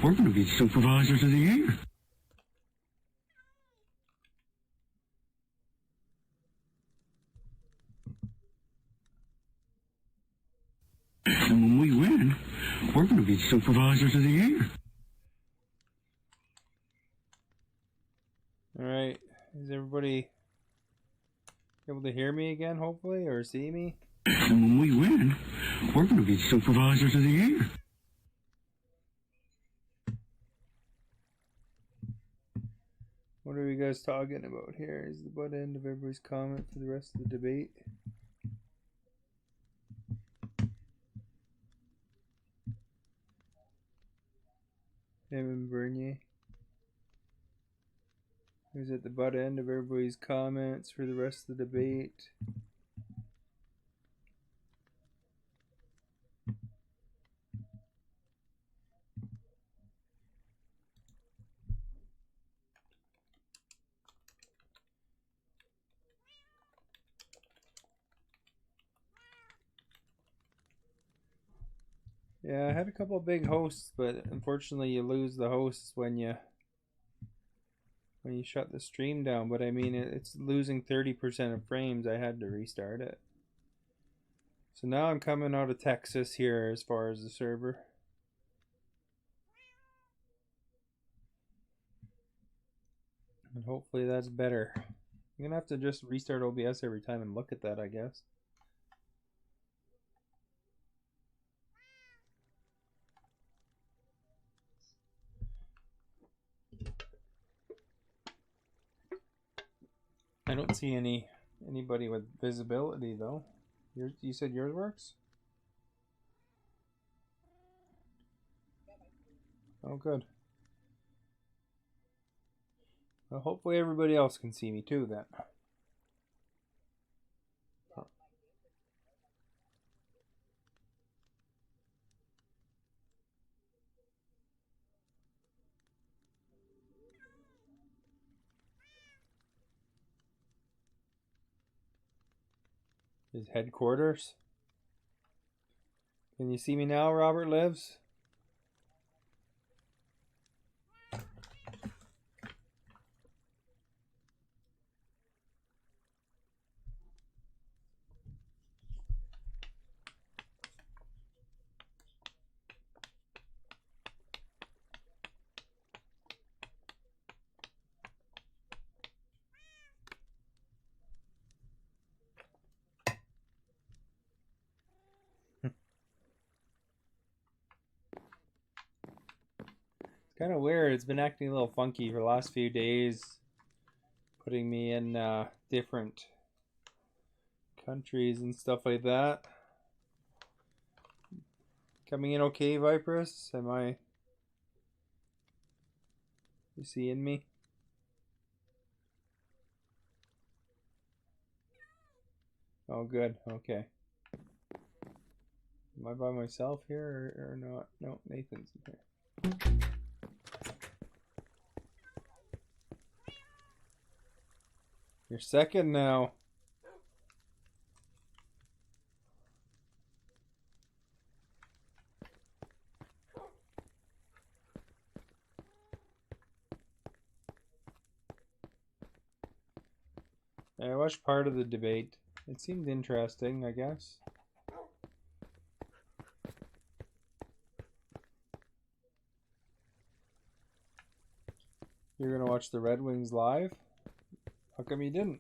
We're going to be supervisors of the year. And when we win, we're going to be supervisors of the year. All right. Is everybody able to hear me again, hopefully, or see me? And when we win, we're going to be supervisors of the year. What are you guys talking about here? Is the butt end of everybody's comment for the rest of the debate? Him and Bernier. Who's at the butt end of everybody's comments for the rest of the debate? Yeah, I had a couple of big hosts, but unfortunately you lose the hosts when you shut the stream down. But I mean, it's losing 30% of frames. I had to restart it. So now I'm coming out of Texas here as far as the server. And hopefully that's better. I'm gonna have to just restart OBS every time and look at that, I guess. I don't see anybody with visibility though. You said yours works? Oh, good. Well, hopefully everybody else can see me too then. His headquarters. Can you see me now, Robert Lives? Kind of weird. It's been acting a little funky for the last few days, putting me in different countries and stuff like that. Coming in okay, Viperus? You seeing me? Oh, good. Okay. Am I by myself here or not? No, Nathan's in here. You're second now. I watched part of the debate. It seemed interesting, I guess. You're gonna watch the Red Wings live? How come you didn't?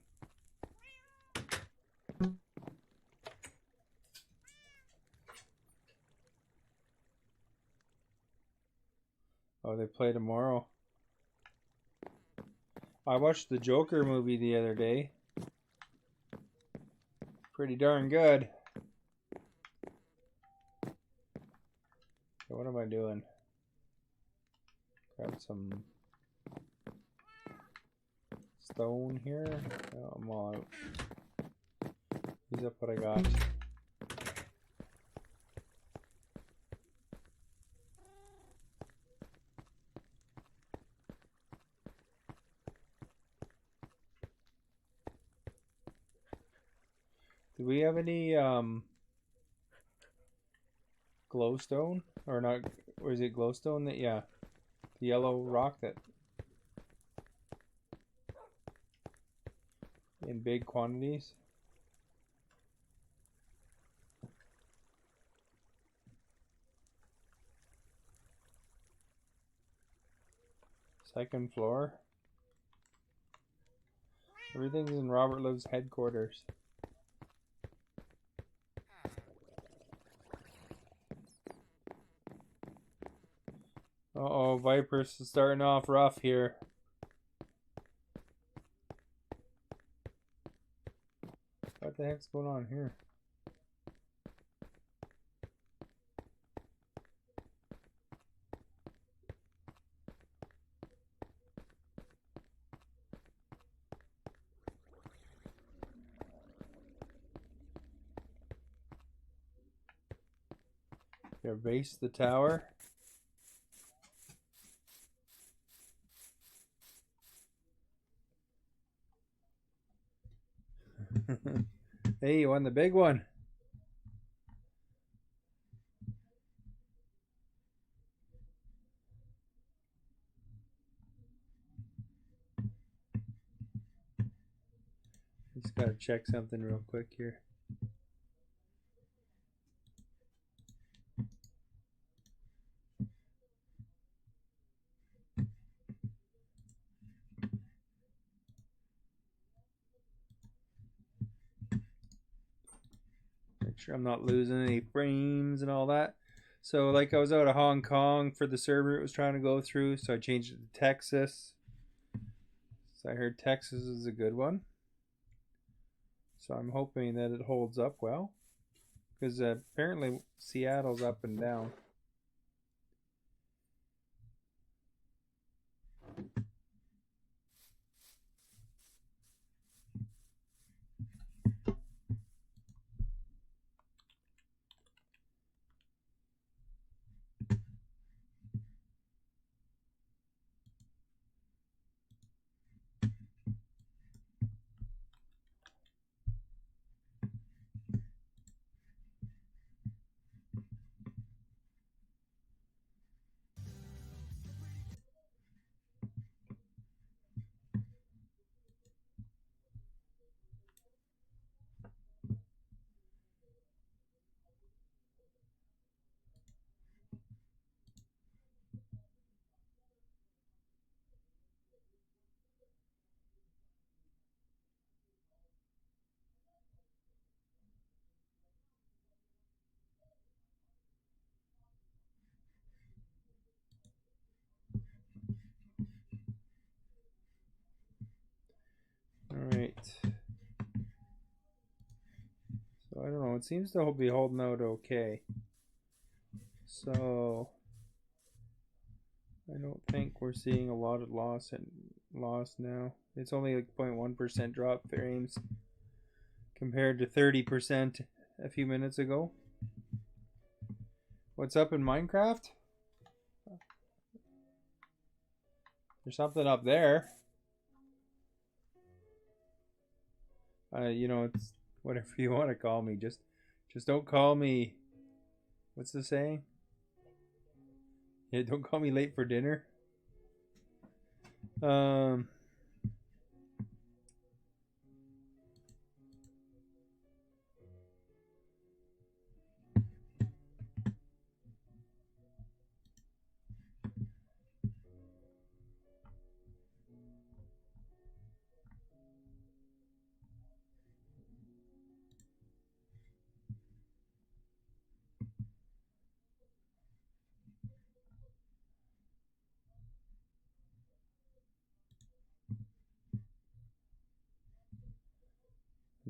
Oh, they play tomorrow. I watched the Joker movie the other day. Pretty darn good. So what am I doing? Grab some stone here. Oh, I'm all out. Use up what I got. Do we have any glowstone? Or not, or is it glowstone that, yeah. the yellow rock that in big quantities. Second floor. Everything's in Robert Live's headquarters. Uh-oh, Viper's starting off rough here. What the heck's going on here? They're base the tower. Hey, you won the big one. Just gotta check something real quick here. Make sure I'm not losing any frames and all that. So like I was out of Hong Kong for the server it was trying to go through, so I changed it to Texas. So I heard Texas is a good one. So I'm hoping that it holds up well. Because apparently Seattle's up and down. Alright. So I don't know, it seems to be holding out okay. So I don't think we're seeing a lot of loss now. It's only like 0.1% drop frames compared to 30% a few minutes ago. What's up in Minecraft? There's something up there. You know, it's whatever you want to call me. Just don't call me. What's the saying? Yeah, don't call me late for dinner.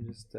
Just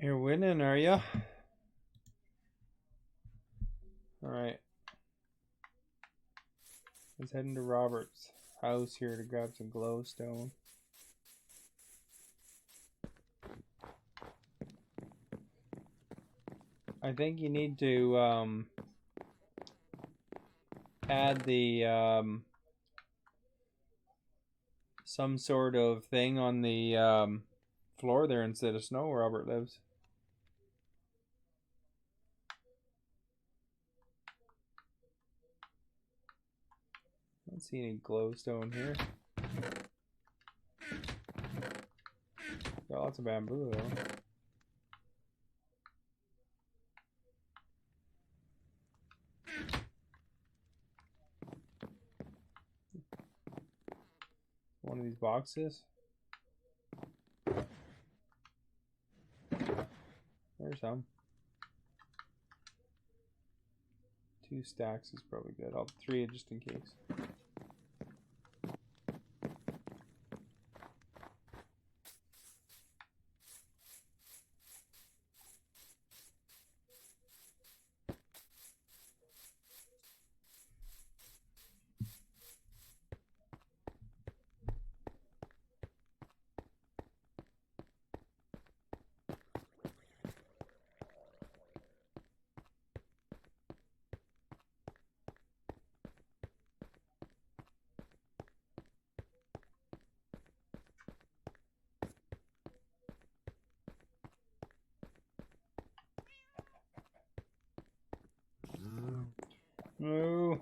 You're winning, are ya? Alright. Let's head into Robert's house here to grab some glowstone. I think you need to add the some sort of thing on the floor there instead of snow where Robert lives. I don't see any glowstone here. Got lots of bamboo though. One of these boxes. There's some. 2 stacks is probably good. I'll 3 just in case. No.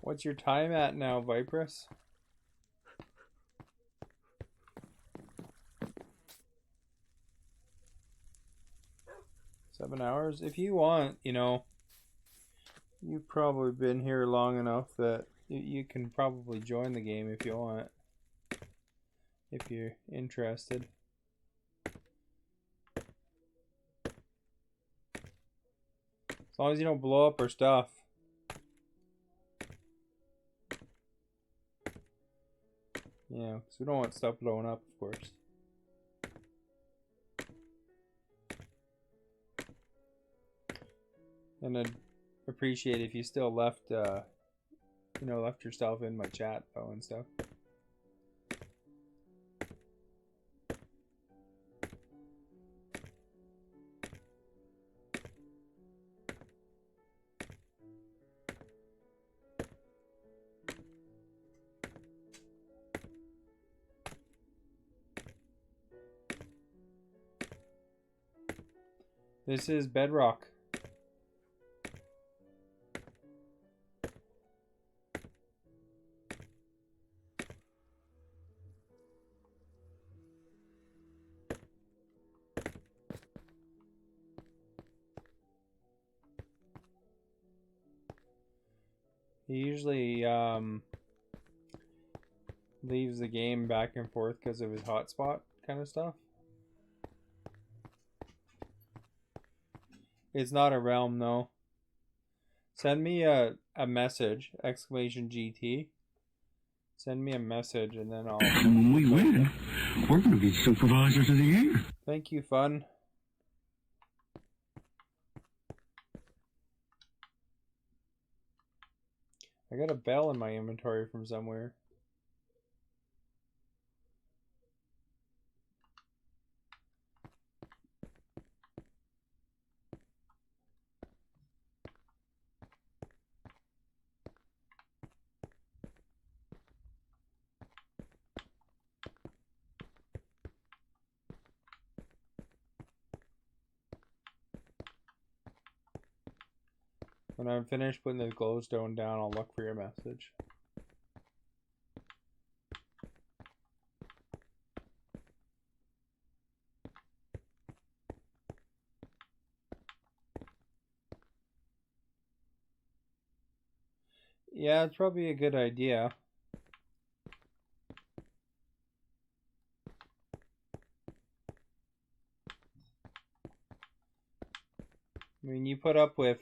What's your time at now, Vipress? Seven hours? If you want, you know, you've probably been here long enough that you can probably join the game if you want. If you're interested. As long as you don't blow up our stuff. Yeah, because we don't want stuff blowing up, of course. And I'd appreciate if you still left, you know, left yourself in my chat though and stuff. This is bedrock. He usually leaves the game back and forth because of his hotspot kind of stuff. It's not a realm though. Send me a message, exclamation GT. Send me a message and then I'll... And when we win, we're going to be supervisors of the year. Thank you, Fun. I got a bell in my inventory from somewhere. When I'm finished putting the glowstone down, I'll look for your message. Yeah, it's probably a good idea. I mean, you put up with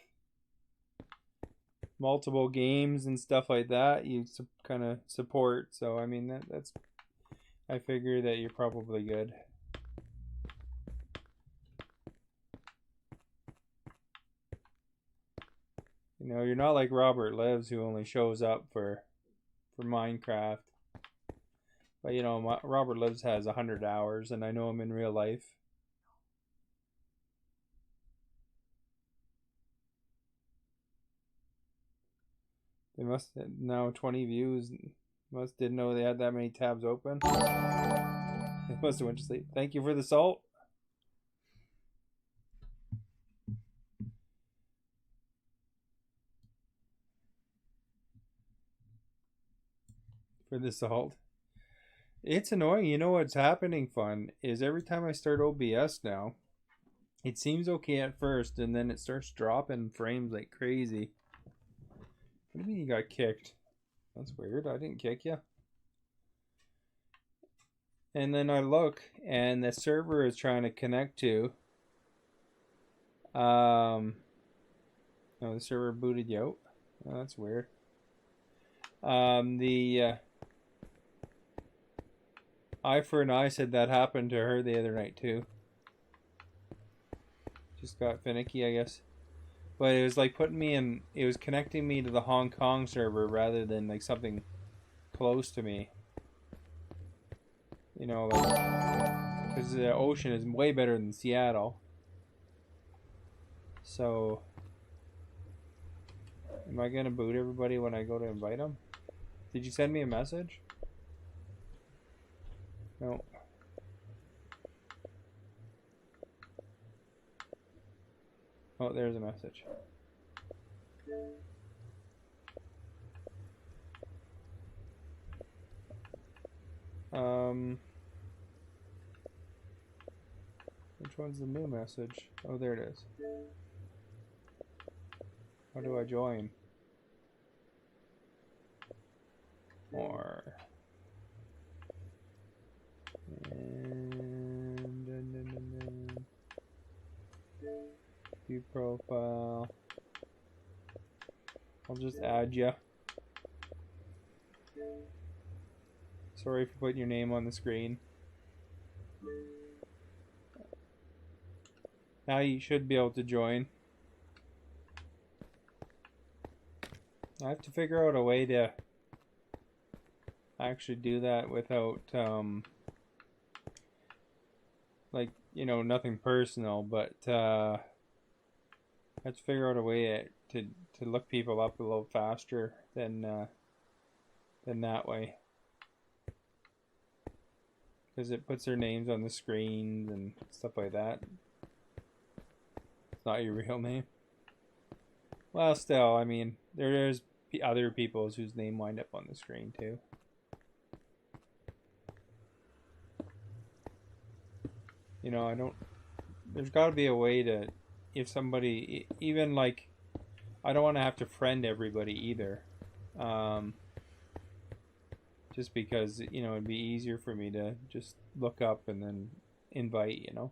multiple games and stuff like that, you kind of support. So I mean that's I figure that you're probably good. You know, you're not like Robert Lives, who only shows up for Minecraft. But you know, Robert Lives has 100 hours, and I know him in real life. They must now 20 views. Must didn't know they had that many tabs open. They must have went to sleep. Thank you for the salt. For the salt. It's annoying. You know what's happening, fun, is every time I start OBS now, it seems okay at first, and then it starts dropping frames like crazy. What do you mean you got kicked? That's weird. I didn't kick you. And then I look, and the server is trying to connect to. No, the server booted you out. Oh, that's weird. The Eye for an Eye said that happened to her the other night too. Just got finicky, I guess. But it was like putting me in. It was connecting me to the Hong Kong server rather than like something close to me. You know, like, because the ocean is way better than Seattle. So, am I gonna boot everybody when I go to invite them? Did you send me a message? No. Oh, there's a message. Which one's the new message? Oh, there it is. How do I join? More. And view profile. I'll just add you. Sorry for putting your name on the screen. Now you should be able to join. I have to figure out a way to actually do that without, like, you know, nothing personal, but I have to figure out a way to look people up a little faster than that way. Because it puts their names on the screens and stuff like that. It's not your real name. Well, still, I mean, there's other people's whose name wind up on the screen too. You know, I don't. There's got to be a way to, if somebody, even like, I don't want to have to friend everybody either. Just because, you know, it'd be easier for me to just look up and then invite, you know.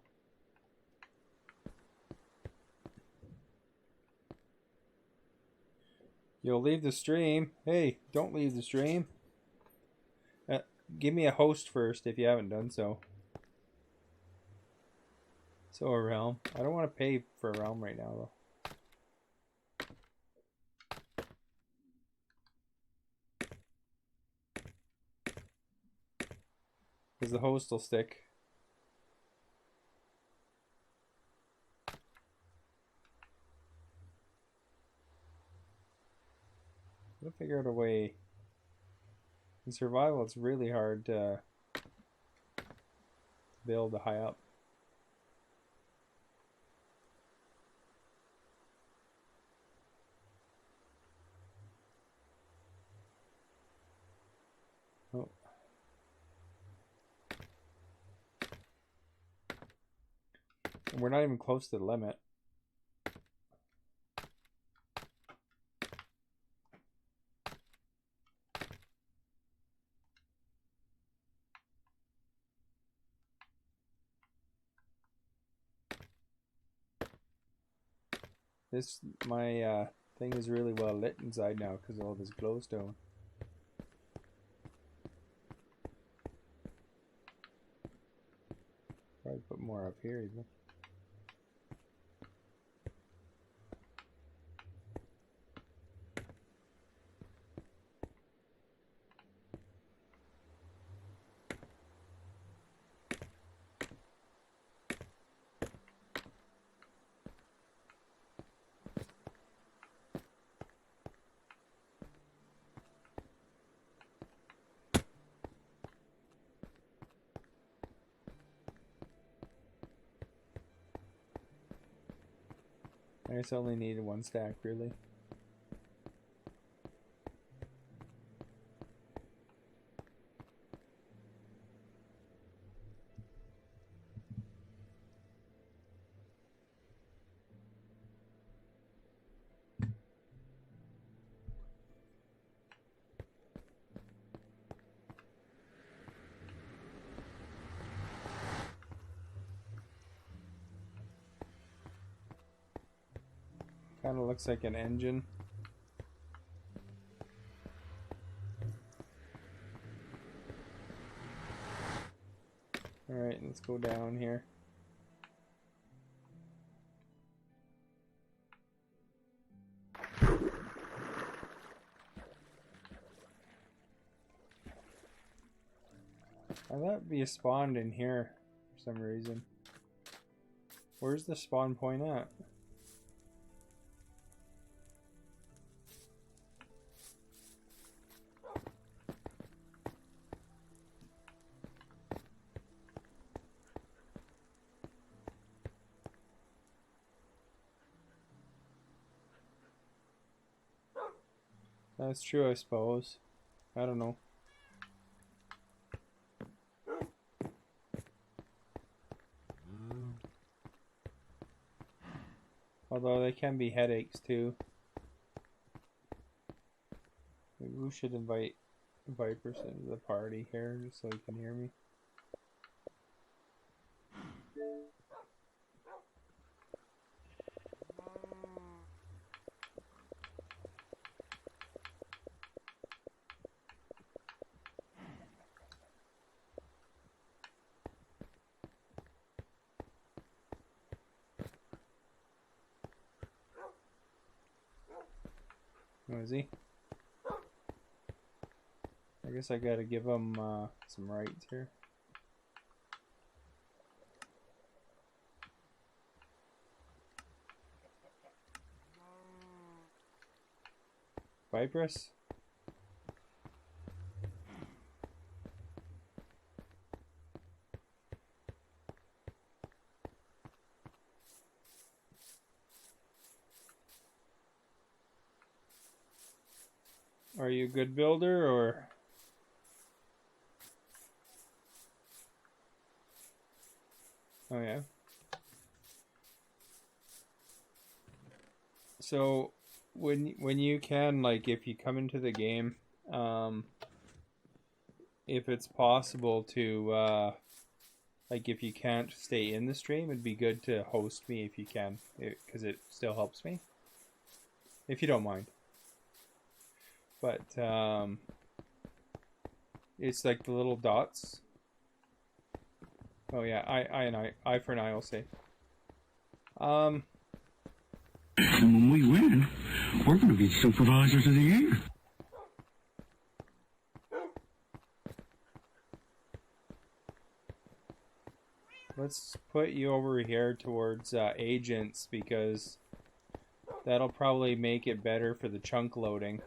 You'll leave the stream. Hey, don't leave the stream. Give me a host first if you haven't done so. So a realm. I don't want to pay for a realm right now though. Because the host will stick. I'll figure out a way. In survival, it's really hard to build high up. Oh. And we're not even close to the limit. My Thing is really well lit inside now because of all this glowstone. Probably put more up here even. I guess I only needed one stack, really. Kind of looks like an engine. Alright, let's go down here. I thought it'd be a spawned in here for some reason. Where's the spawn point at? That's true, I suppose. I don't know. Although they can be headaches too. Maybe we should invite Vipers into the party here just so he can hear me. Oh, is he? I guess I gotta give him some rights here. Viperous? Are you a good builder or? Oh yeah. So when you can, like, if you come into the game, if it's possible to like, if you can't stay in the stream, it'd be good to host me if you can, because it still helps me, if you don't mind. But it's like the little dots. Oh yeah, I for an eye will say. And when we win, we're going to be supervisors of the year. Let's put you over here towards agents, because that'll probably make it better for the chunk loading.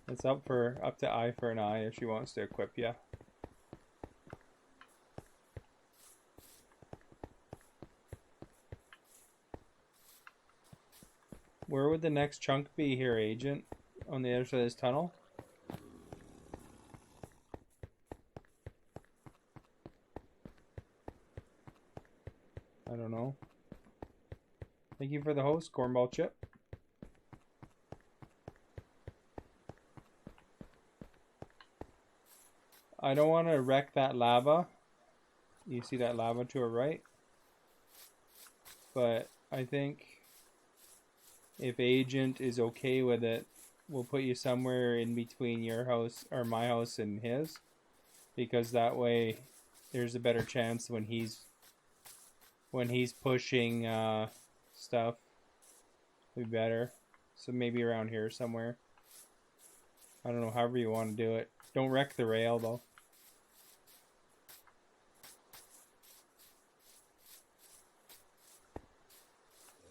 It's up to eye for an eye if she wants to equip you. Where would the next chunk be here, agent? On the other side of this tunnel? I don't know. Thank you for the host, Cornball Chip. I don't want to wreck that lava. You see that lava to our right? But I think if Agent is okay with it, we'll put you somewhere in between your house or my house and his, because that way there's a better chance when he's pushing stuff, it'll be better. So maybe around here somewhere. I don't know, however you want to do it. Don't wreck the rail though.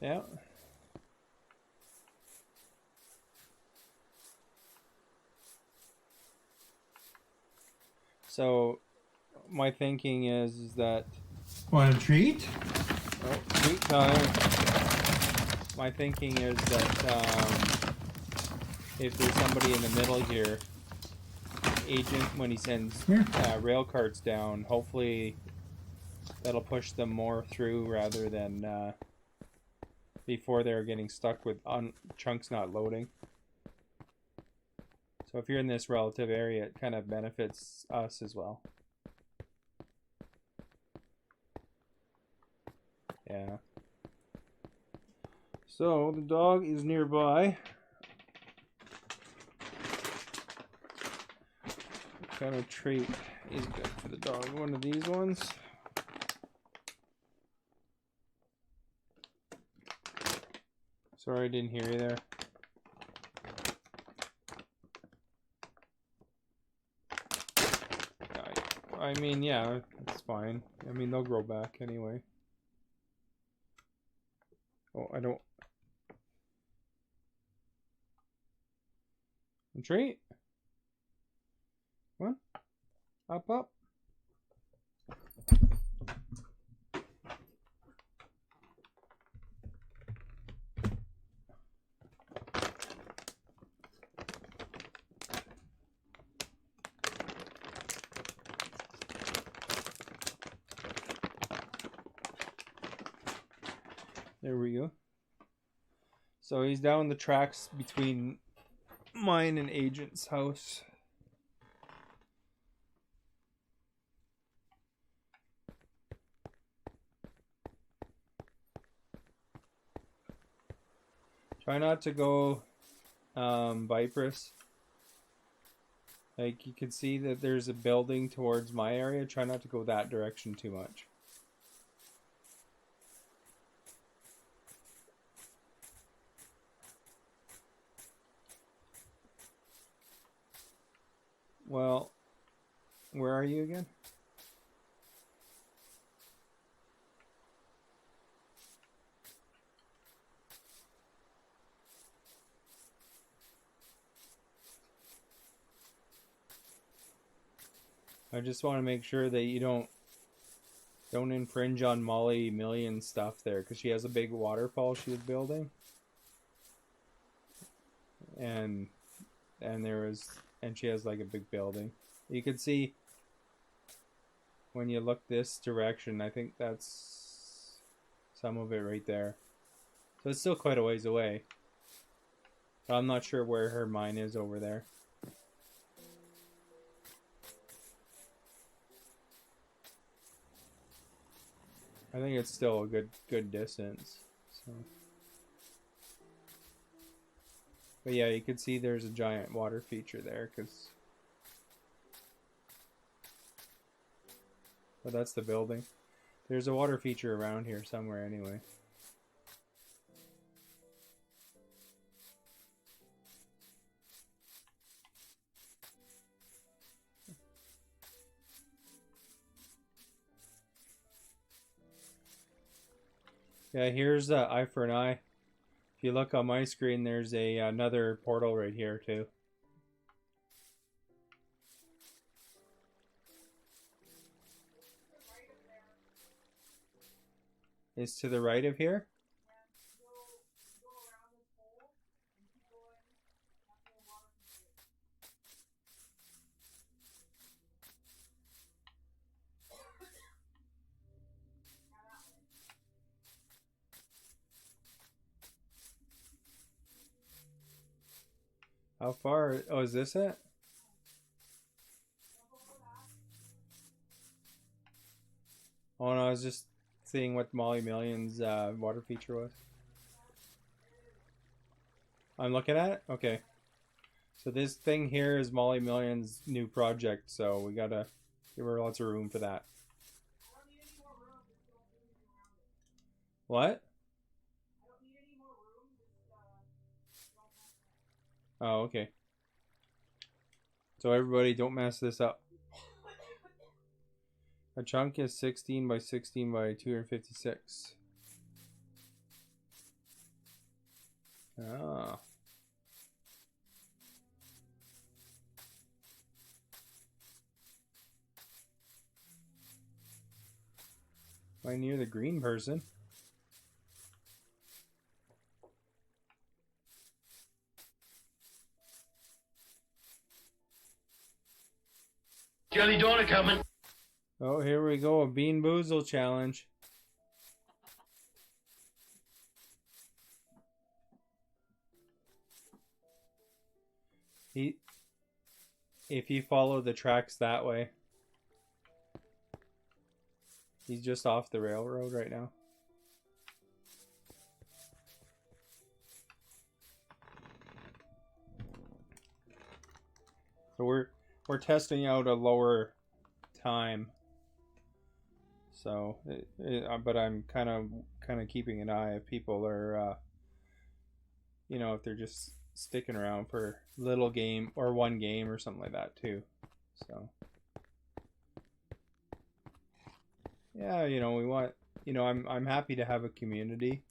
Yeah. So my thinking is that... Want a treat? Oh, treat time. My thinking is that if there's somebody in the middle here, Agent, when he sends rail carts down, hopefully that'll push them more through rather than before they're getting stuck with chunks not loading. So if you're in this relative area, it kind of benefits us as well. Yeah. So the dog is nearby. What kind of treat is good for the dog? One of these ones. Sorry, I didn't hear you there. I mean, yeah, it's fine. I mean, they'll grow back anyway. Oh, I don't... Treat? Come on. Up, up. There we go. So he's down the tracks between mine and Agent's house. Try not to go Viperous. Like, you can see that there's a building towards my area. Try not to go that direction too much. Well, where are you again? I just want to make sure that you don't infringe on Molly Million's stuff there, because she has a big waterfall she was building, and she has like a big building. You can see when you look this direction. I think that's some of it right there. So it's still quite a ways away. But I'm not sure where her mine is over there. I think it's still a good distance. So. But yeah, you can see there's a giant water feature there, but that's the building. There's a water feature around here somewhere anyway. Yeah, here's Eye for an Eye. If you look on my screen, there's another portal right here too. It's to the right of here? How far? Oh, is this it? I was just seeing what Molly Millions water feature was. I'm looking at it? Okay. So this thing here is Molly Millions' new project, so we gotta give her lots of room for that. What? Oh, okay. So everybody, don't mess this up. A chunk is 16 by 16 by 256. Ah. Am I near the green person? Jelly donut coming. Oh, here we go. A Bean Boozle challenge. If you follow the tracks that way. He's just off the railroad right now. So we're testing out a lower time. So, but I'm kind of keeping an eye if people are, you know, if they're just sticking around for little game or one game or something like that too. So, yeah, you know, we want, you know, I'm happy to have a community.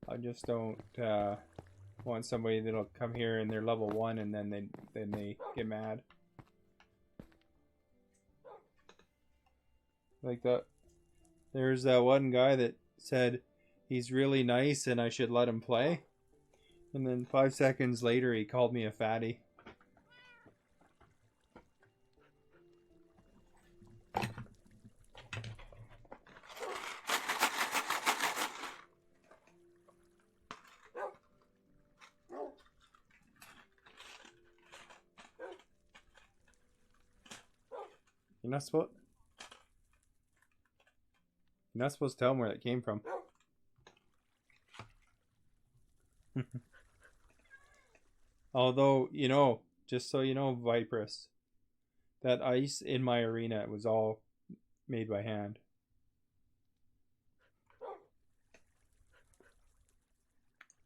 I just don't want somebody that'll come here and they're level 1 and then they get mad. Like that. There's that one guy that said he's really nice and I should let him play. And then 5 seconds later he called me a fatty. You're not supposed to tell him where that came from. Although, you know, just so you know, Vipress, that ice in my arena was all made by hand.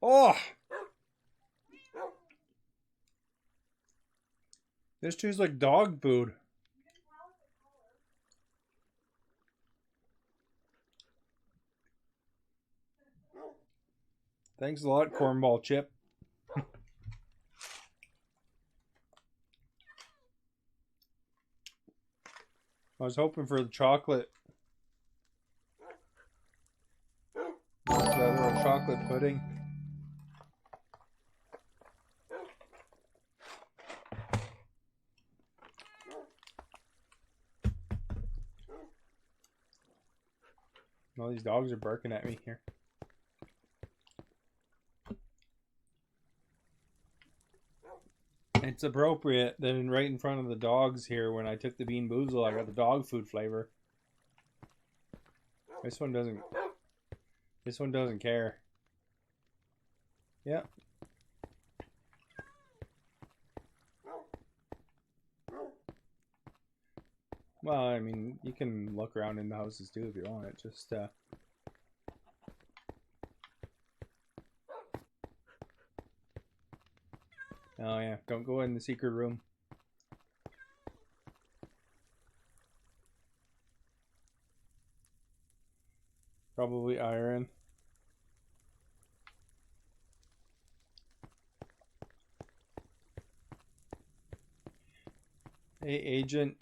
Oh! This tastes like dog food. Thanks a lot, cornball chip. I was hoping for the chocolate. That little chocolate pudding. All these dogs are barking at me here. It's appropriate that right in front of the dogs here, when I took the Bean Boozle, I got the dog food flavor. This one doesn't care. Yeah. Well, I mean, you can look around in the houses too if you want. It just oh yeah, don't go in the secret room. Probably iron. Hey, Agent,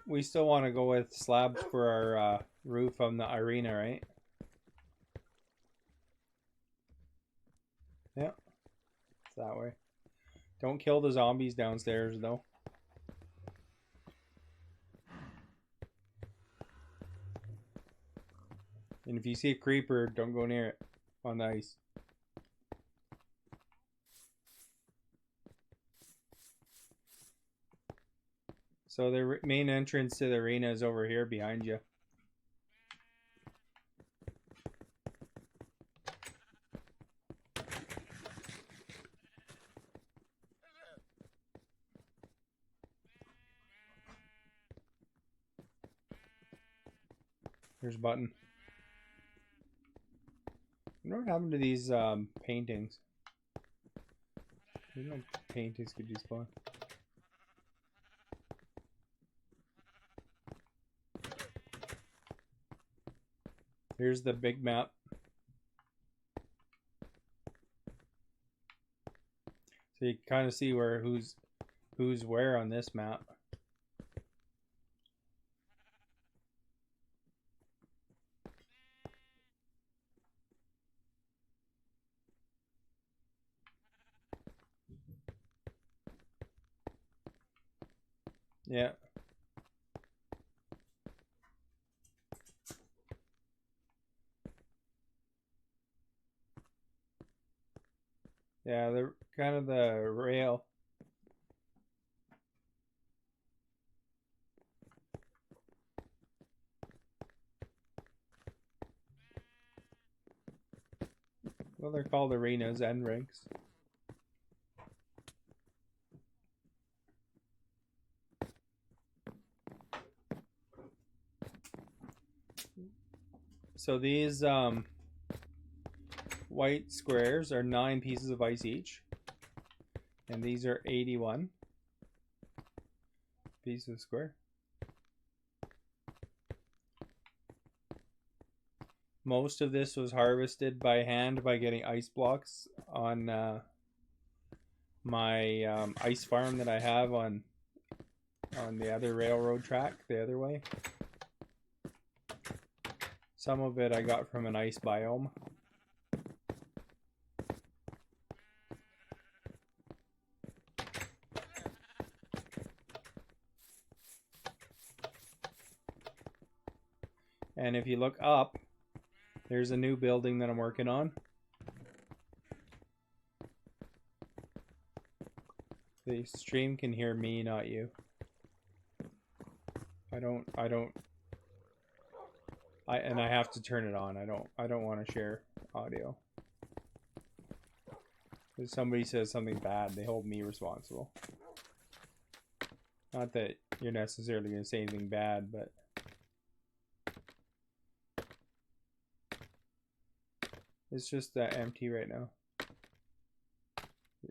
we still want to go with slabs for our roof on the arena, right? Yeah, it's that way. Don't kill the zombies downstairs, though. And if you see a creeper, don't go near it on the ice. So the main entrance to the arena is over here behind you. There's a button. I wonder what happened to these paintings. There's no paintings could despawn. Here's the big map. So you kind of see where who's where on this map. Yeah. Yeah, they're kind of the rail. Well, they're called arenas and rinks. So these white squares are 9 pieces of ice each. And these are 81 pieces of square. Most of this was harvested by hand by getting ice blocks on my ice farm that I have on the other railroad track the other way. Some of it I got from an ice biome. And if you look up, there's a new building that I'm working on. The stream can hear me, not you. And I have to turn it on. I don't want to share audio. If somebody says something bad, they hold me responsible. Not that you're necessarily going to say anything bad, but it's just empty right now.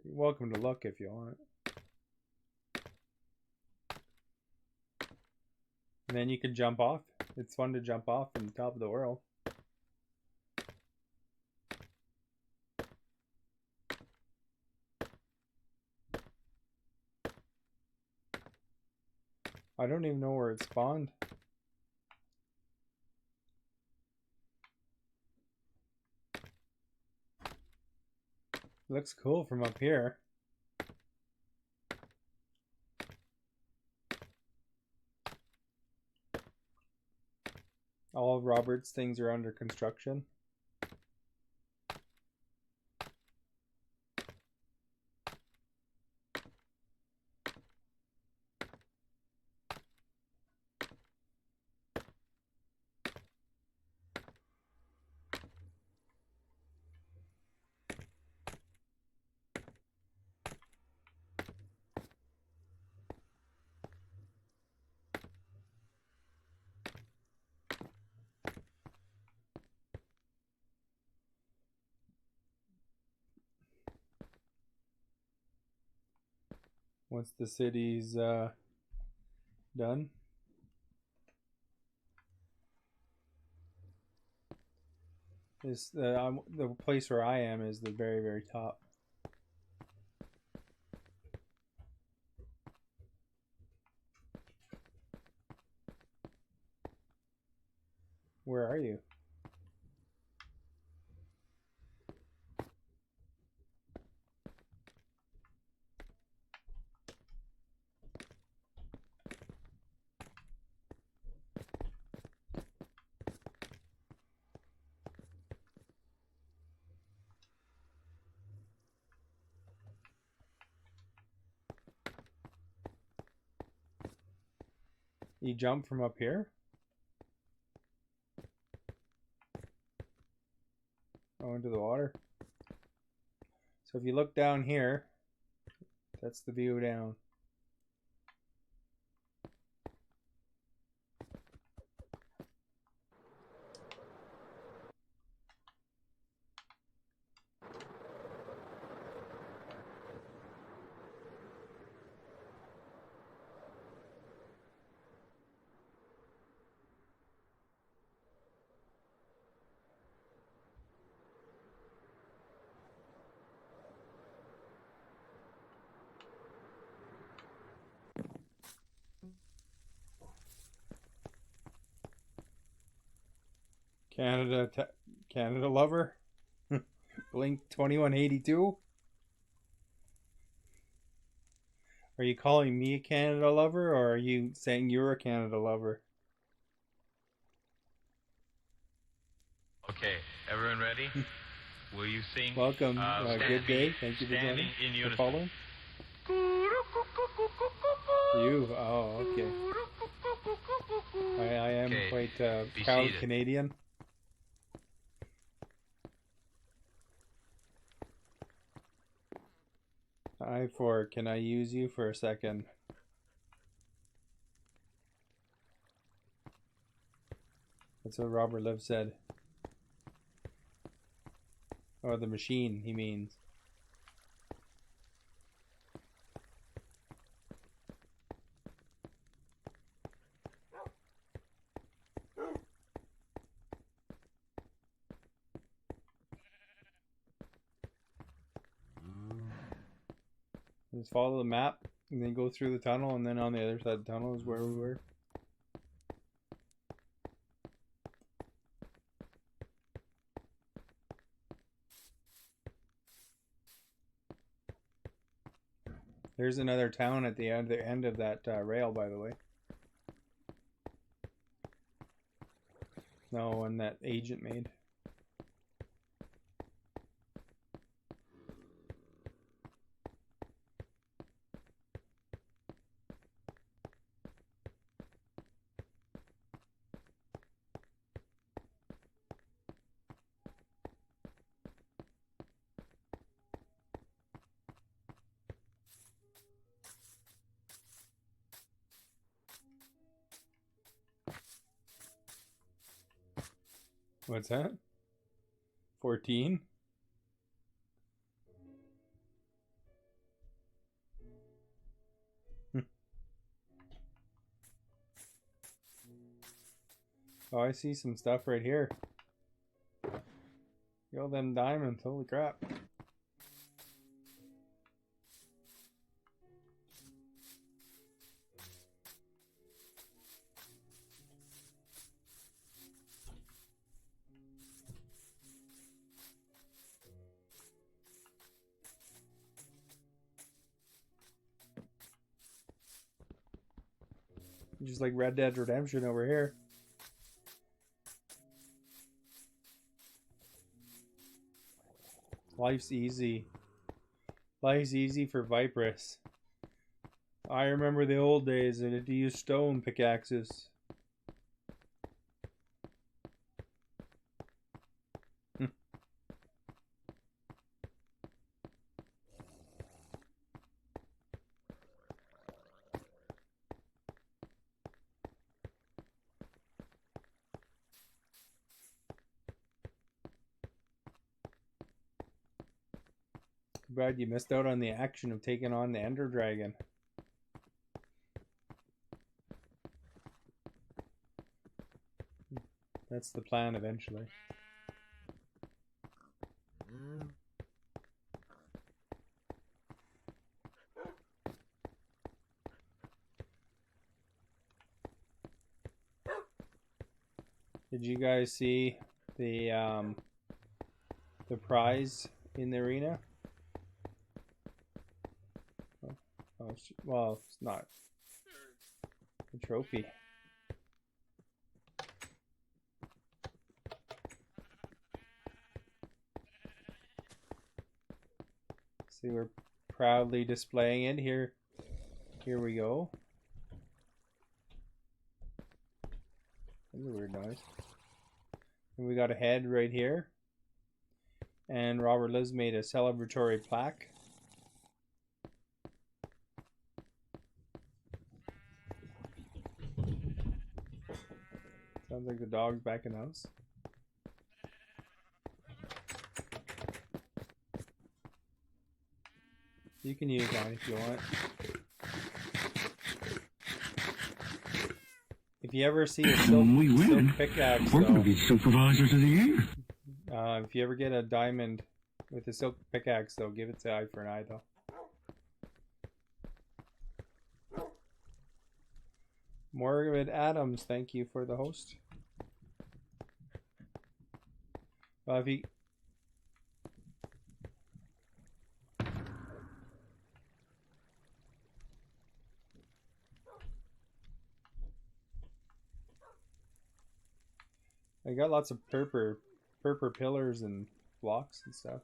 You're welcome to look if you want. And then you can jump off. It's fun to jump off from the top of the world. I don't even know where it spawned. Looks cool from up here. All of Robert's things are under construction. Once the city's done. The place where I am is the very, very top. Where are you? You jump from up here? Oh, into the water. So if you look down here, that's the view down. Canada lover. Blink 2182. Are you calling me a Canada lover, or are you saying you're a Canada lover? Okay, everyone ready? Will you sing? Welcome. Good day. Thank you for joining. In unison. For following. You. Oh, okay. I am Okay, quite be proud seated. Canadian. Can I use you for a second? That's what Robert Liv said. Oh, the machine, he means. Just follow the map and then go through the tunnel, and then on the other side of the tunnel is where we were. There's another town at the end of that rail, by the way. No, one that agent made. What's that? 14? Oh, I see some stuff right here. Yo, them diamonds, holy crap. Just like Red Dead Redemption over here. Life's easy. Life's easy for Viperous. I remember the old days and had to use stone pickaxes. Glad you missed out on the action of taking on the Ender Dragon. That's the plan eventually. Did you guys see the prize in the arena? Well, it's not a trophy. See, we're proudly displaying it here. Here we go. That's a weird noise. And we got a head right here. And Robert Liz made a celebratory plaque. Sounds like the dog's back in the house. You can use mine if you want. If you ever see a silk pickaxe, we're going to be supervisors of the year. If you ever get a diamond with a silk pickaxe, though, give it to Eye for an Eye, though. Morgan Adams, thank you for the host. Well, if he... I got lots of purple pillars and blocks and stuff.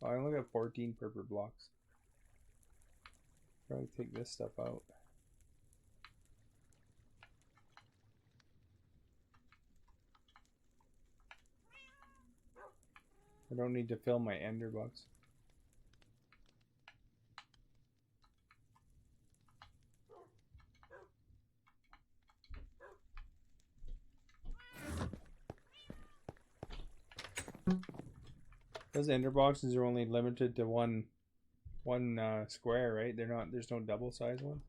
Oh, I only got 14 purple blocks. Probably take this stuff out. I don't need to fill my ender box. Those ender boxes are only limited to one square, right? They're not. There's no double size one.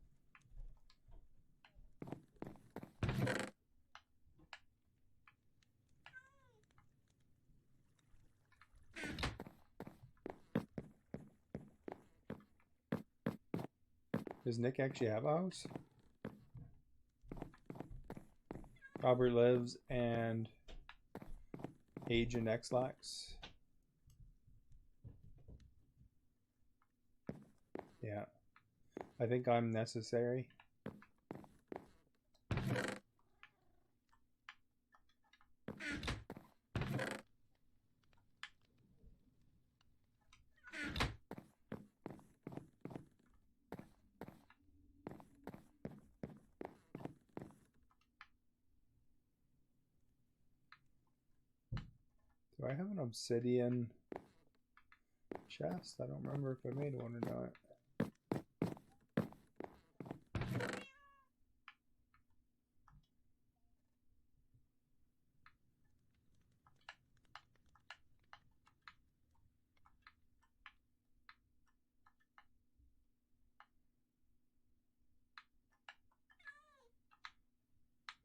Does Nick actually have a house? Robert lives and Agent X-Lax. Yeah. I think I'm necessary. Do I have an obsidian chest? I don't remember if I made one or not.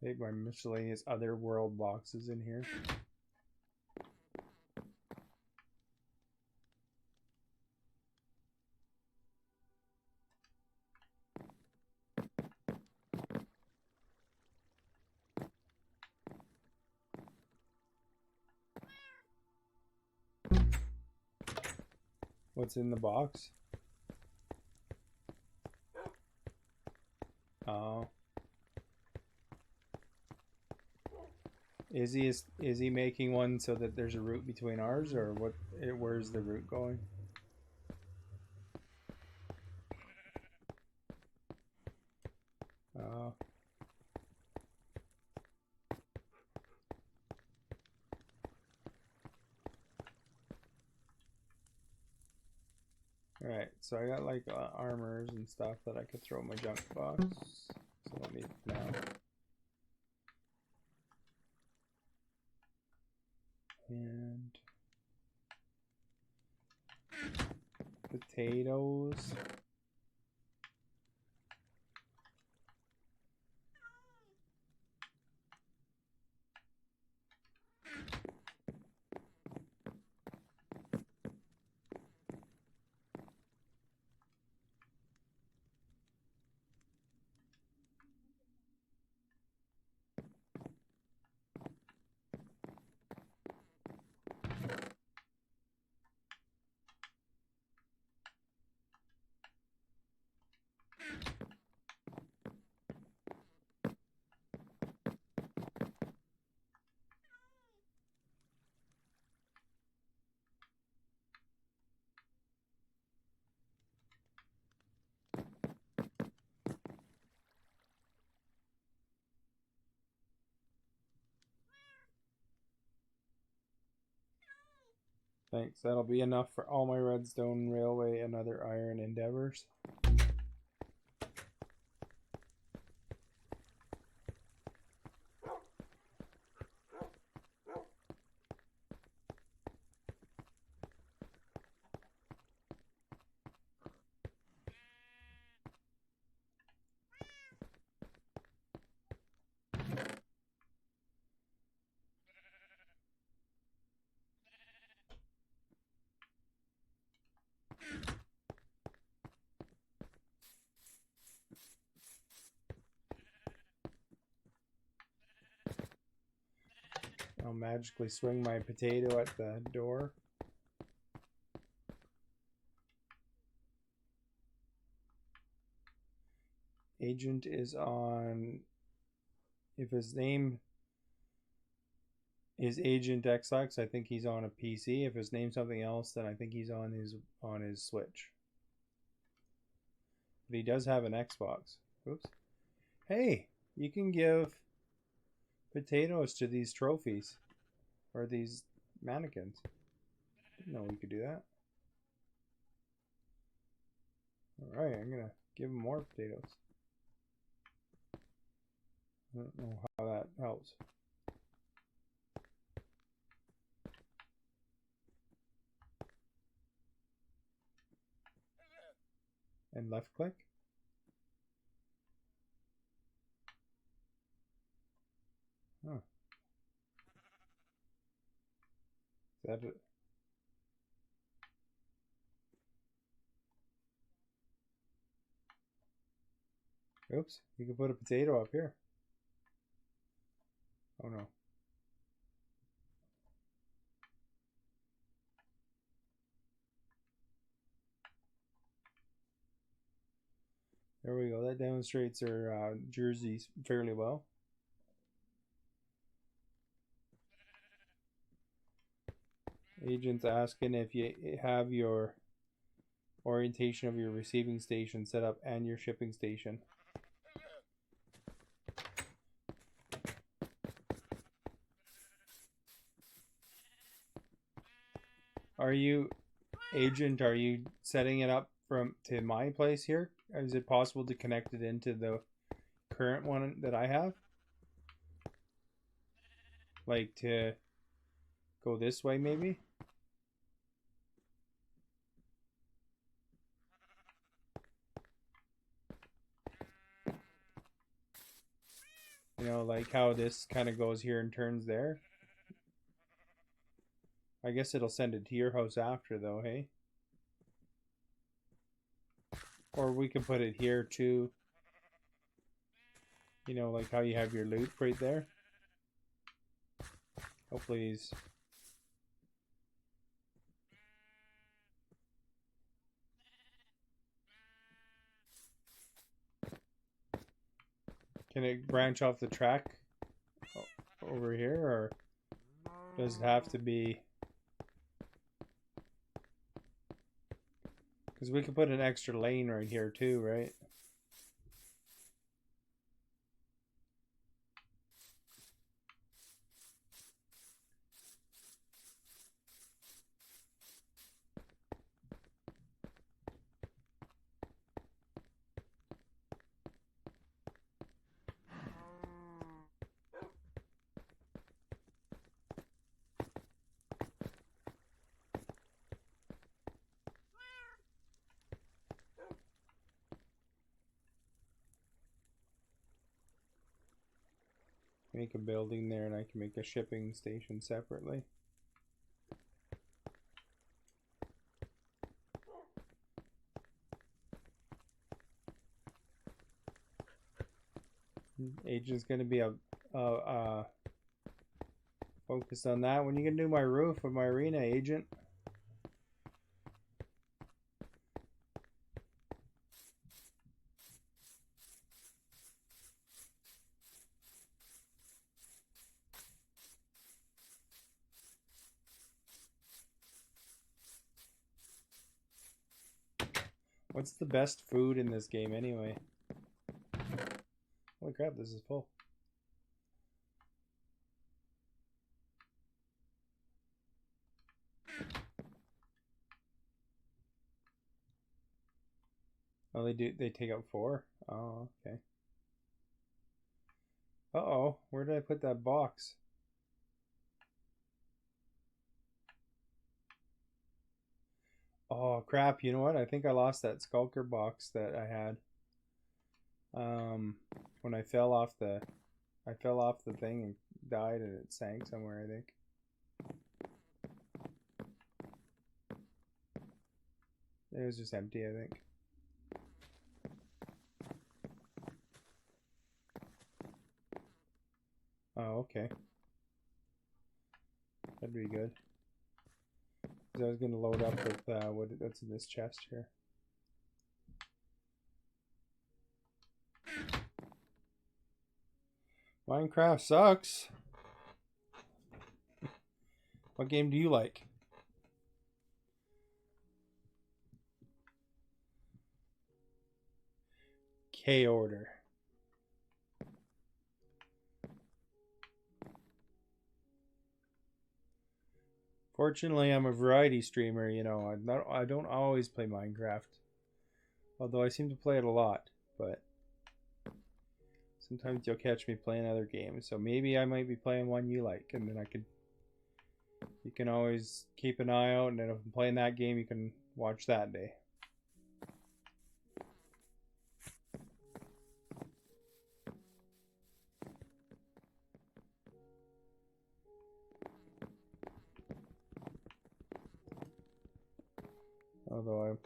Maybe my miscellaneous other world boxes in here. What's in the box? Oh. Is he making one so that there's a route between ours, or what? Where's the route going? Oh. Alright, so I got like armors and stuff that I could throw in my junk box. So I don't need it now. And potatoes. Thanks, that'll be enough for all my redstone, railway, and other iron endeavors. I'll magically swing my potato at the door. Agent is on. If his name is Agent XX, I think he's on a PC. If his name's something else, then I think he's on his Switch. But he does have an Xbox. Oops. Hey, you can give potatoes to these trophies or these mannequins. Didn't know we could do that. Alright, I'm gonna give him more potatoes. I don't know how that helps. And left click. Huh. Is that it? Oops, you can put a potato up here. Oh no. There we go. That demonstrates our jerseys fairly well. Agent's asking if you have your orientation of your receiving station set up and your shipping station. Are you, Agent, are you setting it up to my place here? Is it possible to connect it into the current one that I have? Like to go this way maybe? You know, like how this kind of goes here and turns there. I guess it'll send it to your house after though, hey? Or we can put it here too. You know, like how you have your loot right there. Hopefully he's... Can it branch off the track over here, or does it have to be... Because we could put an extra lane right here too, right? Make a building there, and I can make a shipping station separately. Agent's gonna be focused on that. When you gonna do my roof of my arena, Agent? What's the best food in this game anyway? Holy crap, this is full. Oh, they take out 4? Oh, okay. Uh-oh, where did I put that box? Oh crap, you know what? I think I lost that Skulker box that I had. When I fell off the thing and died, and it sank somewhere, I think. It was just empty, I think. Oh, okay. Should be good. Because I was gonna load up with what's in this chest here. Minecraft sucks. What game do you like? K-Order. Fortunately, I'm a variety streamer, you know. I don't always play Minecraft. Although I seem to play it a lot, but sometimes you'll catch me playing other games. So maybe I might be playing one you like, and then you can always keep an eye out, and then if I'm playing that game, you can watch that day. Although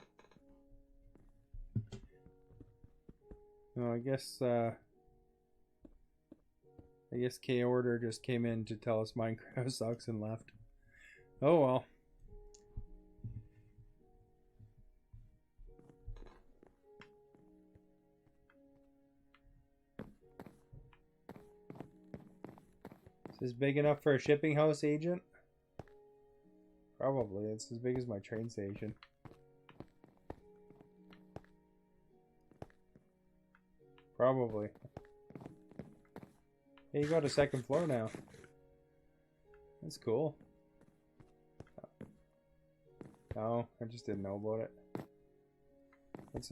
I guess K-Order just came in to tell us Minecraft sucks and left. Oh well. Is this big enough for a shipping house agent? Probably. It's as big as my train station. Probably. Hey, you got a second floor now. That's cool. No, I just didn't know about it. It's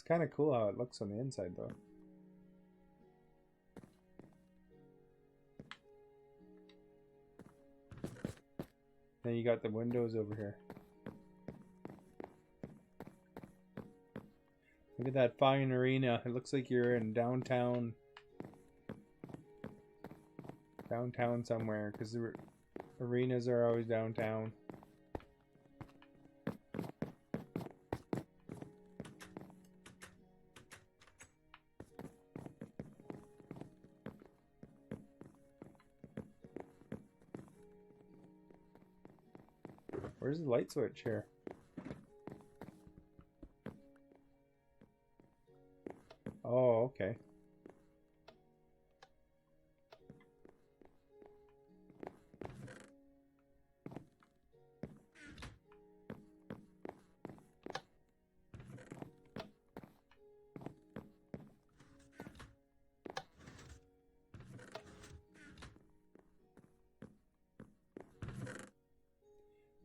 kind of cool how it looks on the inside, though. Then you got the windows over here. Look at that fine arena. It looks like you're in downtown somewhere, because the arenas are always downtown. Where's the light switch here? Oh, okay.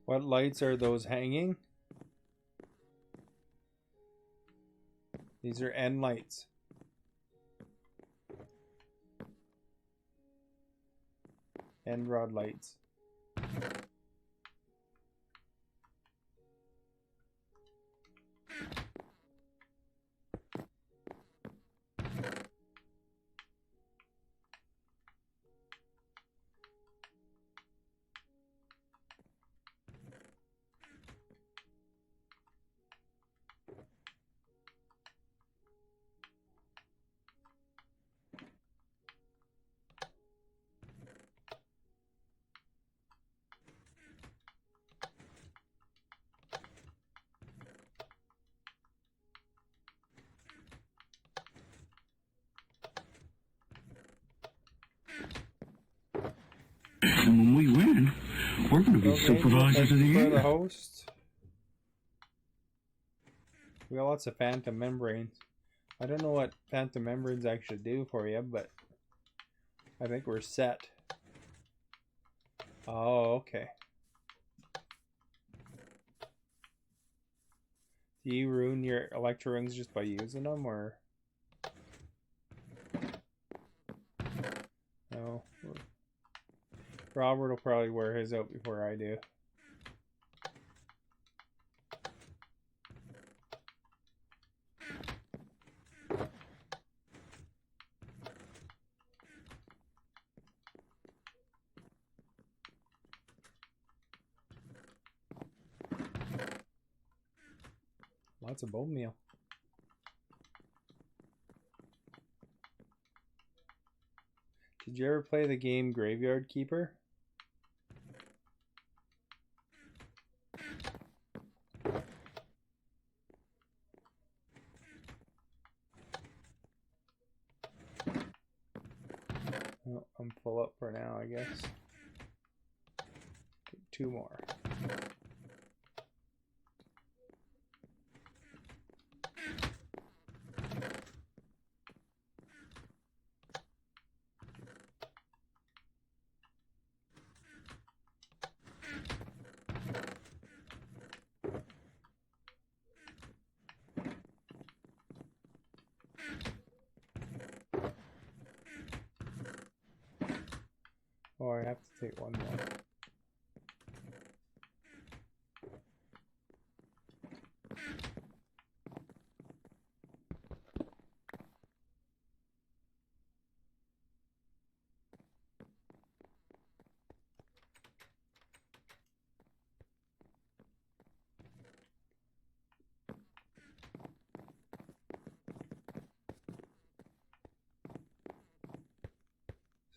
What lights are those hanging? These are end lights. End rod lights. And when we win, we're going to be supervisors of the For the year. host. We got lots of phantom membranes. I don't know what phantom membranes actually do for you, but I think we're set. Oh, okay. Do you ruin your electro rings just by using them, or no? Robert will probably wear his out before I do. Lots of bone meal. Did you ever play the game Graveyard Keeper? I'm full up for now, I guess. Take 2 more. Oh, I have to take 1 more.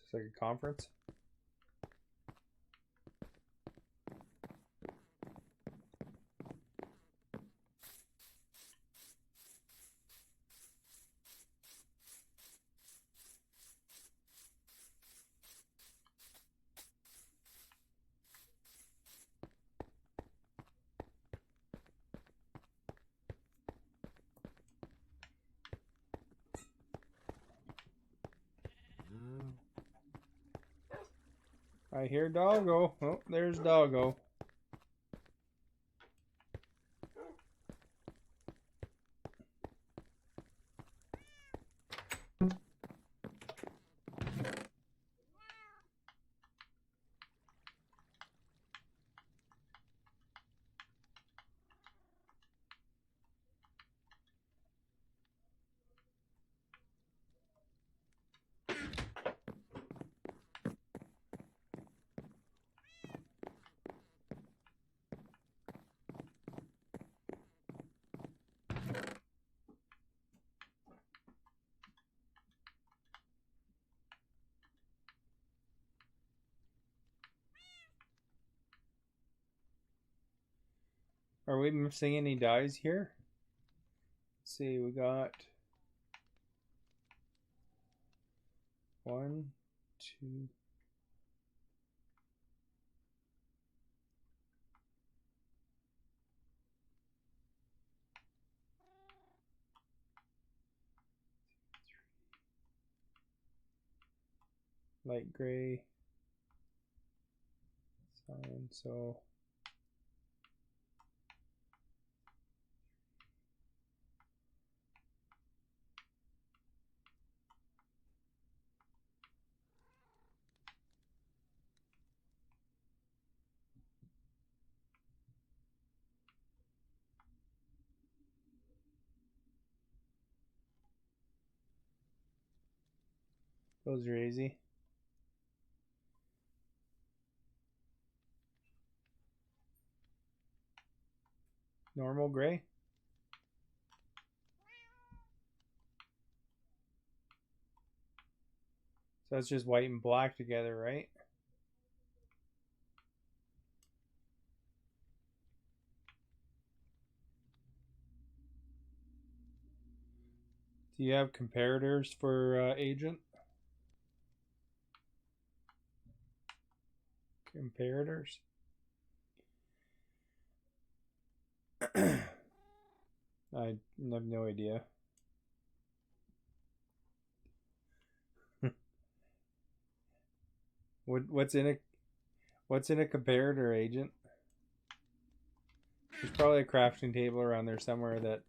It's like a conference. I hear doggo. Oh, there's doggo. Are we missing any dies here? Let's see, we got 1, 2. Light gray. Cyan, so those are easy. Normal gray. So that's just white and black together, right? Do you have comparators for agent? Comparators? I have no idea. What's in a comparator, agent? There's probably a crafting table around there somewhere that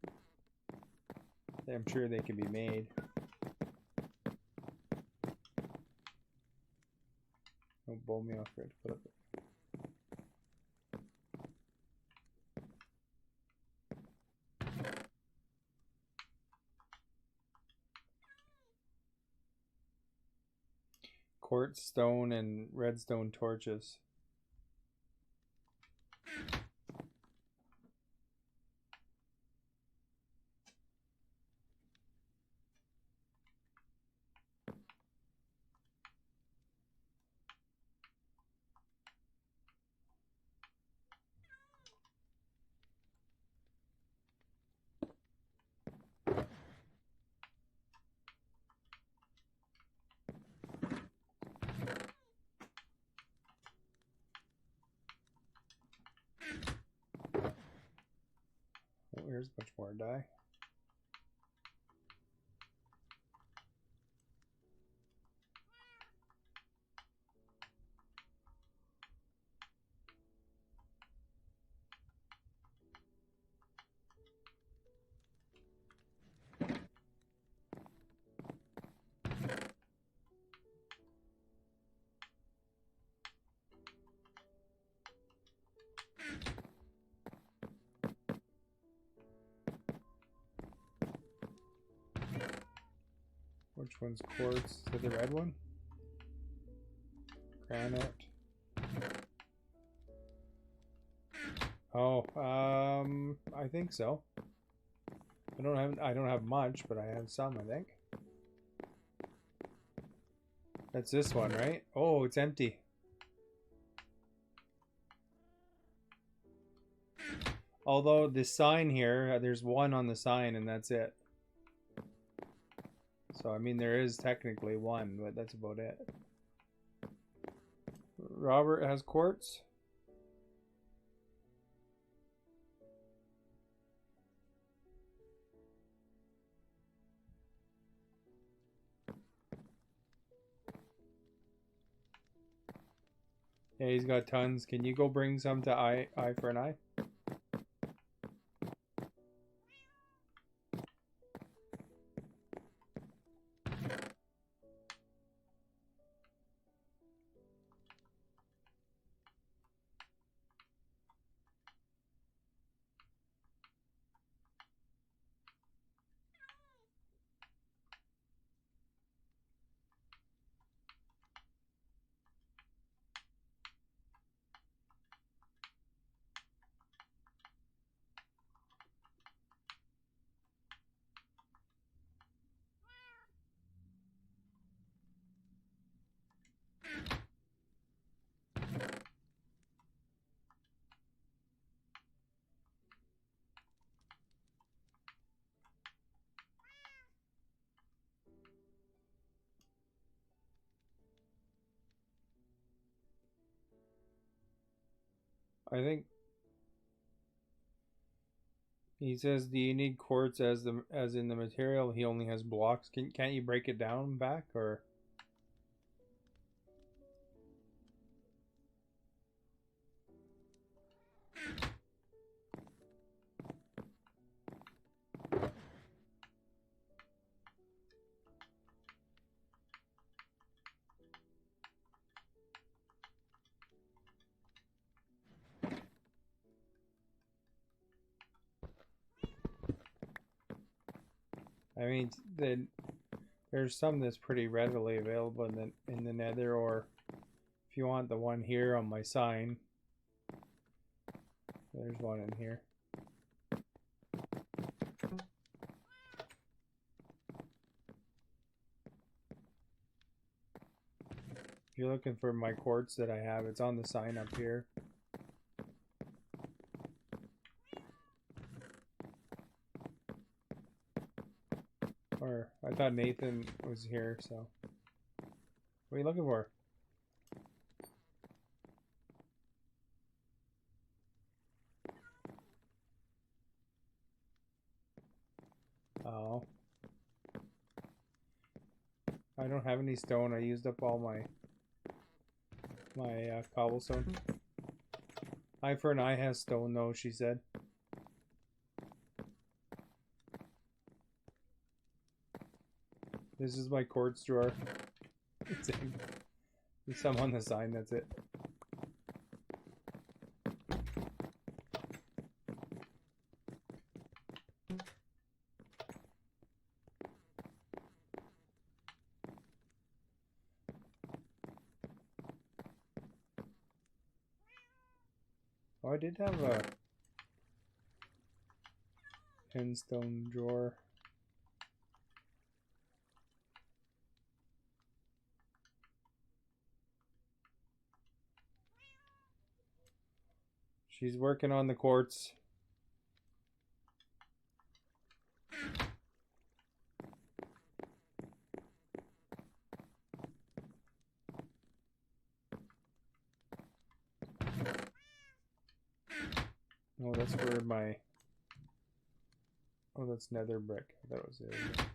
I'm sure they can be made. Oh, bowl me off here to put up. Quartz stone and redstone torches. there's much more dye. Which one's quartz? Is it the red one? Granite. Oh, I think so. I don't have much, but I have some, I think. That's this one, right? Oh, it's empty. Although the sign here, there's one on the sign and that's it. So, I mean, there is technically one, but that's about it. Robert has quartz. Yeah, he's got tons. Can you go bring some to Eye for an Eye? I think he says, "Do you need quartz as in the material?" He only has blocks. Can't you break it down back or? I mean, there's some that's pretty readily available in the Nether, or if you want the one here on my sign, there's one in here. If you're looking for my quartz that I have, it's on the sign up here. Or I thought Nathan was here, so what are you looking for? Oh, I don't have any stone. I used up all my cobblestone. Eye for an Eye has stone though, she said. This is my quartz drawer. There's some on the sign, that's it. Oh, I did have a pinstone drawer. She's working on the quartz. Oh, that's where my Oh, that's nether brick. I thought it was the other one.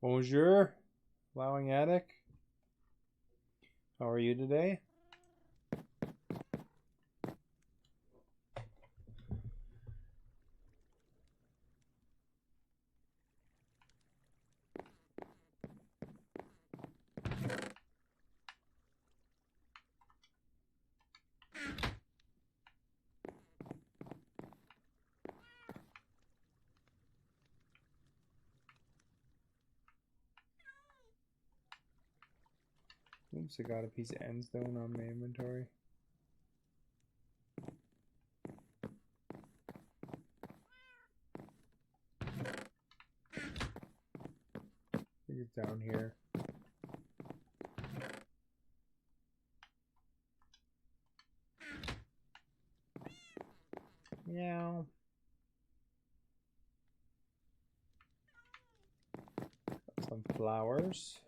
Bonjour, Plowing Attic. How are you today? Oops, I got a piece of endstone on my inventory. I think it's down here. Meow. Got some flowers.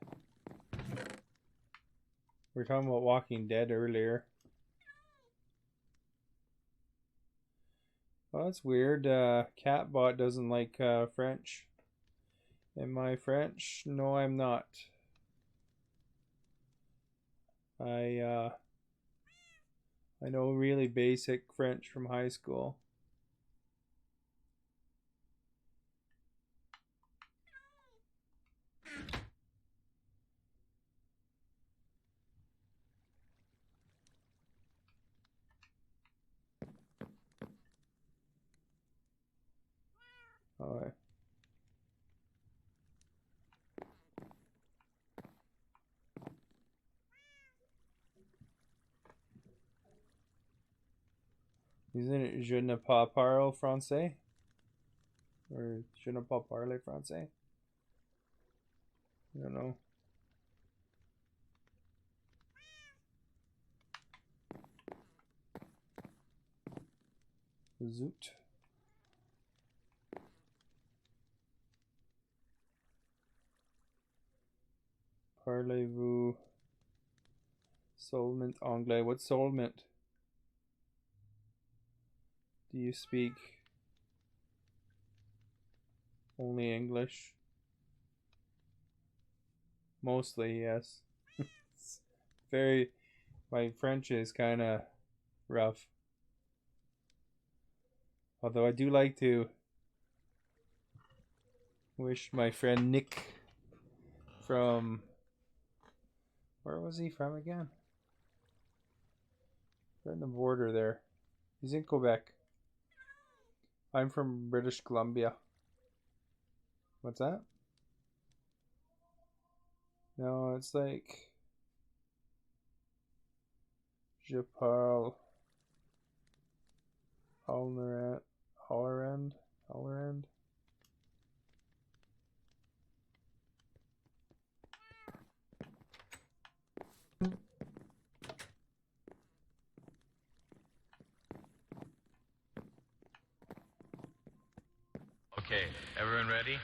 We were talking about Walking Dead earlier. Well, that's weird. Catbot doesn't like French. Am I French? No, I'm not. I know really basic French from high school. Oh, isn't it Je ne pas parle français? Or Je ne pas parler français? I don't know. Zoot. Parlez-vous seulement anglais? What's seulement? Do you speak only English? Mostly, yes. Very, my French is kind of rough. Although I do like to wish my friend Nick from, where was he from again? Right in the border there. He's in Quebec. I'm from British Columbia. What's that? No, it's like Je parle Hollerand. Okay, everyone ready?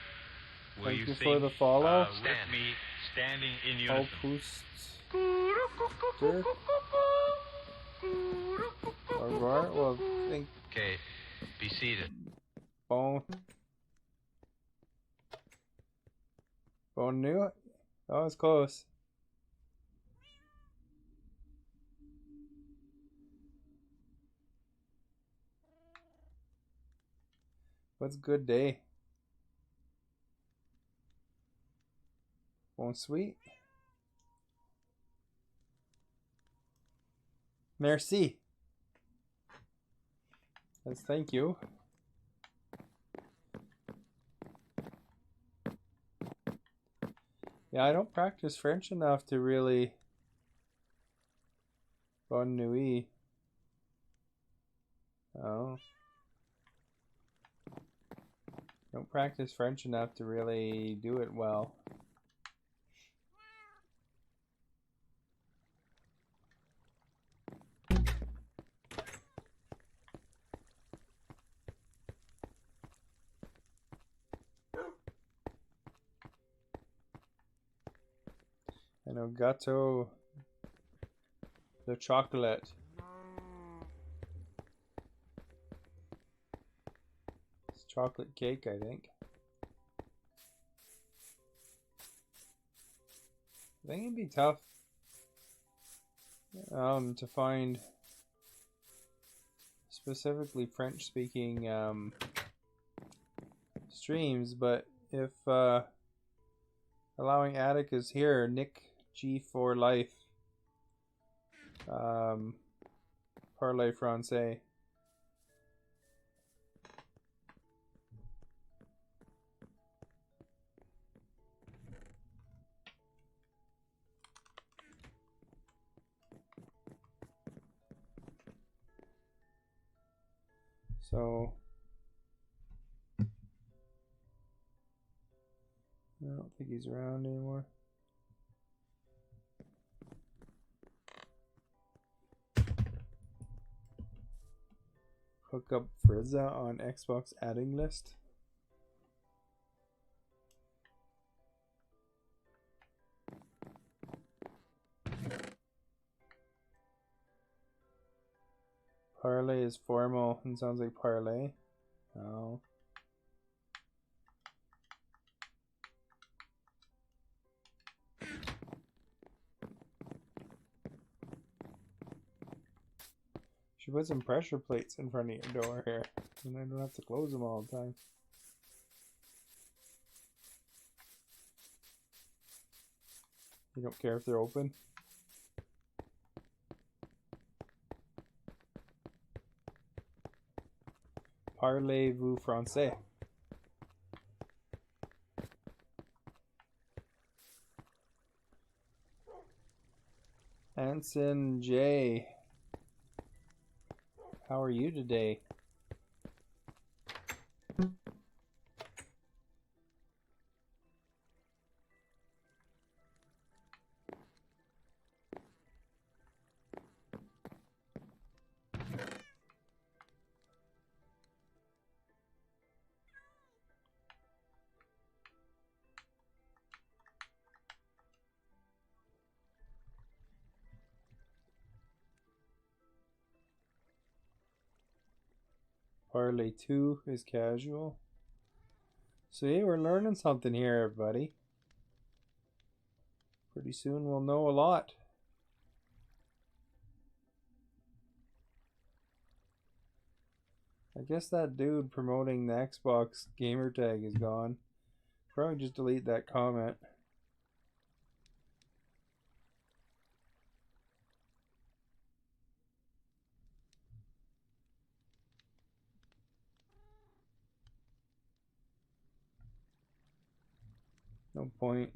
Will Thank you you sing for the follow. with me, standing in All unison? posts. Alright, well, think Okay, be seated. Bone knew it. That was close. What's a good day? Bon sweet. Merci. Yes, thank you. Yeah, I don't practice French enough to really. Bonne nuit. Oh. Don't practice French enough to really do it well. I know Gâteau the chocolate. It's chocolate cake, I think. I think it'd be tough to find specifically French-speaking streams, but if allowing Atticus here, Nick G for life, Parlez Français. So I don't think he's around anymore. Hook up Frieza on Xbox adding list. Parlay is formal and sounds like parlay. Oh. Should put some pressure plates in front of your door here, and I don't have to close them all the time. You don't care if they're open? Parlez-vous français? Anson J. How are you today? Parlay 2 is casual. See, we're learning something here, everybody. Pretty soon we'll know a lot. I guess that dude promoting the Xbox gamer tag is gone. Probably just delete that comment. No point.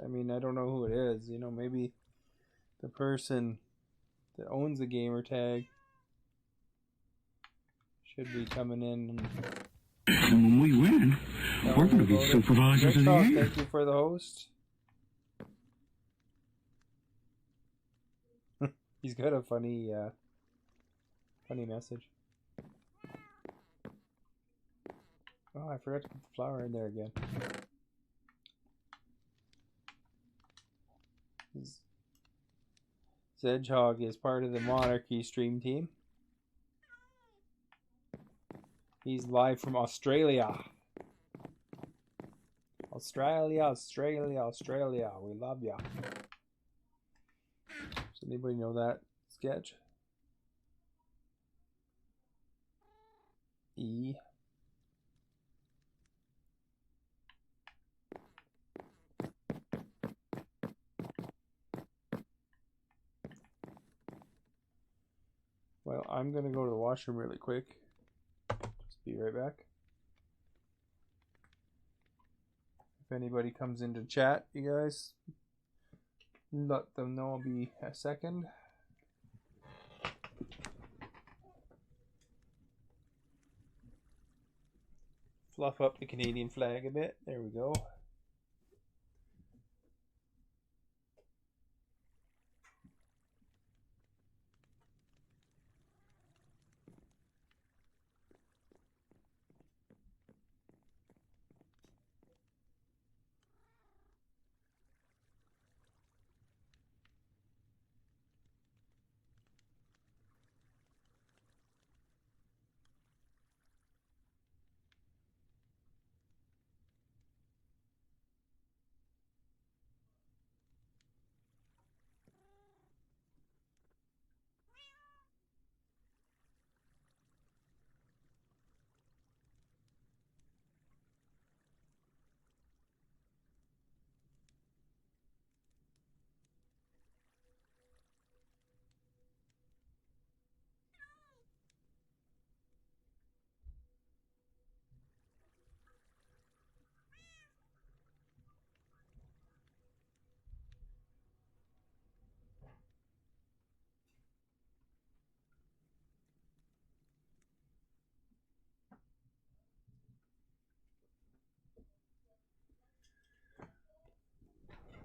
I mean, I don't know who it is. You know, maybe the person that owns the gamer tag should be coming in. And when we win, we're going to be supervisors of the year. Thank you for the host. He's got a funny message. Oh, I forgot to put the flower in there again. Zedgehog is part of the Monarchy stream team. He's live from Australia. Australia. We love ya. Does anybody know that sketch? E. Well, I'm gonna go to the washroom really quick. Just be right back. If anybody comes into chat, you guys let them know. I'll be a second. fluff up the Canadian flag a bit. There we go.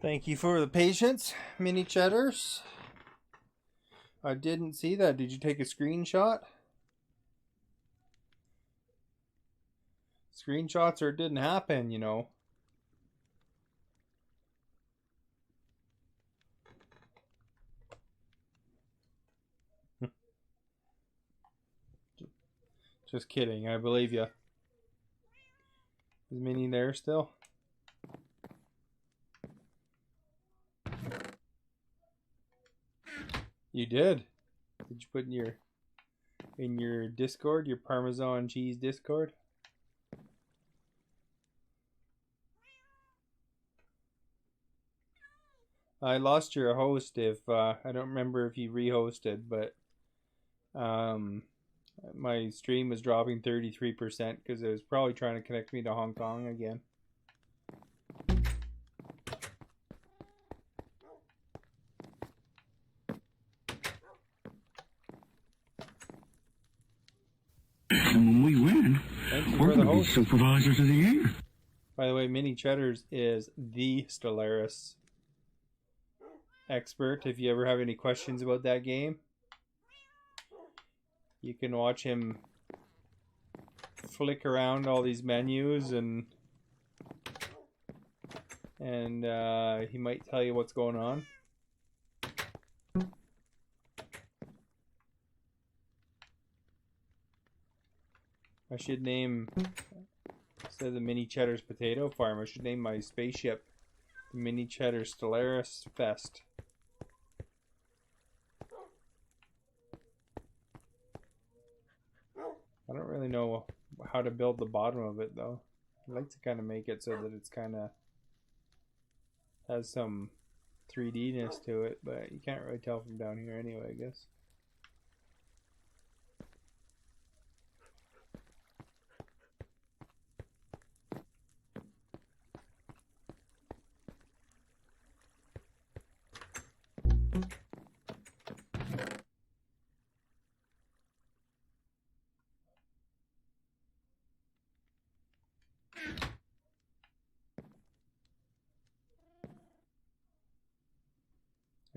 Thank you for the patience, mini cheddars. I didn't see that. Did you take a screenshot? Screenshots or it didn't happen, you know. Just kidding. I believe you. Is Minnie there still? You did. Did you put in your Discord, your Parmesan cheese Discord? I lost your host if I don't remember if you rehosted, but my stream was dropping 33% because it was probably trying to connect me to Hong Kong again. And when we win, we're going to be supervisors of the year. By the way, Mini Cheddars is the Stellaris expert. If you ever have any questions about that game, you can watch him flick around all these menus and he might tell you what's going on. I should name, instead of the Mini Cheddar's Potato Farm, I should name my spaceship the Mini Cheddar Stellaris Fest. I don't really know how to build the bottom of it though. I'd like to kind of make it so that it's kind of has some 3D-ness to it, but you can't really tell from down here anyway, I guess.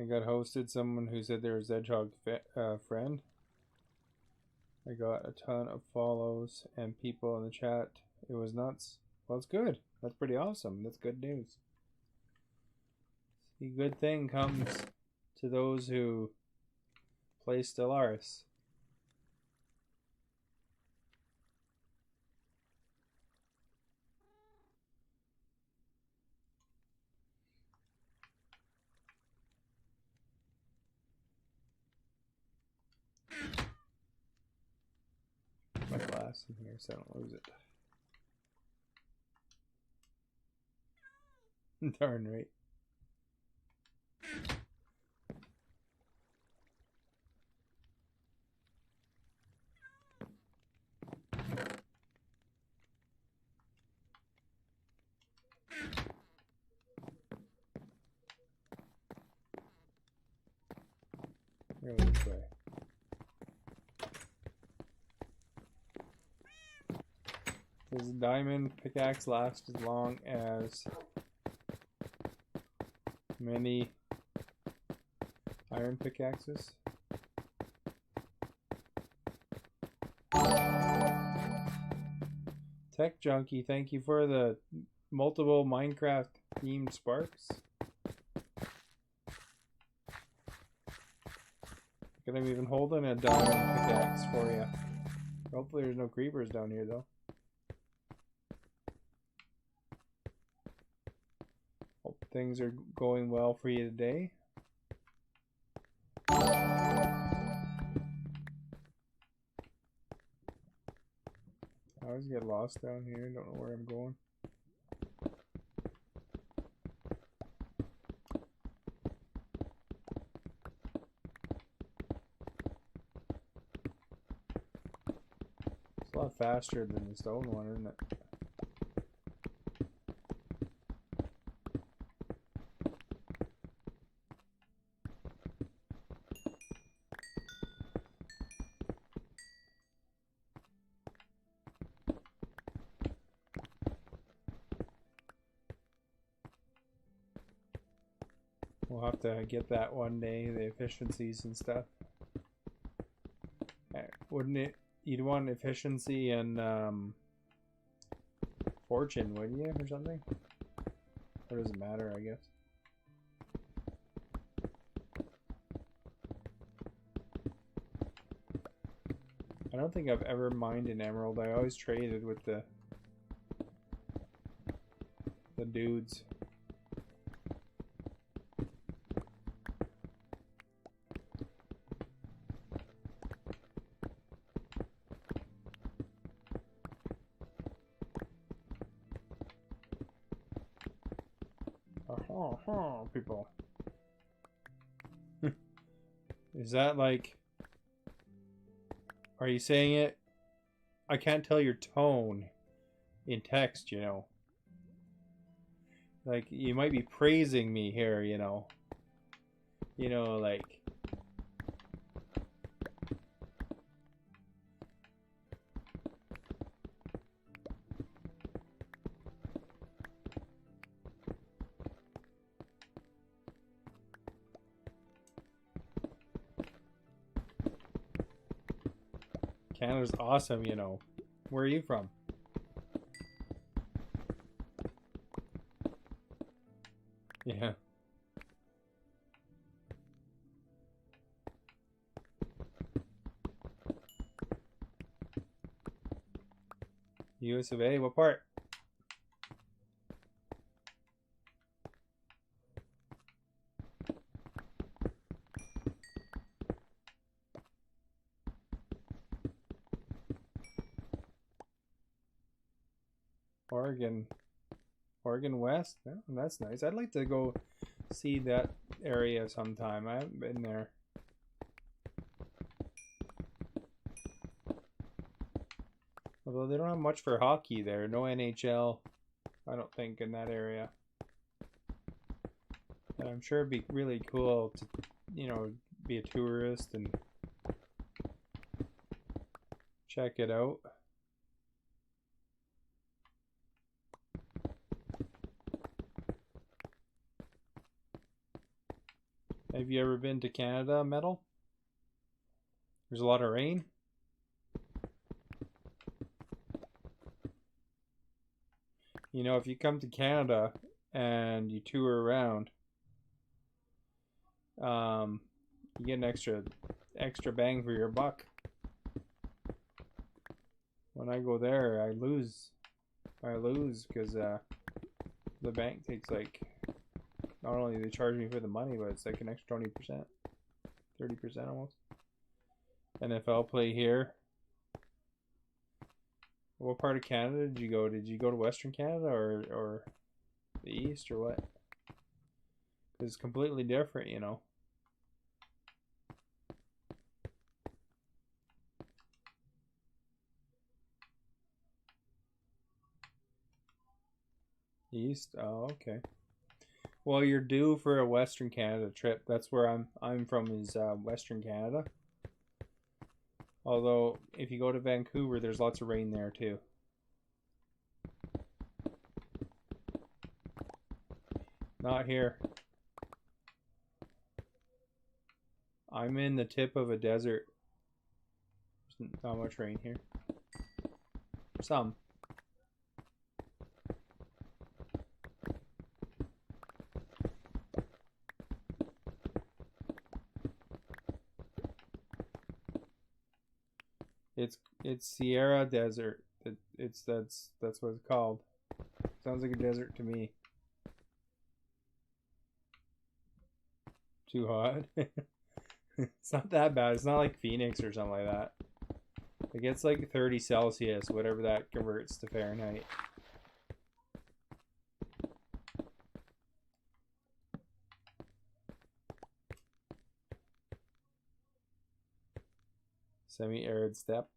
I got hosted someone who said they were Zedgehog friend. I got a ton of follows and people in the chat. It was nuts. Well, it's good. That's pretty awesome. That's good news. See, good thing comes to those who play Stellaris. My glass in here so I don't lose it. Darn right. Go this way. Does a diamond pickaxe last as long as many iron pickaxes? Tech Junkie, thank you for the multiple Minecraft themed sparks. I'm even holding a diamond pickaxe for you. Hopefully there's no creepers down here though. Hope things are going well for you today. I always get lost down here, don't know where I'm going. It's a lot faster than the stone one, isn't it? We'll have to get that one day, the efficiencies and stuff. Wouldn't it? You'd want efficiency and fortune, wouldn't you, or something? Or does it matter, I guess? I don't think I've ever mined an emerald. I always traded with the dudes. People. Is that like... Are you saying it? I can't tell your tone in text, you know. Like, you might be praising me here, you know. You know, like... Canada's awesome, you know. Where are you from? Yeah. US of A, what part? Oregon West? Yeah, that's nice. I'd like to go see that area sometime. I haven't been there. Although they don't have much for hockey there. No NHL, I don't think, in that area. And I'm sure it'd be really cool to, you know, be a tourist and check it out. Have you ever been to Canada, Metal? There's a lot of rain. You know, if you come to Canada and you tour around, you get an extra bang for your buck. When I go there, I lose because the bank takes like, not only they charge me for the money, but it's like an extra 20%, 30% almost. NFL play here. What part of Canada did you go? Did you go to Western Canada or the East or what? It's completely different, you know. East? Oh, okay. Well, you're due for a Western Canada trip. That's where I'm from, is Western Canada. Although if you go to Vancouver, there's lots of rain there too. Not here. I'm in the tip of a desert. There's not much rain here. Some. It's Sierra Desert. That's what it's called. Sounds like a desert to me. Too hot. It's not that bad. It's not like Phoenix or something like that. It gets like 30 Celsius, whatever that converts to Fahrenheit. Semi-arid steppe.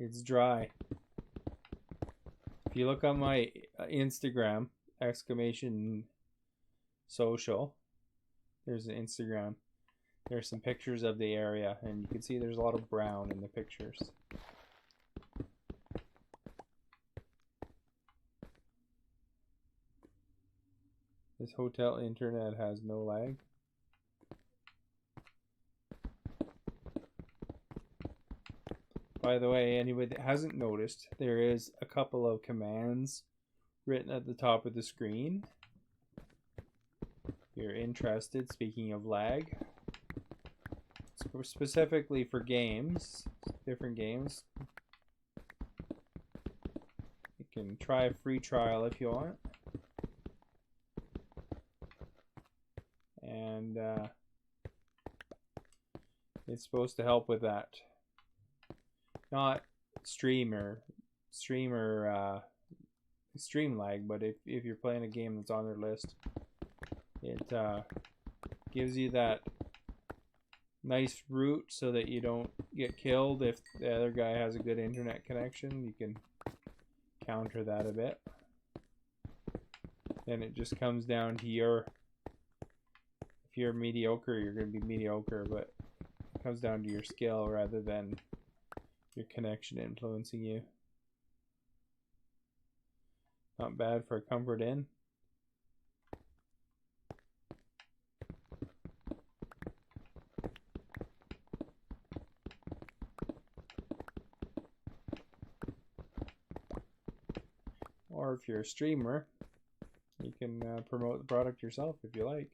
It's dry. If you look on my Instagram, exclamation social, there's an Instagram. There's some pictures of the area, and you can see there's a lot of brown in the pictures. This hotel internet has no lag. By the way, anybody that hasn't noticed, there is a couple of commands written at the top of the screen. If you're interested, speaking of lag, specifically for games, different games. You can try a free trial if you want. And it's supposed to help with that. Not stream lag, but if you're playing a game that's on their list, it gives you that nice route so that you don't get killed if the other guy has a good internet connection. You can counter that a bit. Then it just comes down to if you're mediocre, you're going to be mediocre, but it comes down to your skill rather than your connection influencing you. Not bad for a comfort inn. Or if you're a streamer, you can promote the product yourself if you like.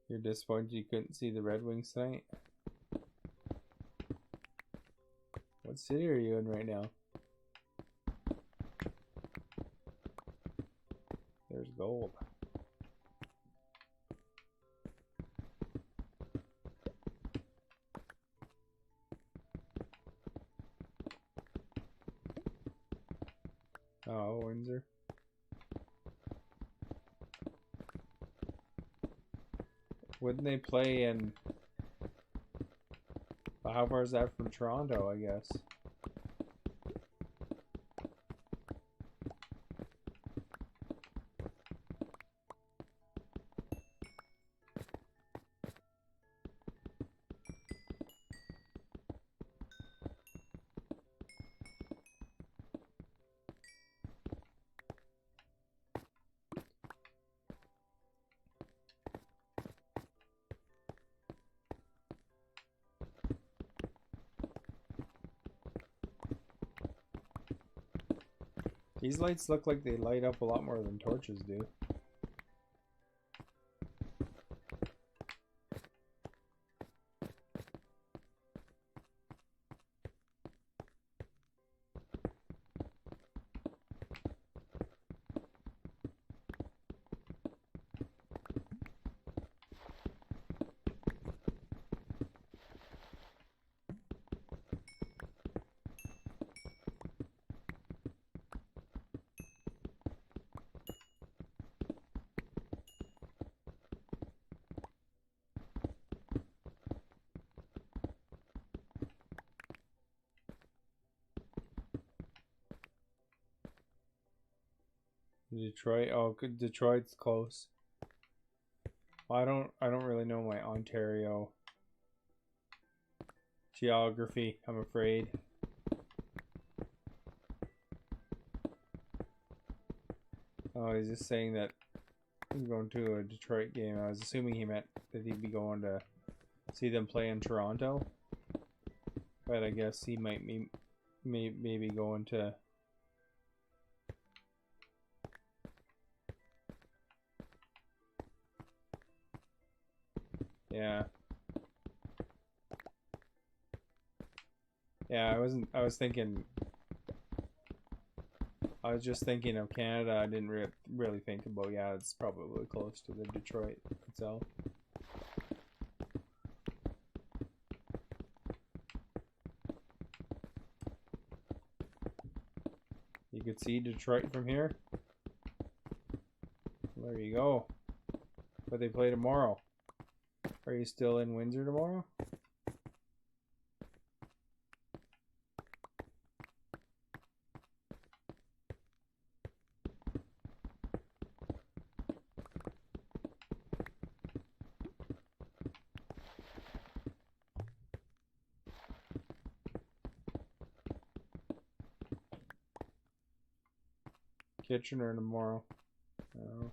You're disappointed you couldn't see the Red Wings tonight? What city are you in right now? There's gold. Oh, Windsor. Wouldn't they play in... Well, how far is that from Toronto, I guess? These lights look like they light up a lot more than torches do. Detroit. Oh, Detroit's close. Well, I don't really know my Ontario geography, I'm afraid. Oh, he's just saying that he's going to a Detroit game. I was assuming he meant that he'd be going to see them play in Toronto. But I guess he might be maybe going to... Yeah. Yeah, I was thinking... I was just thinking of Canada. I didn't really think about, yeah, it's probably close to the Detroit itself. You could see Detroit from here. There you go. But they play tomorrow. Are you still in Windsor tomorrow? Kitchener tomorrow. Oh.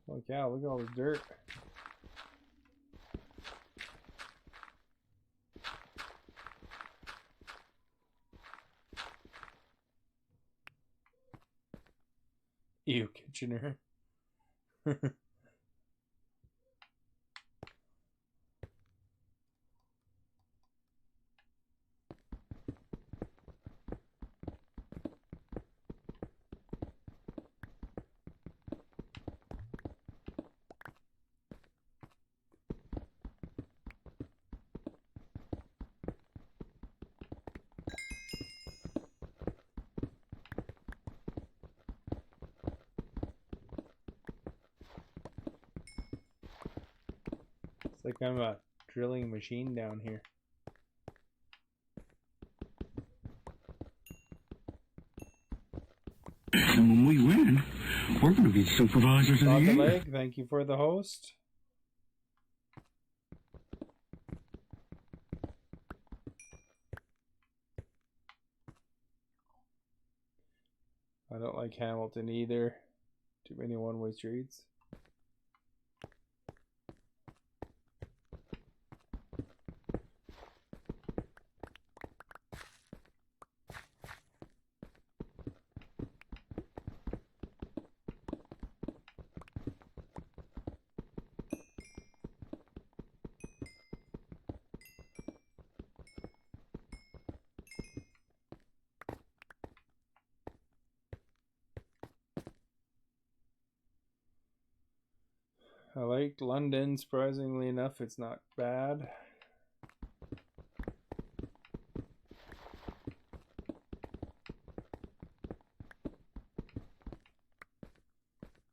Look, yeah, look at all this dirt. Ew, Kitchener. It's like I'm a drilling machine down here. And when we win, we're going to be supervisors of the Got the year. leg. Thank you for the host. I don't like Hamilton either. Too many one-way streets. I liked London. Surprisingly enough, it's not bad.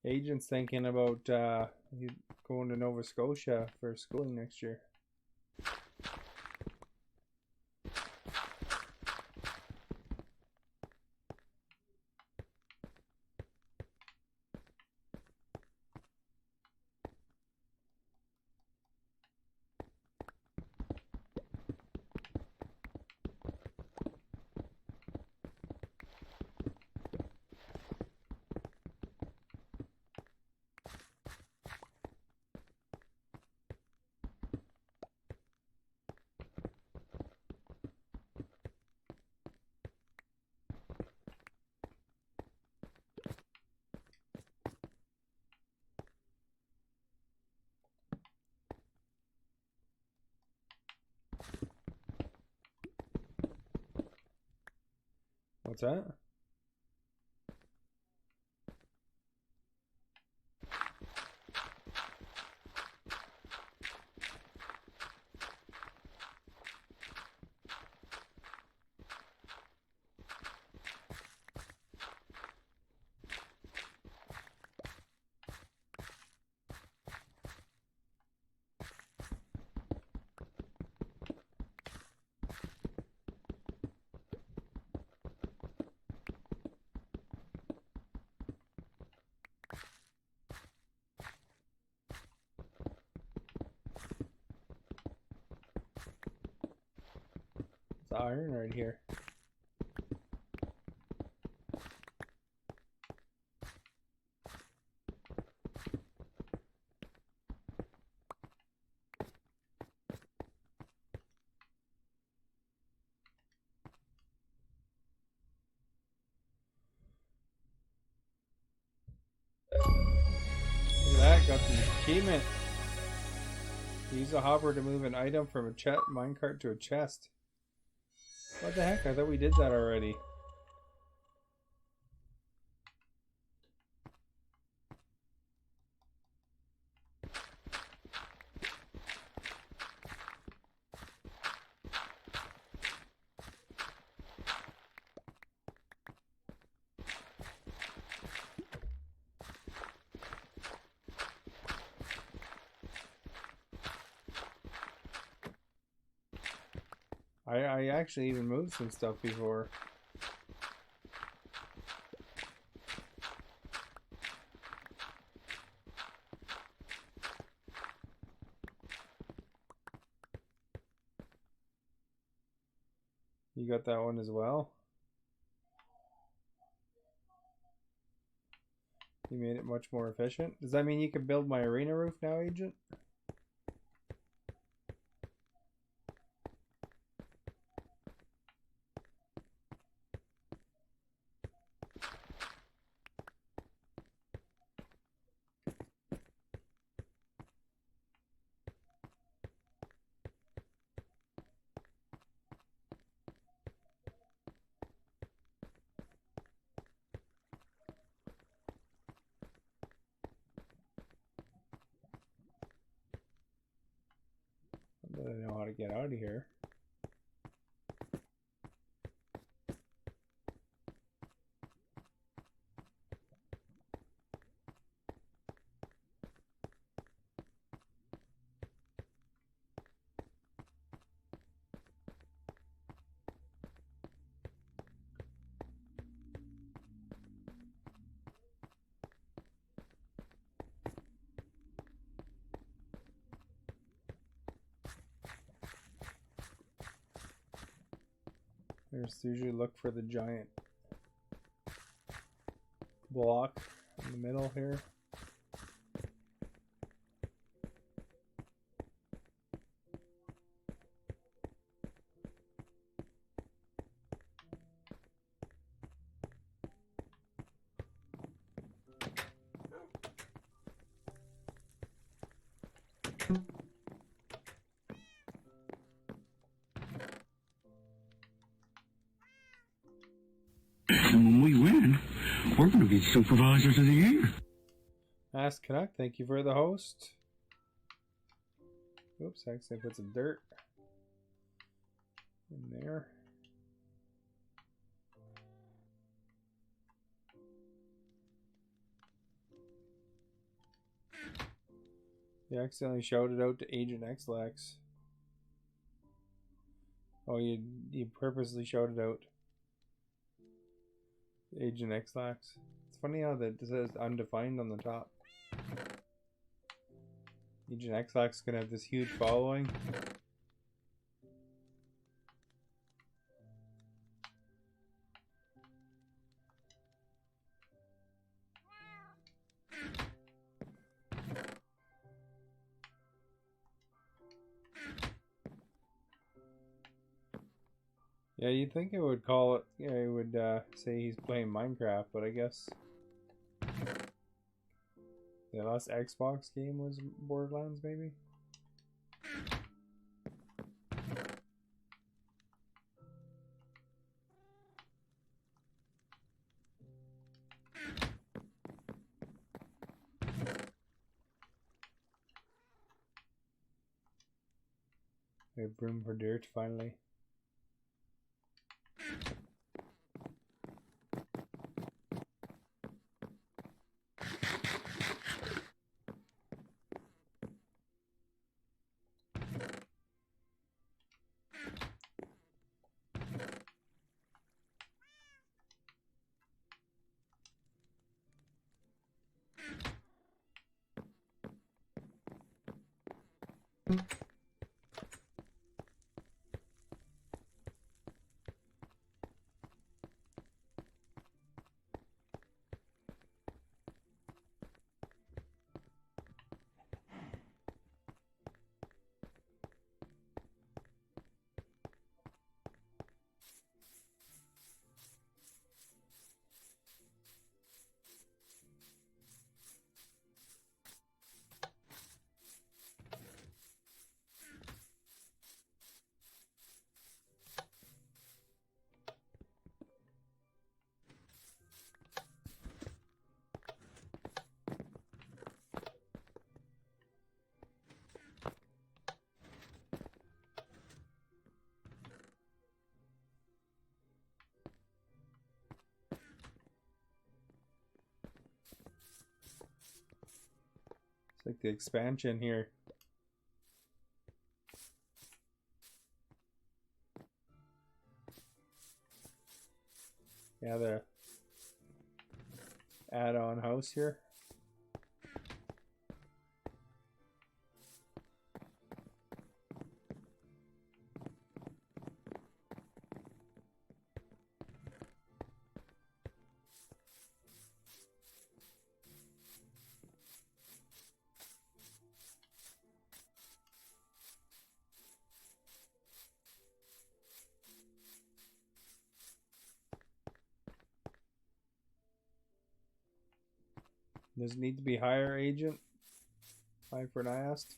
Agent's thinking about going to Nova Scotia for schooling next year. What's that? the iron right here. Look at that, got the achievement. Use a hopper to move an item from a minecart to a chest. What the heck? I thought we did that already. I actually even moved some stuff before. You got that one as well? You made it much more efficient. Does that mean you can build my arena roof now, Agent? I don't know how to get out of here. There's usually look for the giant block in the middle here. And when we win, we're going to be Supervisors of the Year. Ask Canuck, thank you for the host. Oops, I accidentally put some dirt in there. You accidentally shouted out to Agent X-Lax. Oh, you purposely shouted out Agent X-Lax. It's funny how that says undefined on the top. Agent X-Lax is gonna have this huge following. Yeah, you'd think it would call it, yeah, it would say he's playing Minecraft, but I guess the last Xbox game was Borderlands, maybe? We have room for dirt, finally. It's like the expansion here. Yeah, the add-on house here. Does it need to be higher, Agent? Hyper, I asked.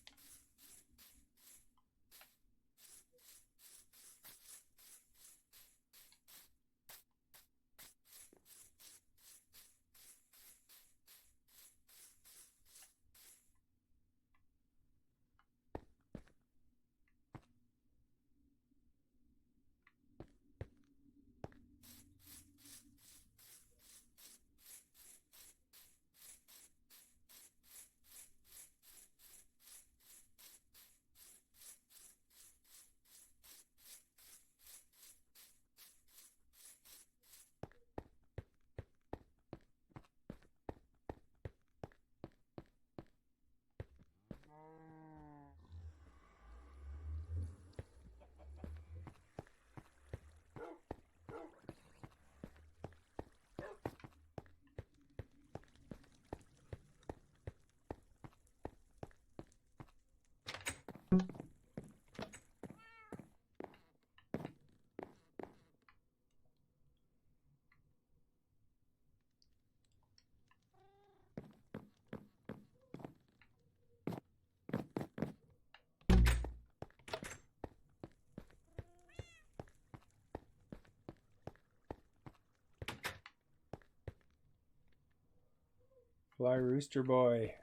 Fly Rooster Boy.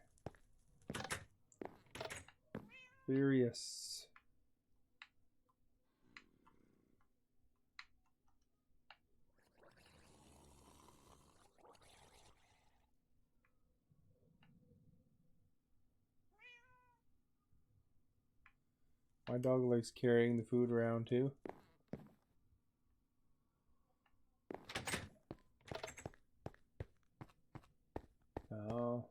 Furious. My dog likes carrying the food around too. Oh.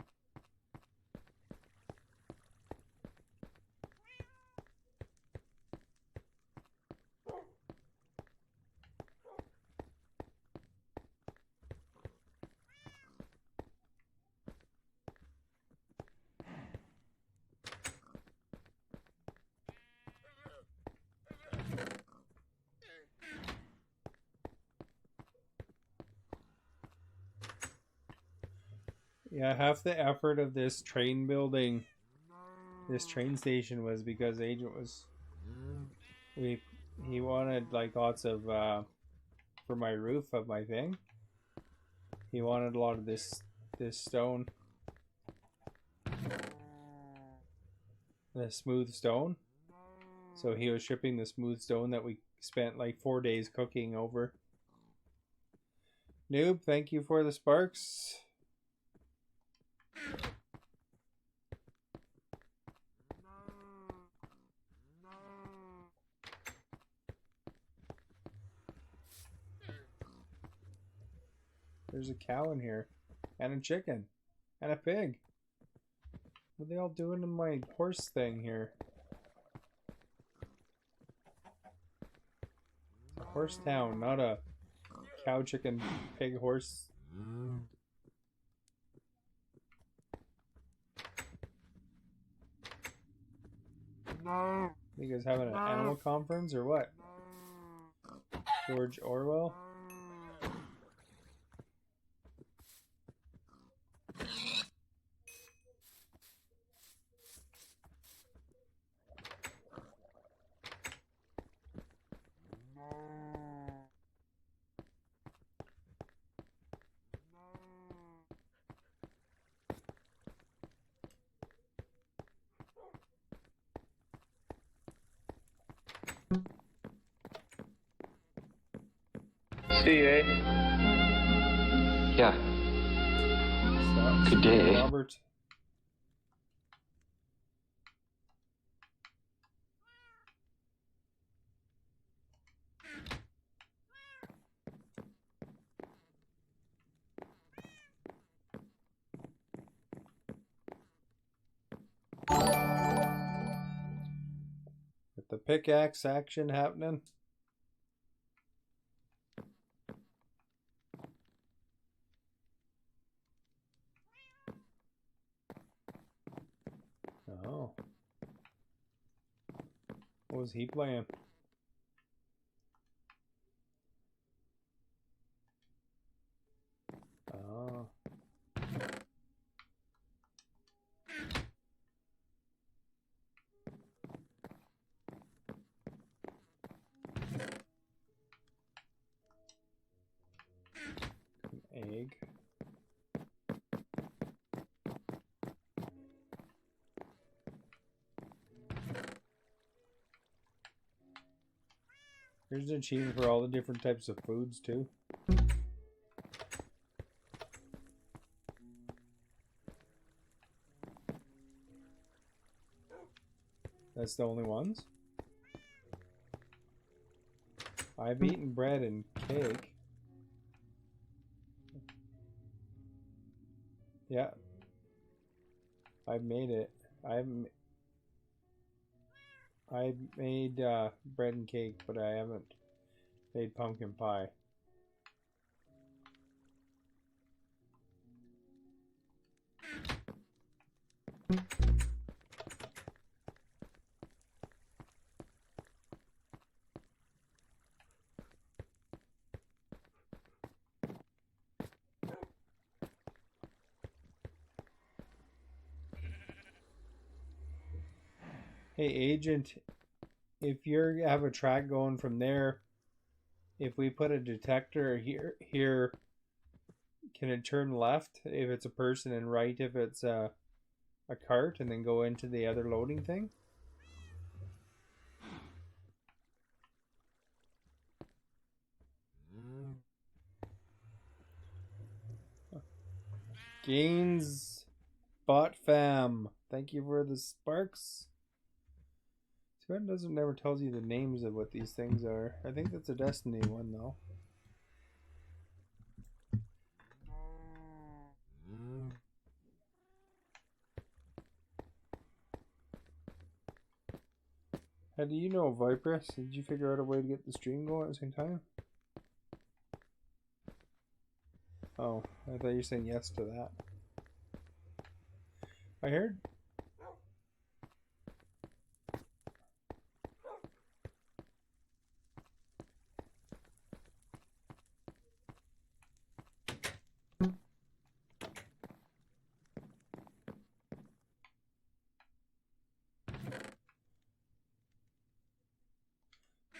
Yeah, half the effort of this train building, this train station, was because Agent was, he wanted like lots of, for my roof of my thing, he wanted a lot of this stone, the smooth stone, so he was shipping the smooth stone that we spent like 4 days cooking over. Noob, thank you for the sparks. There's a cow in here, and a chicken, and a pig. What are they all doing in my horse thing here? It's a horse town, not a cow, chicken, pig, horse. You guys having an animal conference or what? George Orwell? See you, eh? Yeah. Stop. Good day. Robert. pickaxe action happening? Oh. What was he playing? Oh. An egg. Here's an achievement for all the different types of foods too. That's the only ones? I've eaten bread and cake. Yeah. I've made it. I've made bread and cake, but I haven't made pumpkin pie. Hey, Agent, if you have a track going from there, if we put a detector here, can it turn left if it's a person and right if it's a cart, and then go into the other loading thing? Gaines Bot Fam, thank you for the sparks. Too bad it doesn't never tells you the names of what these things are. I think that's a Destiny one though. How do you know, Vipress? Did you figure out a way to get the stream going at the same time? Oh, I thought you were saying yes to that. I heard.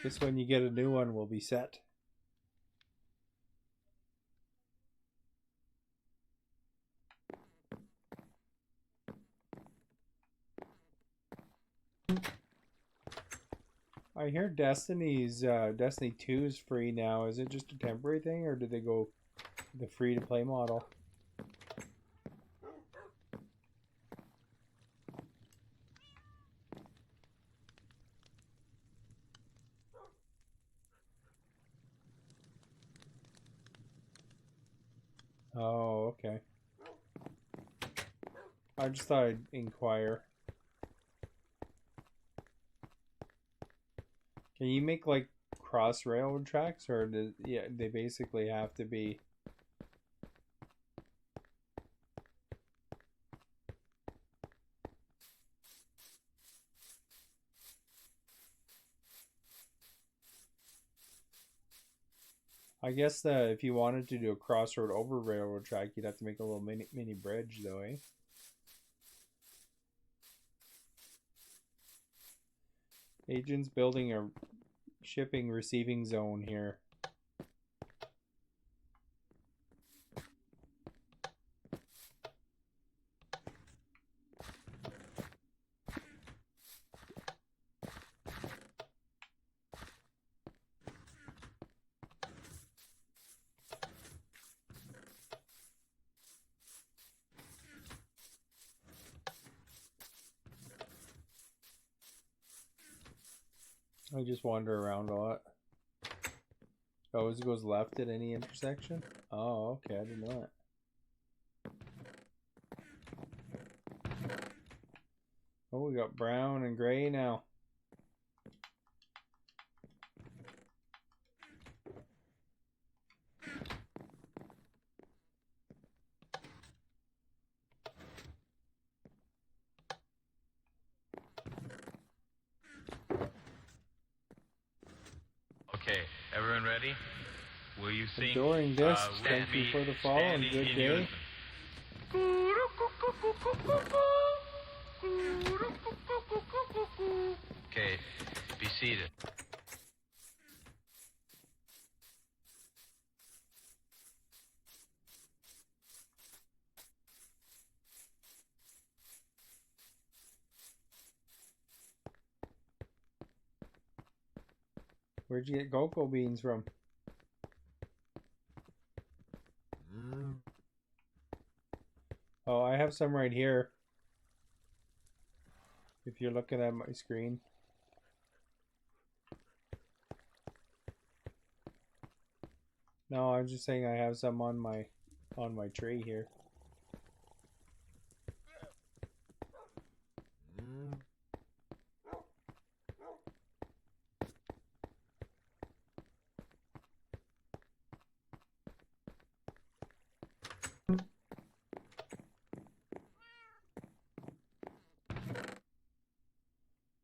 This when you get a new one will be set. I hear Destiny 2 is free now. Is it just a temporary thing, or did they go the free to play model? Oh, okay. I just thought I'd inquire. Can you make like cross railroad tracks, or they basically have to be? I guess that if you wanted to do a crossroad over railroad track, you'd have to make a little mini bridge, though, eh? Agents building a shipping receiving zone here. I just wander around a lot. Oh, it goes left at any intersection? Oh, okay, I didn't know that. Oh, we got brown and gray now. Okay, everyone ready? Will you sing? Adoring this, with thank you me, for the fall and standing good in day. unison? Okay, be seated. Where'd you get cocoa beans from? Oh, I have some right here. If you're looking at my screen. No, I'm just saying I have some on my tray here.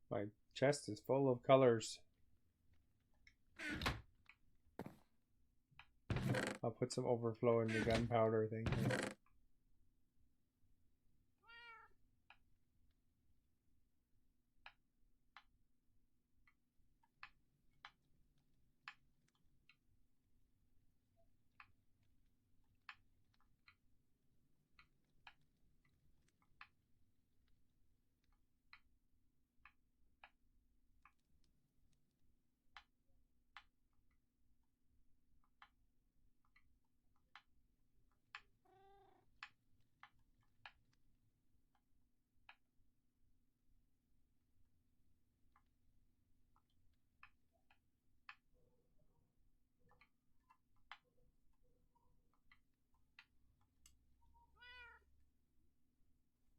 My chest is full of colors. I'll put some overflow in the gunpowder thing here.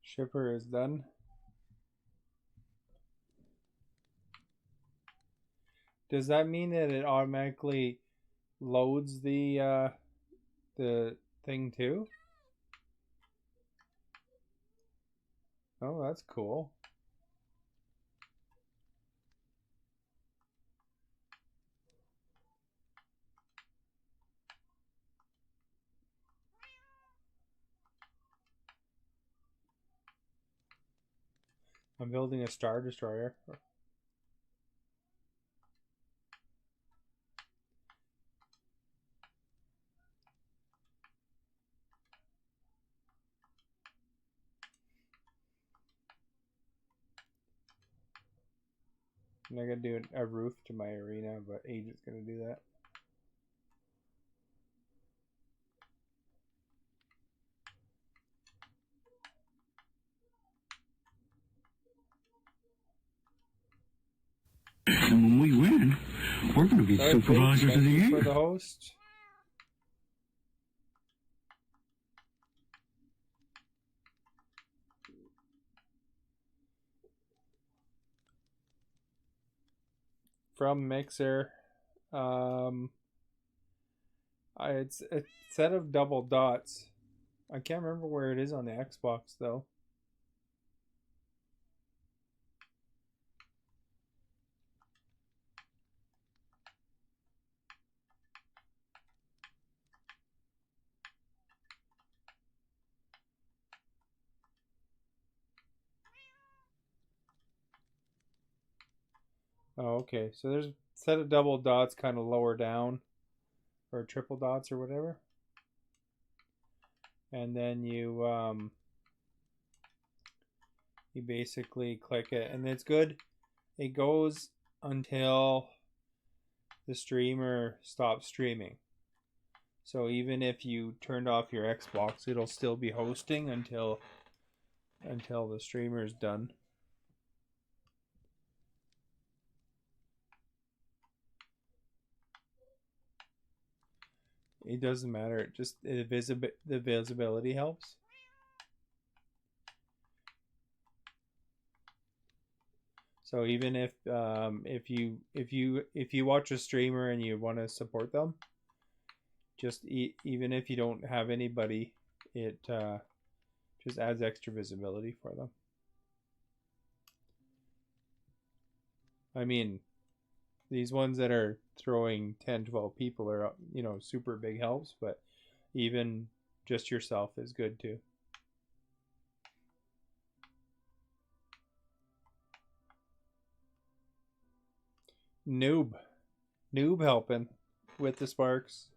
Shipper is done. Does that mean that it automatically loads the thing too? Oh, that's cool. I'm building a Star Destroyer. And I gotta do a roof to my arena, but Age is gonna do that. And when we win, we're going to be Sorry, supervisors of the thank you year. for the host. From Mixer. It's a set of double dots. I can't remember where it is on the Xbox though. Oh, okay. So there's a set of double dots kind of lower down, or triple dots or whatever. And then you basically click it, and it's good. It goes until the streamer stops streaming. So even if you turned off your Xbox, it'll still be hosting until the streamer is done. It doesn't matter. It just the visibility helps. So even if you watch a streamer and you want to support them, just even if you don't have anybody, it just adds extra visibility for them. I mean, These ones that are throwing 10, 12 people are, you know, super big helps, but even just yourself is good too. Noob helping with the sparks.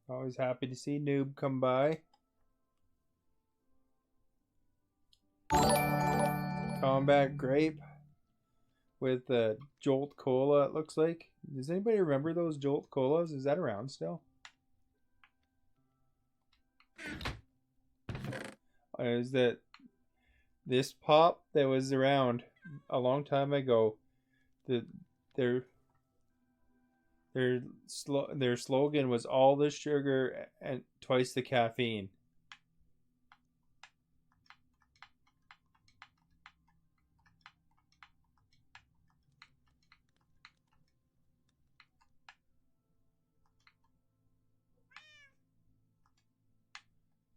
Always happy to see Noob come by. Combat Grape with the Jolt Cola, it looks like. Does anybody remember those Jolt Colas? Is that around still? Is that this pop that was around a long time ago? Their slogan was all the sugar and twice the caffeine.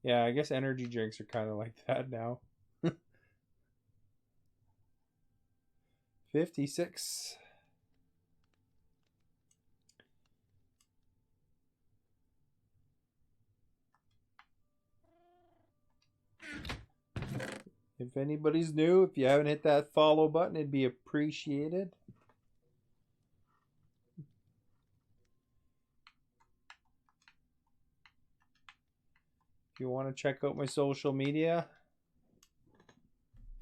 Yeah, I guess energy drinks are kind of like that now. 56. If anybody's new, if you haven't hit that follow button, it'd be appreciated. If you want to check out my social media,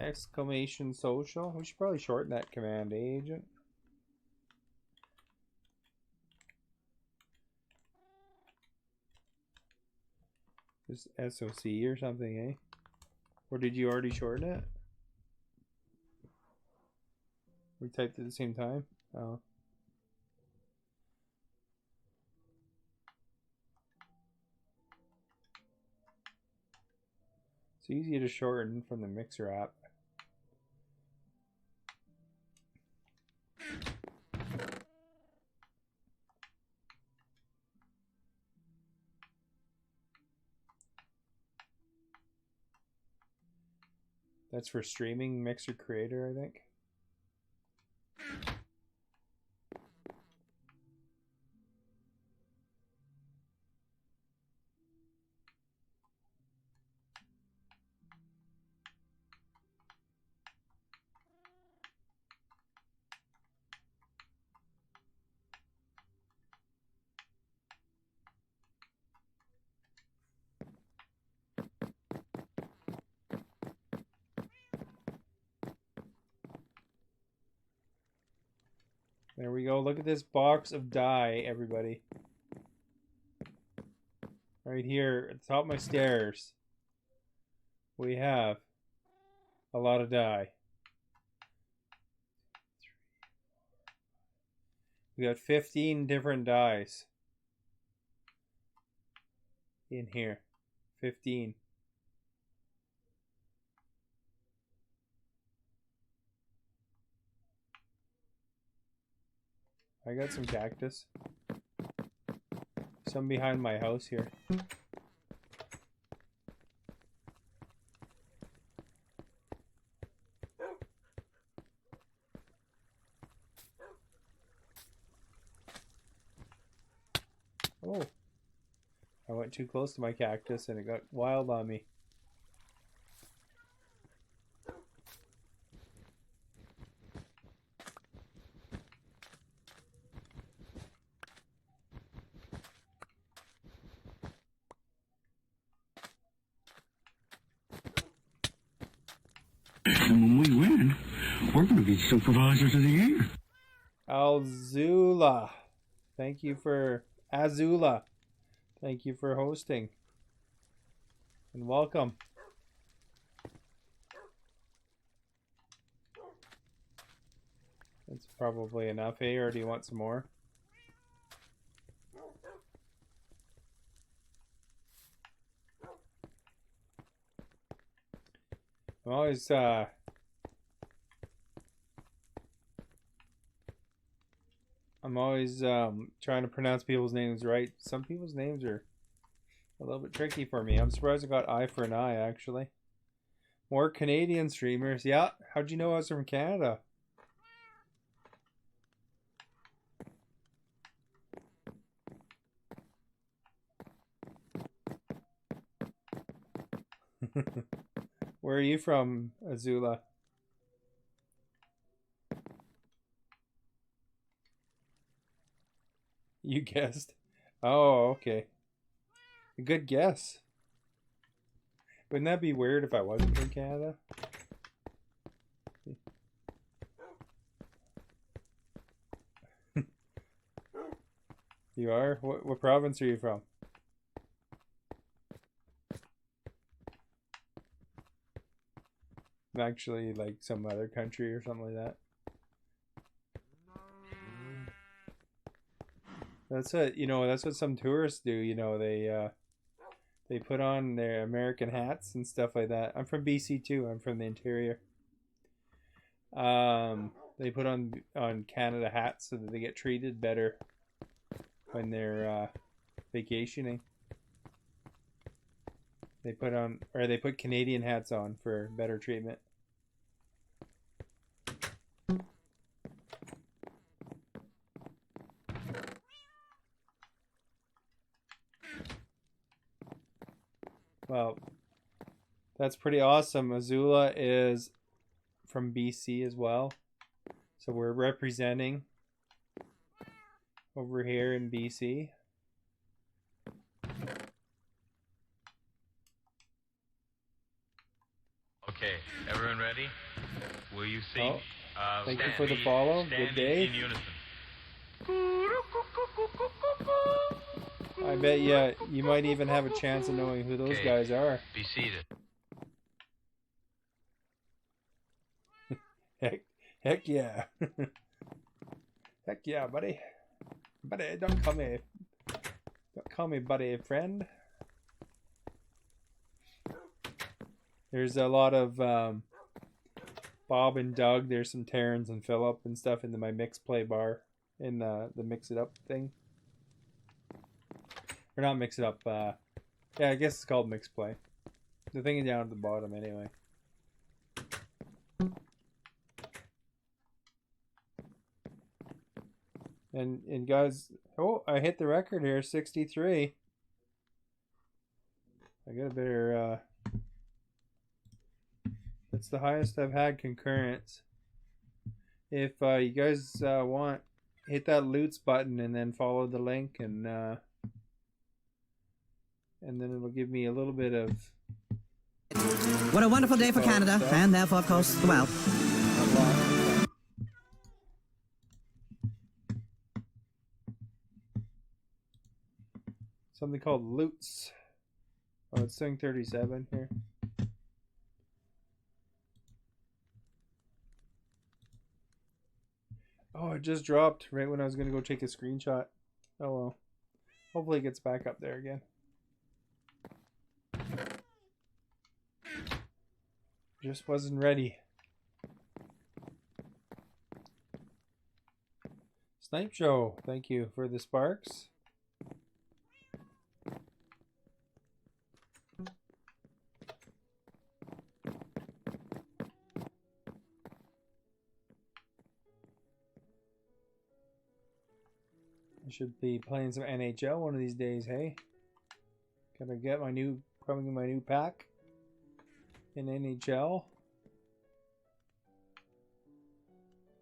!social. We should probably shorten that command, agent. Just SOC or something, eh? Or did you already shorten it? We typed at the same time? Oh. It's easy to shorten from the Mixer app. That's for streaming Mixer Creator, I think. There we go. Look at this box of dye, everybody. Right here at the top of my stairs, we have a lot of dye. We got 15 different dyes in here. 15. I got some cactus. Some behind my house here. Oh. I went too close to my cactus and it got wild on me. And when we win, we're going to be Supervisors of the Year. Azula. Thank you for Azula. Thank you for hosting. And welcome. That's probably enough, eh? Or do you want some more? I'm always trying to pronounce people's names right. Some people's names are a little bit tricky for me. I'm surprised I got eye for an eye, actually. More Canadian streamers. Yeah, how'd you know I was from Canada? Where are you from, Azula? You guessed. Oh, okay. A good guess. Wouldn't that be weird if I wasn't from Canada? You are? What province are you from? Actually, like some other country or something like that. That's what, that's what some tourists do, they put on their American hats and stuff like that. I'm from BC too. I'm from the interior. They put on Canada hats so that they get treated better when they're vacationing. They put Canadian hats on for better treatment. Well, that's pretty awesome. Azula is from BC as well. So we're representing over here in BC. Okay, everyone ready? Will you sing? Oh, thank you for the follow. Good day. In unison. I bet you might even have a chance of knowing who those guys are. Be seated. Heck yeah. Heck yeah, buddy. Buddy, don't call me buddy, friend. There's a lot of Bob and Doug. There's some Terrence and Philip and stuff in my mix play bar in the mix it up thing. Or not mix it up. Yeah, I guess it's called mix play. The thing is down at the bottom anyway. And guys, oh, I hit the record here, 63. I got a better. That's the highest I've had concurrence. If you guys want, hit that Loots button and then follow the link, and then it'll give me a little bit of. What a wonderful day for Canada, stuff. and therefore, of course, the world. Something called Loots. Oh, it's saying 37 here. Oh, it just dropped right when I was going to go take a screenshot. Oh well. Hopefully it gets back up there again. Just wasn't ready. Snipe Show, thank you for the sparks. I should be playing some NHL one of these days, hey? Gotta get probably my new pack in NHL.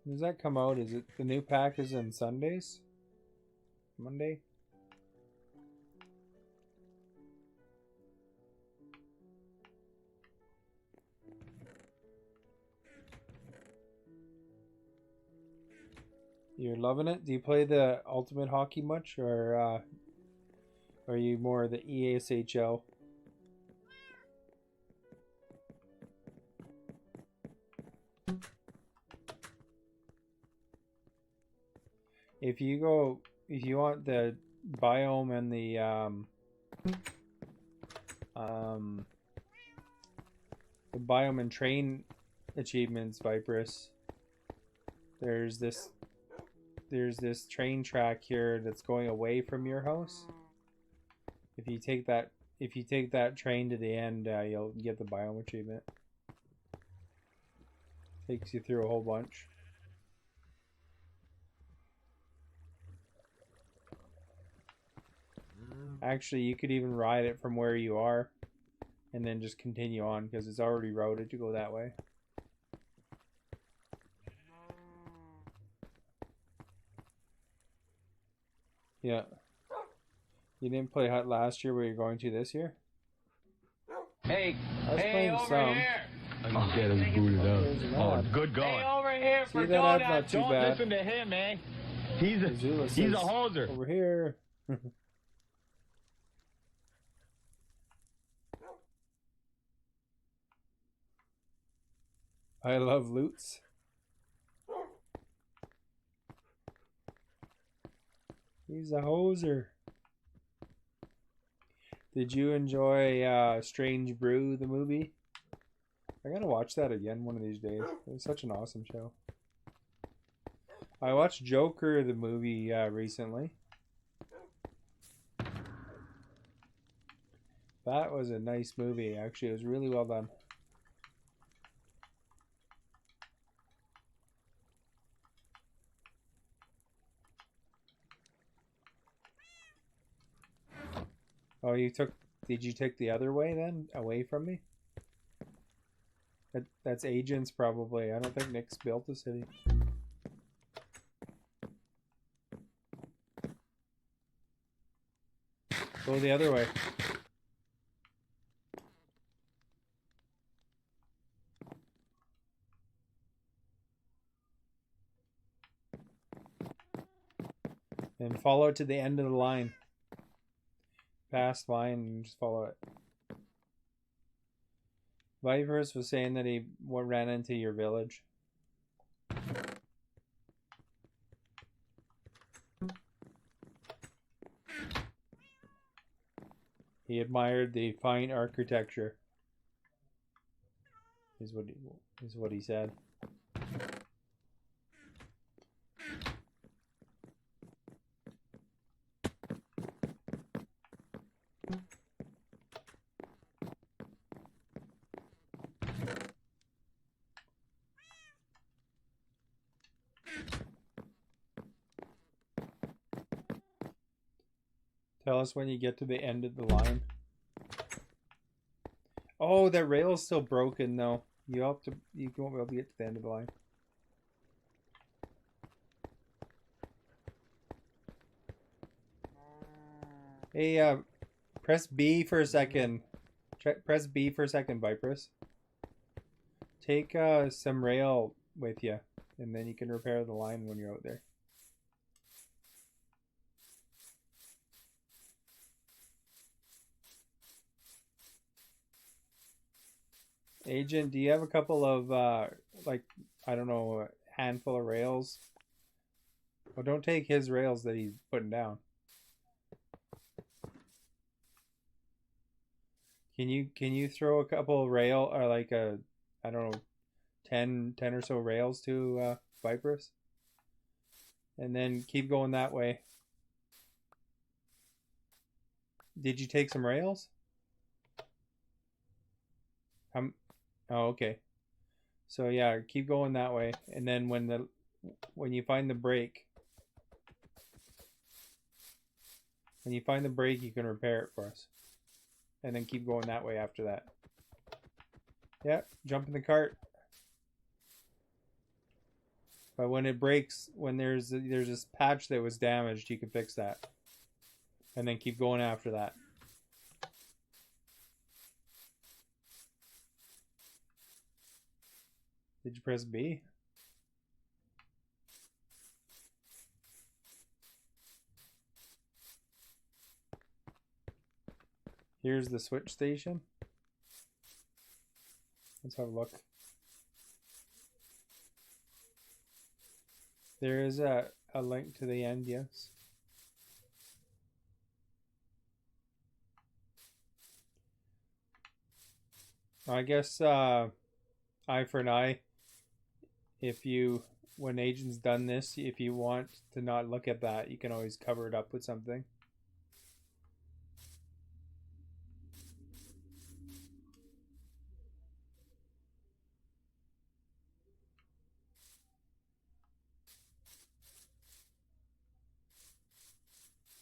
When does that come out? Is it the new pack is on Sundays? Monday? You're loving it? Do you play the Ultimate Hockey much, or are you more the ESHL? If you want the biome and the biome and train achievements, Viperous, there's this train track here that's going away from your house. If you take that train to the end, you'll get the biome achievement. Takes you through a whole bunch. Actually, you could even ride it from where you are and then just continue on because it's already routed to go that way. Yeah. You didn't play Hut last year, where you're going to this year? Hey, I was playing over some. here. I'll get him booted There's an up. ad. Oh, good going. Hey, over here See for that ad's donuts. not too Don't bad. listen to him, man. Missoula He's says, a hoser. over here. I love Lutz. He's a hoser. Did you enjoy Strange Brew, the movie? I gotta watch that again one of these days. It was such an awesome show. I watched Joker, the movie, recently. That was a nice movie, actually. It was really well done. Oh, did you take the other way then? Away from me? That's agents probably. I don't think Nick's built the city. Go the other way. And follow it to the end of the line. Past line and just follow it. Vipers was saying that he ran into your village. He admired the fine architecture. Is what he said. Tell us when you get to the end of the line. Oh, that rail's still broken though. You won't be able to get to the end of the line. Hey, press B for a second. Press B for a second, Vipers. Take some rail with you, and then you can repair the line when you're out there. Agent, do you have a couple of, like, I don't know, a handful of rails? Well, don't take his rails that he's putting down. Can you throw a couple of rail, or like a, I don't know, 10 or so rails to Vipers? And then keep going that way. Did you take some rails? Oh, okay. So yeah, keep going that way, and then when you find the break, you can repair it for us, and then keep going that way after that. Yeah, jump in the cart. But when it breaks, when there's this patch that was damaged, you can fix that, and then keep going after that. Did you press B? Here's the switch station. Let's have a look. There is a link to the end, yes. I guess eye for an eye. When agent's done this, if you want to not look at that, you can always cover it up with something.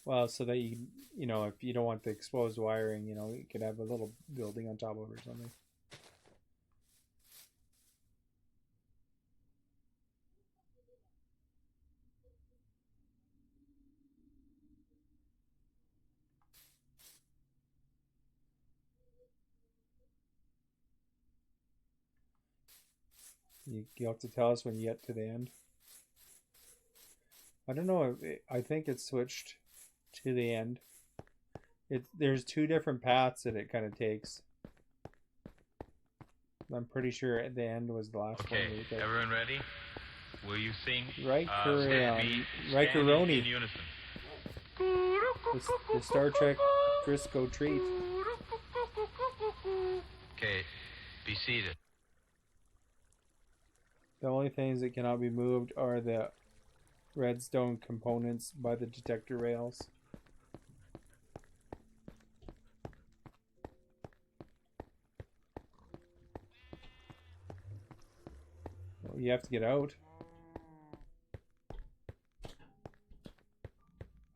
Well, so that you know, if you don't want the exposed wiring, you know, you could have a little building on top of it or something. You'll have to tell us when you get to the end. I don't know. I think it's switched to the end. There's two different paths that it kind of takes. I'm pretty sure at the end was the last one. Okay, everyone ready? Will you sing? Riker, stand Riker-Roni. in unison. The Star Trek Driscoll treat. Okay, be seated. The only things that cannot be moved are the redstone components by the detector rails. Well, you have to get out.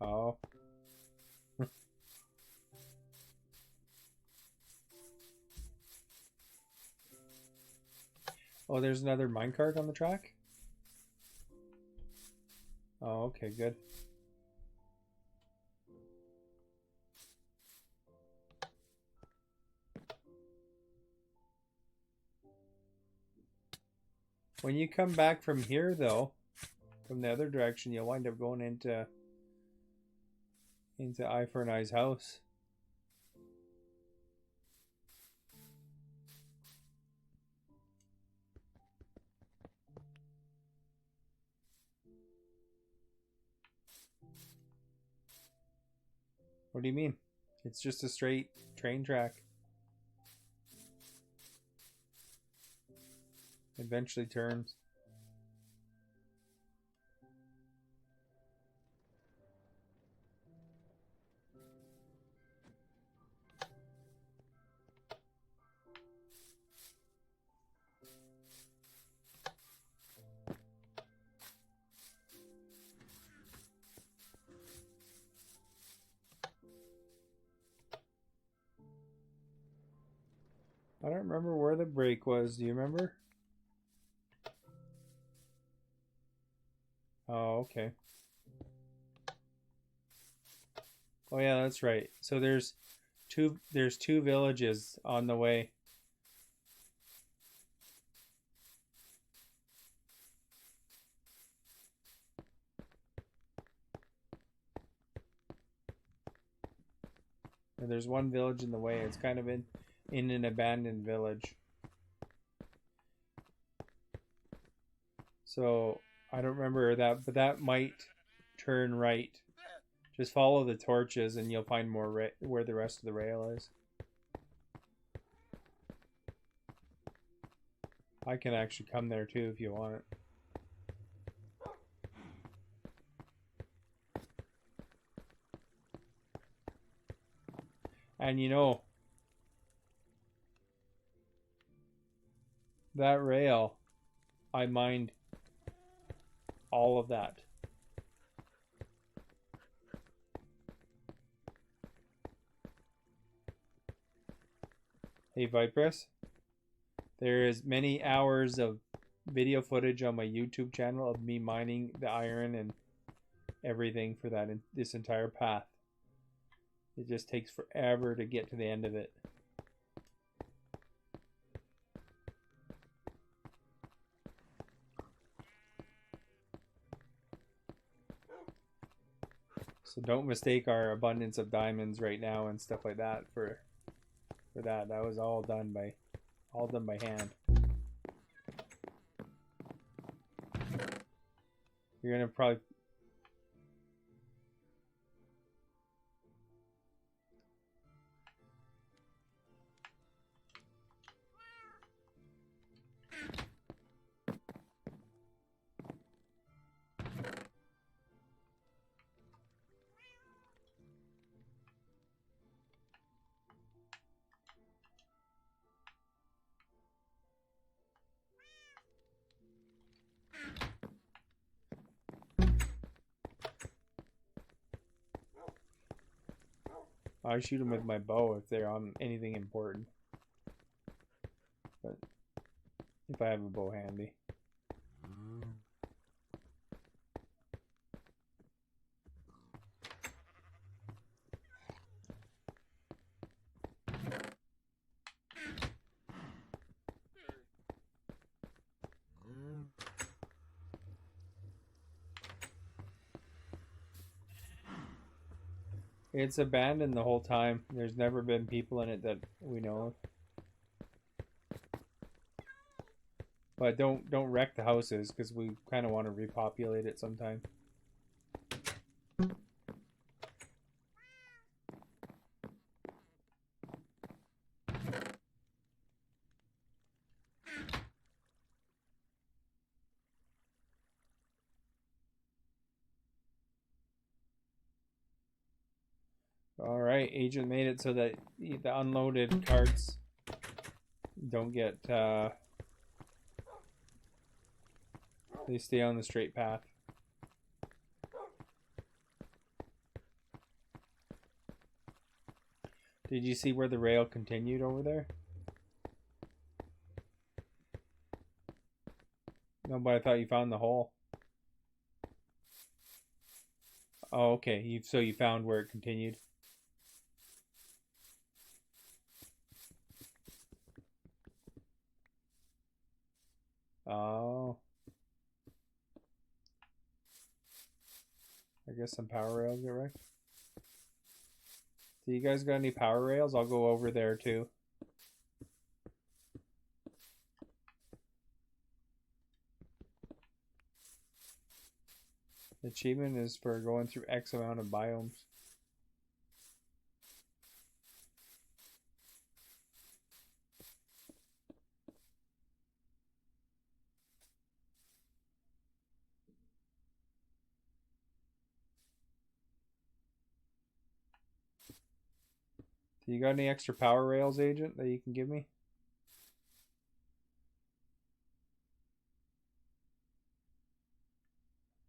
Oh. Oh, there's another minecart on the track? Oh, okay, good. When you come back from here, though, from the other direction, you'll wind up going into Eye for an Eye's house. What do you mean? It's just a straight train track. Eventually turns. I don't remember where the break was. Do you remember? Oh, okay. Oh yeah, that's right. So there's two villages on the way. And there's one village in the way. It's kind of in an abandoned village. So I don't remember that, but that might turn right. Just follow the torches and you'll find more where the rest of the rail is. I can actually come there too if you want it. And you know, that rail, I mined all of that. Hey Vipress, there is many hours of video footage on my YouTube channel of me mining the iron and everything for that this entire path. It just takes forever to get to the end of it. So don't mistake our abundance of diamonds right now and stuff like that for that. That was all done by hand. You're gonna probably I shoot them with my bow if they're on anything important. But if I have a bow handy. It's abandoned the whole time. There's never been people in it that we know of. But don't wreck the houses because we kind of want to repopulate it sometime. Alright, Agent made it so that the unloaded carts don't get, they stay on the straight path. Did you see where the rail continued over there? No, but I thought you found the hole. Oh, okay. So you found where it continued. Oh. I guess some power rails get wrecked. Do you guys got any power rails? I'll go over there too. The achievement is for going through X amount of biomes. Do you got any extra power rails, Agent, that you can give me?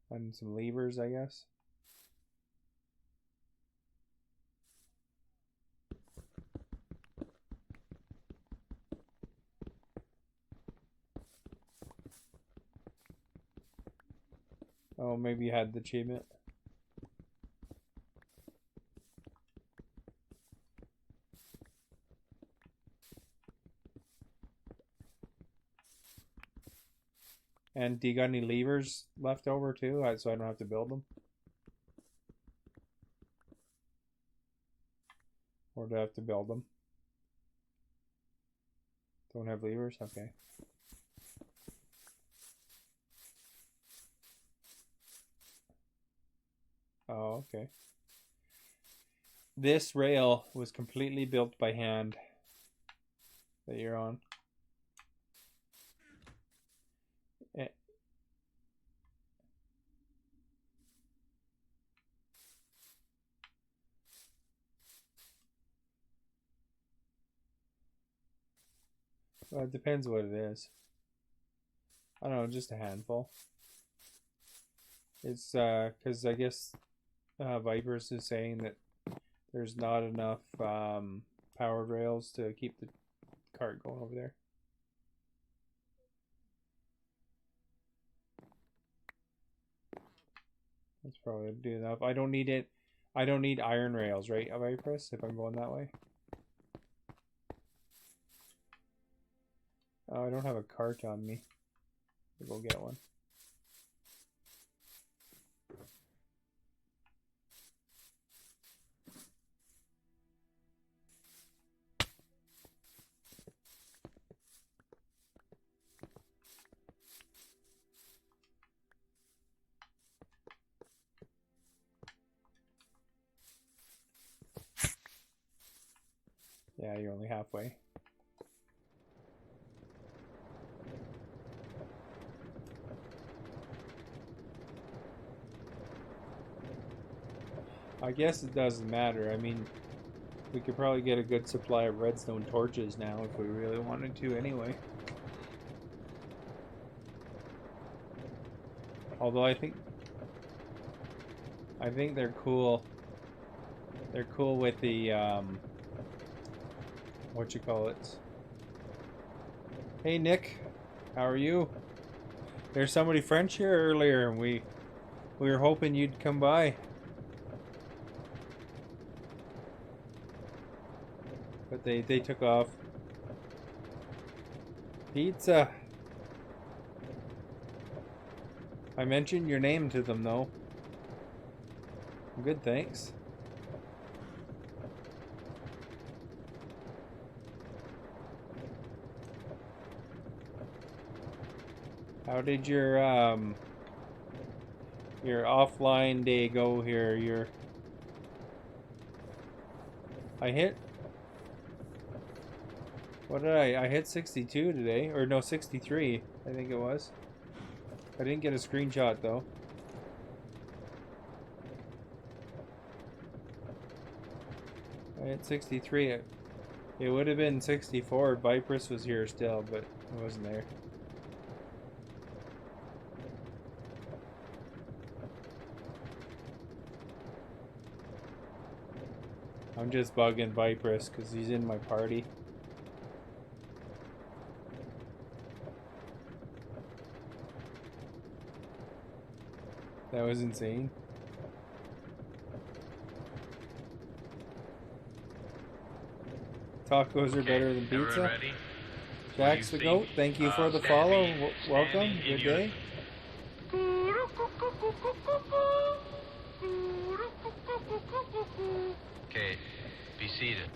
And some levers, I guess. Oh, maybe you had the achievement. And do you got any levers left over too, so I don't have to build them? Or do I have to build them? Don't have levers? Okay. Oh, okay. This rail was completely built by hand that you're on. Well, it depends what it is. I don't know, just a handful. It's because I guess Vipers is saying that there's not enough powered rails to keep the cart going over there. That's probably do enough. I don't need it. I don't need iron rails, right, Vipers, if I'm going that way. Oh, I don't have a cart on me. I'll go get one. Yeah, you're only halfway. I guess it doesn't matter. I mean, we could probably get a good supply of redstone torches now if we really wanted to anyway. Although I think they're cool. They're cool with the what you call it. Hey Nick, how are you? There's somebody French here earlier, and we were hoping you'd come by. But they took off. Pizza. I mentioned your name to them though. Good, thanks. How did your offline day go here? I hit, what did I hit 62 today, or no, 63 I think it was. I didn't get a screenshot though. I hit 63. It would have been 64 if Vipress was here still, but it wasn't there. I'm just bugging Vipress because he's in my party. That was insane. Tacos are better than everyone pizza. ready? Jax the Goat, thank you for the follow. Welcome. Good day. Okay, be seated.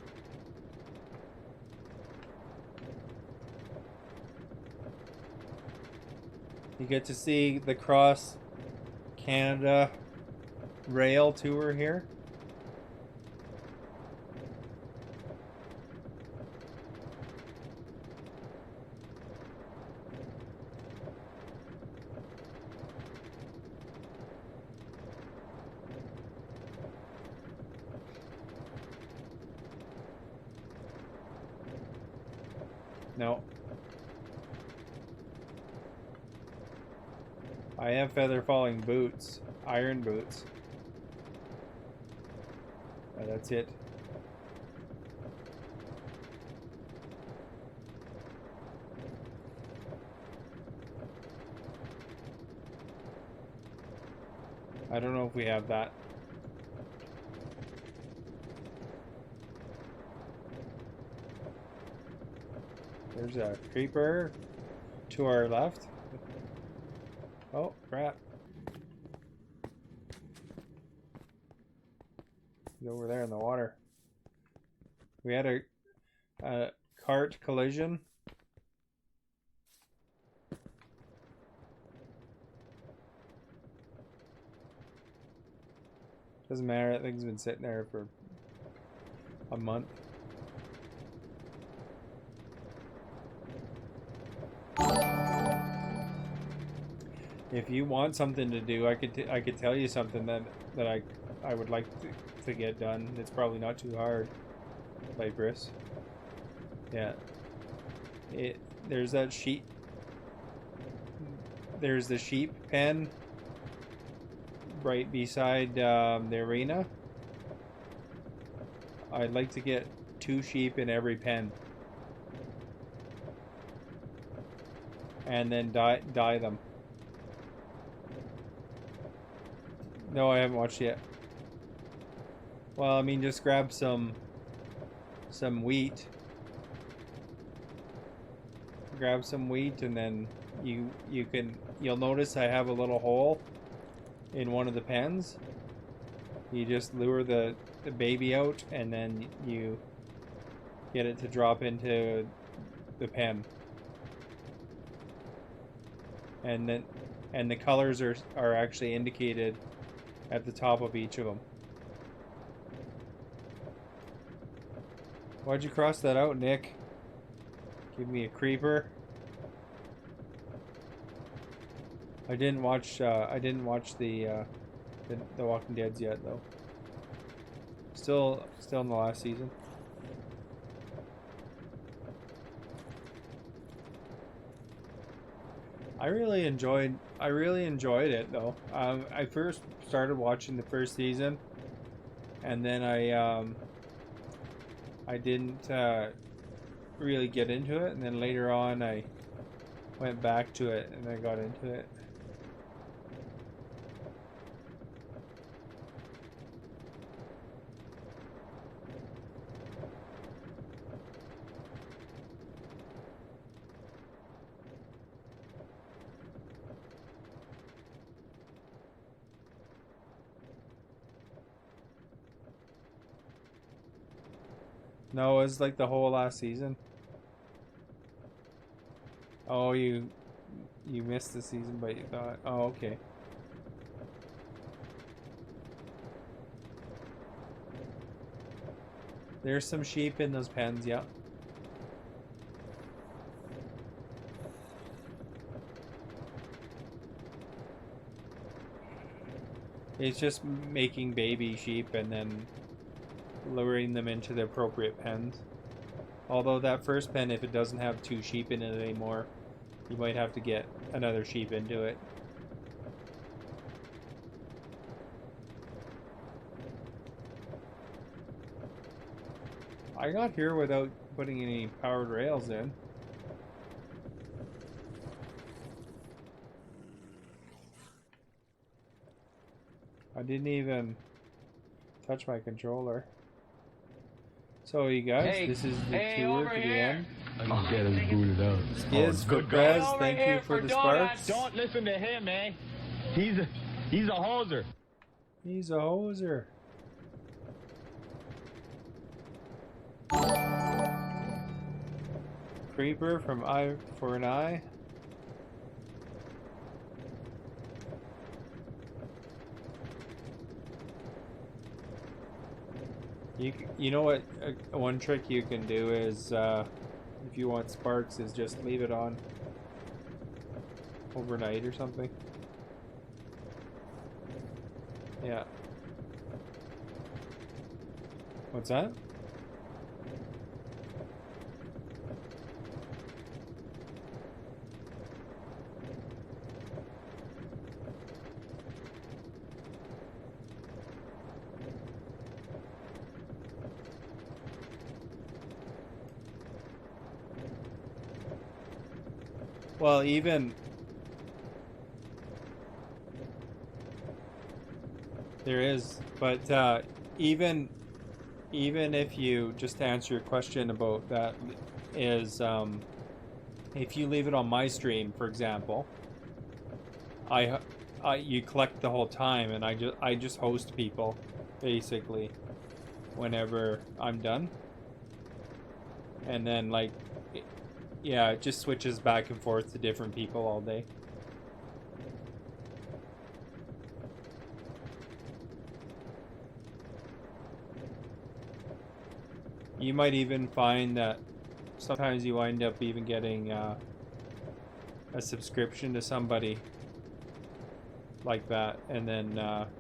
You get to see the Cross Canada rail tour here. No. I have feather falling boots. Iron boots. That's it. I don't know if we have that. There's a creeper to our left. Oh, crap. He's over there in the water. We had a cart collision. Doesn't matter, that thing's been sitting there for a month. If you want something to do, I could tell you something that I would like to get done. It's probably not too hard. Vipress. Yeah. There's that sheep. There's the sheep pen right beside the arena. I'd like to get 2 sheep in every pen. And then dye them. No, I haven't watched yet. Well, I mean, just grab some wheat. Grab some wheat, and then you'll notice I have a little hole in one of the pens. You just lure the baby out, and then you get it to drop into the pen. And the colors are actually indicated at the top of each of them. Why'd you cross that out, Nick? Give me a creeper. I didn't watch the Walking Deads yet though. Still in the last season. I really enjoyed it though. I first started watching the first season, and then I didn't really get into it, and then later on I went back to it and I got into it. No, it was like the whole last season. Oh, you missed the season, but you thought, oh, okay. There's some sheep in those pens, yeah. It's just making baby sheep and then luring them into the appropriate pens. Although that first pen, if it doesn't have 2 sheep in it anymore, you might have to get another sheep into it. I got here without putting any powered rails in. I didn't even touch my controller. So you guys, this is the tour to the end. I'll get him booted out. Skiz for Prez, thank you for the sparks. Don't listen to him, man. He's a hoser. He's a hoser. Creeper from Eye for an Eye. You know what? One trick you can do is, if you want sparks, is just leave it on overnight or something. Yeah. What's that? Well, even there is, but even if you just answer your question about that is, if you leave it on my stream, for example, you collect the whole time, and I just host people basically whenever I'm done, and then like. Yeah, it just switches back and forth to different people all day. You might even find that sometimes you wind up even getting a subscription to somebody like that, and then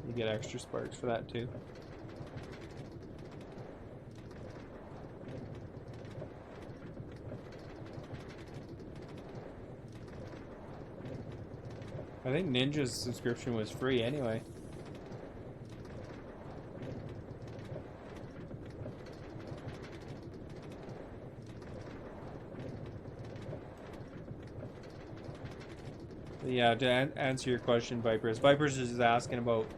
you get extra sparks for that too. I think Ninja's subscription was free anyway. But yeah, to answer your question, Vipers is asking about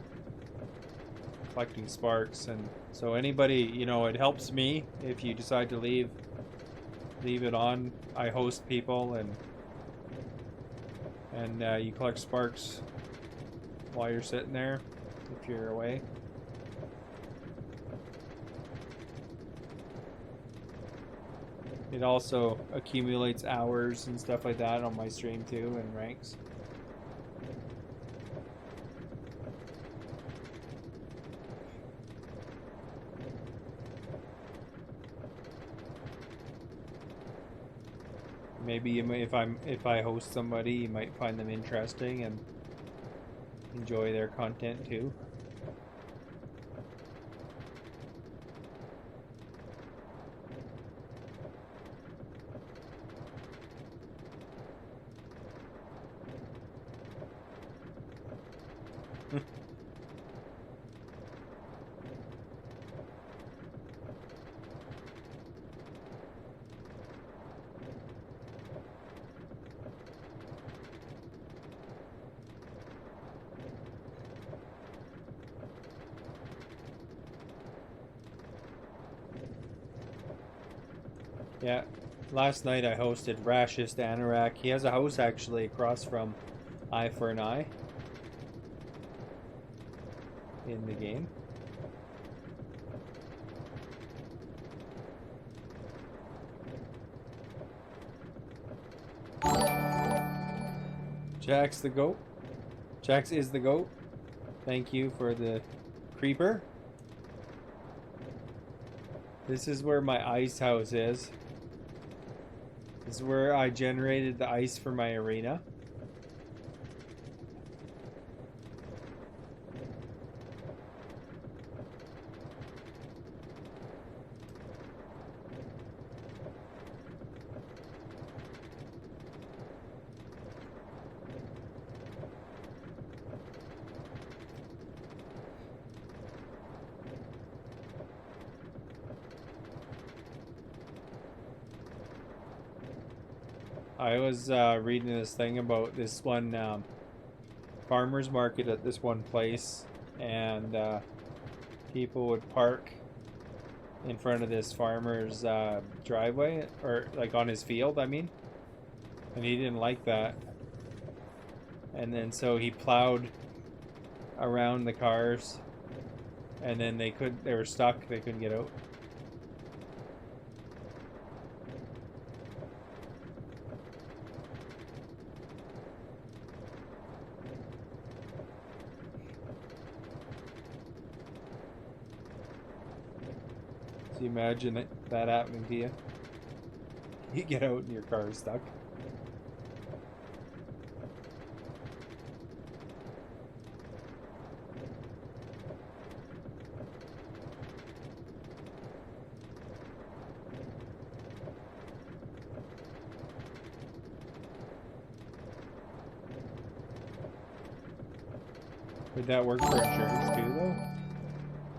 collecting sparks, and so anybody, you know, it helps me if you decide to leave it on. I host people, and you collect sparks while you're sitting there if you're away. It also accumulates hours and stuff like that on my stream too, and ranks. Maybe you may, if I host somebody, you might find them interesting and enjoy their content too. Yeah, last night I hosted Rashist Anorak. He has a house actually across from Eye for an Eye in the game. Jax the goat. Jax is the goat. Thank you for the creeper. This is where my ice house is. This is where I generated the ice for my arena. I was reading this thing about this one farmer's market at this one place, and people would park in front of this farmer's driveway, or like on his field, I mean, and he didn't like that. And then so he plowed around the cars, and then they were stuck, they couldn't get out. So you imagine that happening to you? You get out and your car is stuck. Would that work for insurance too, though?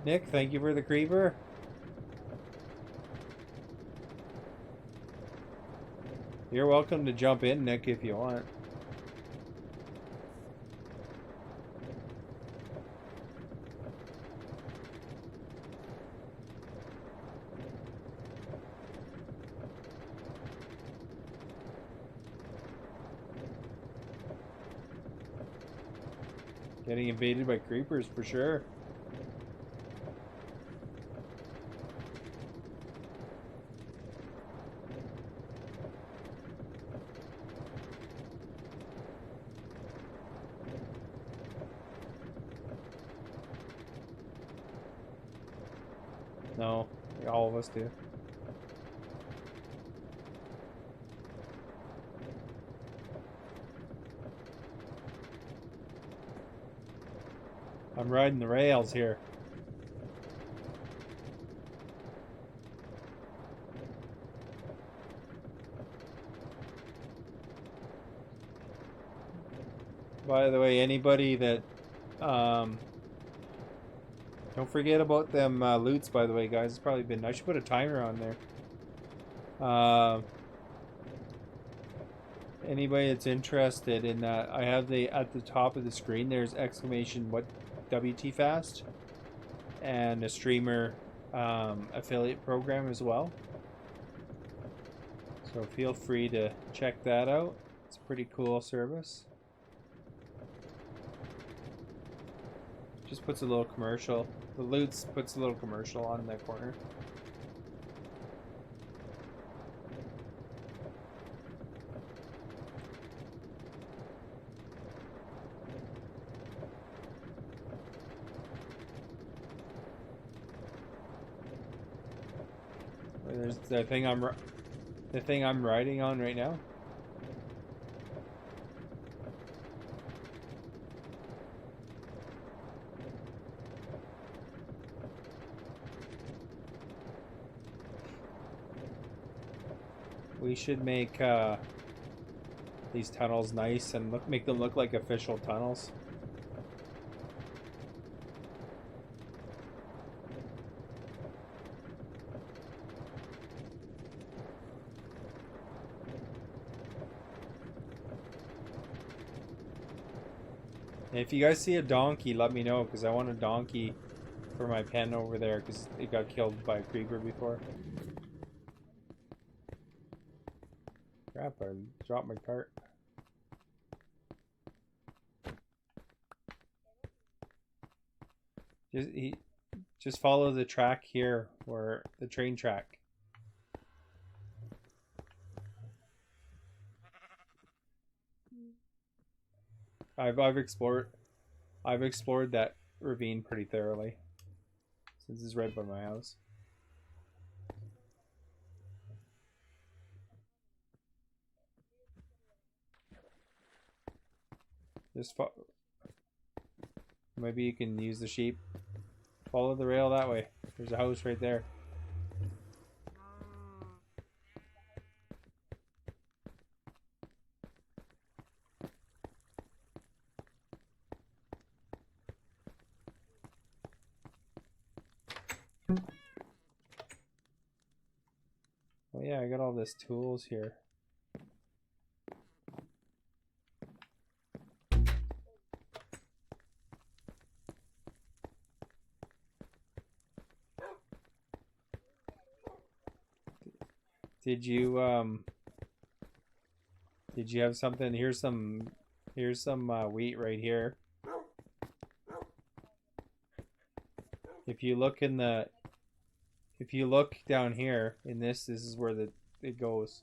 Nick, thank you for the creeper. You're welcome to jump in, Nick, if you want. Getting invaded by creepers for sure. No, all of us do. I'm riding the rails here. By the way, anybody that don't forget about them loots, by the way, guys. It's probably been... I should put a timer on there. Anybody that's interested in that, I have at the top of the screen, there's exclamation what WT Fast and a streamer affiliate program as well. So feel free to check that out. It's a pretty cool service. Just puts a little commercial. The loots puts a little commercial on that corner. There's the thing I'm riding on right now. We should make these tunnels nice and make them look like official tunnels. And if you guys see a donkey, let me know, because I want a donkey for my pen over there, because it got killed by a creeper before. Crap, I dropped my cart. Just follow the track here, where the train track. I've explored that ravine pretty thoroughly since it's right by my house. Maybe you can use the sheep. Follow the rail that way. There's a house right there. Well, yeah, I got all this tools here. Did you have something? Here's some wheat right here. If you look down here in this is where it goes.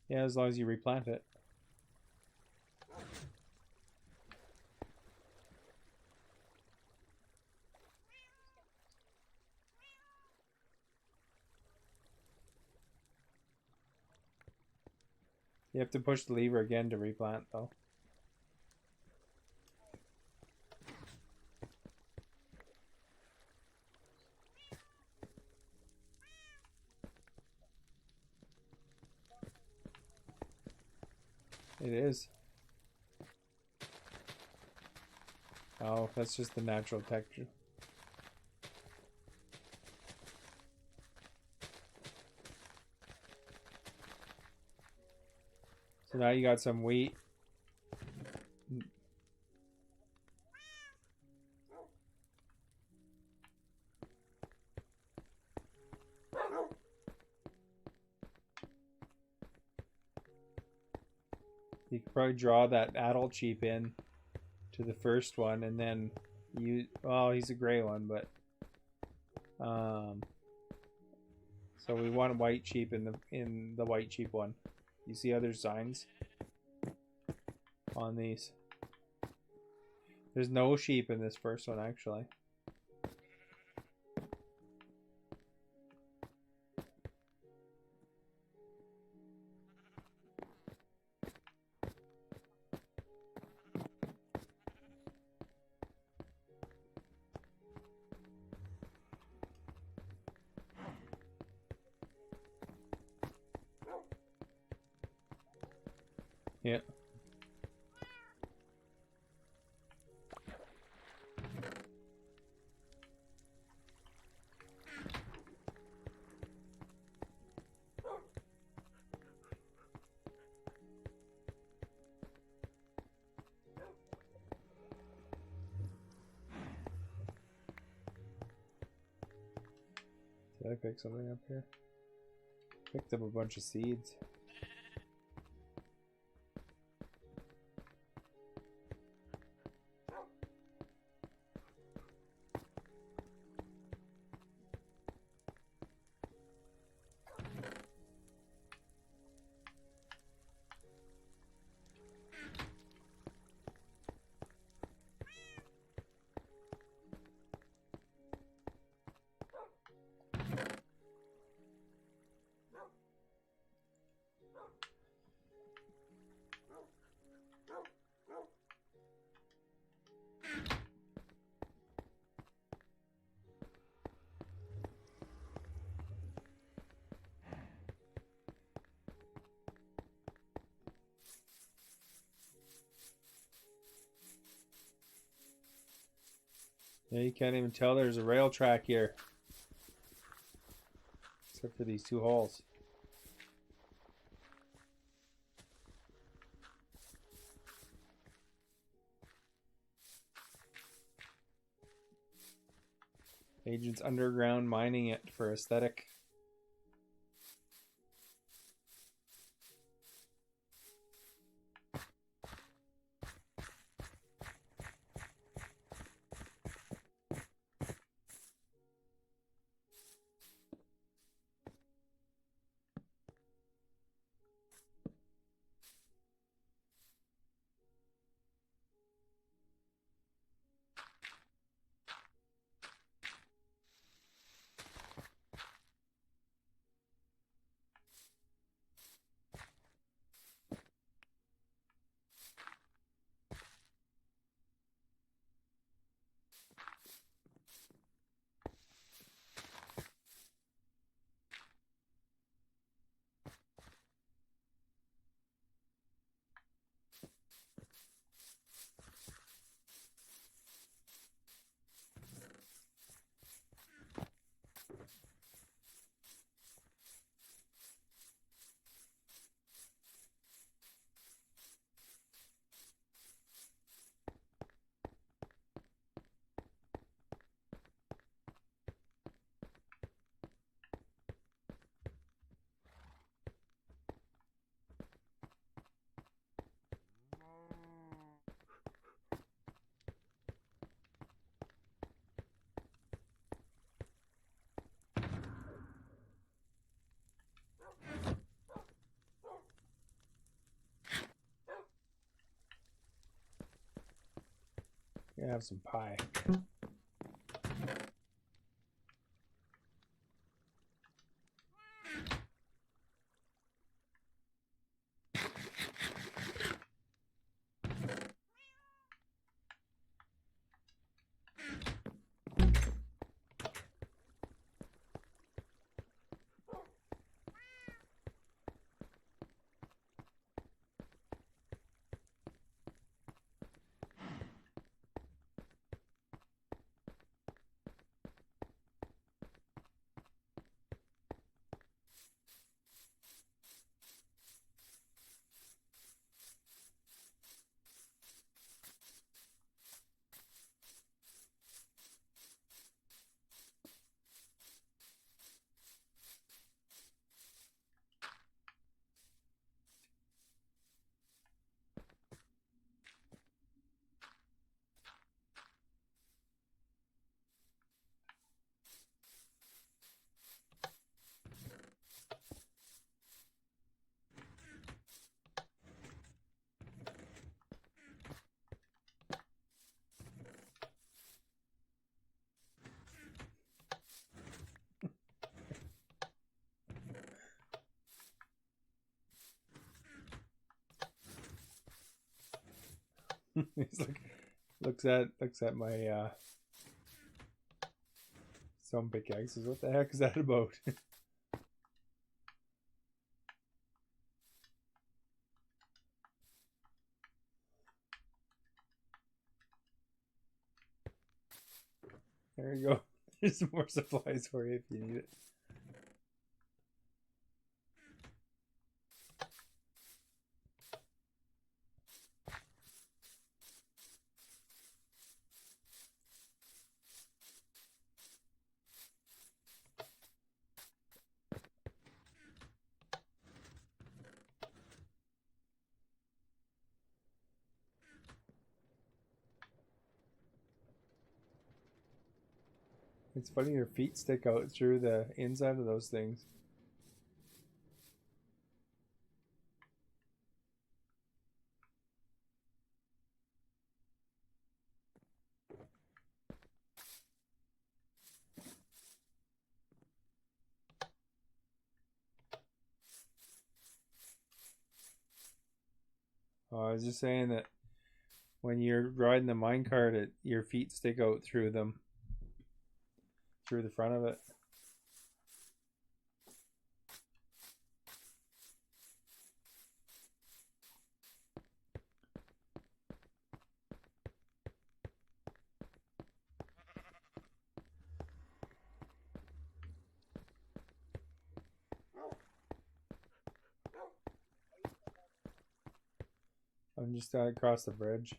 Yeah, as long as you replant it. You have to push the lever again to replant, though. It is. Oh, that's just the natural texture. So now you got some wheat. You could probably draw that adult sheep in to the first one, and then well, he's a gray one, but so we want white sheep in the white sheep one. You see other signs on these. There's no sheep in this first one, actually. Yeah. Did I pick something up here? Picked up a bunch of seeds. Yeah, you can't even tell there's a rail track here. Except for these two holes. Agents underground mining it for aesthetic. Gonna have some pie. He's like, looks at my stone pickaxes. What the heck is that about? There you go. There's some more supplies for you if you need it. It's funny your feet stick out through the inside of those things. Oh, I was just saying that when you're riding the minecart, your feet stick out through them, through the front of it. I'm just across the bridge.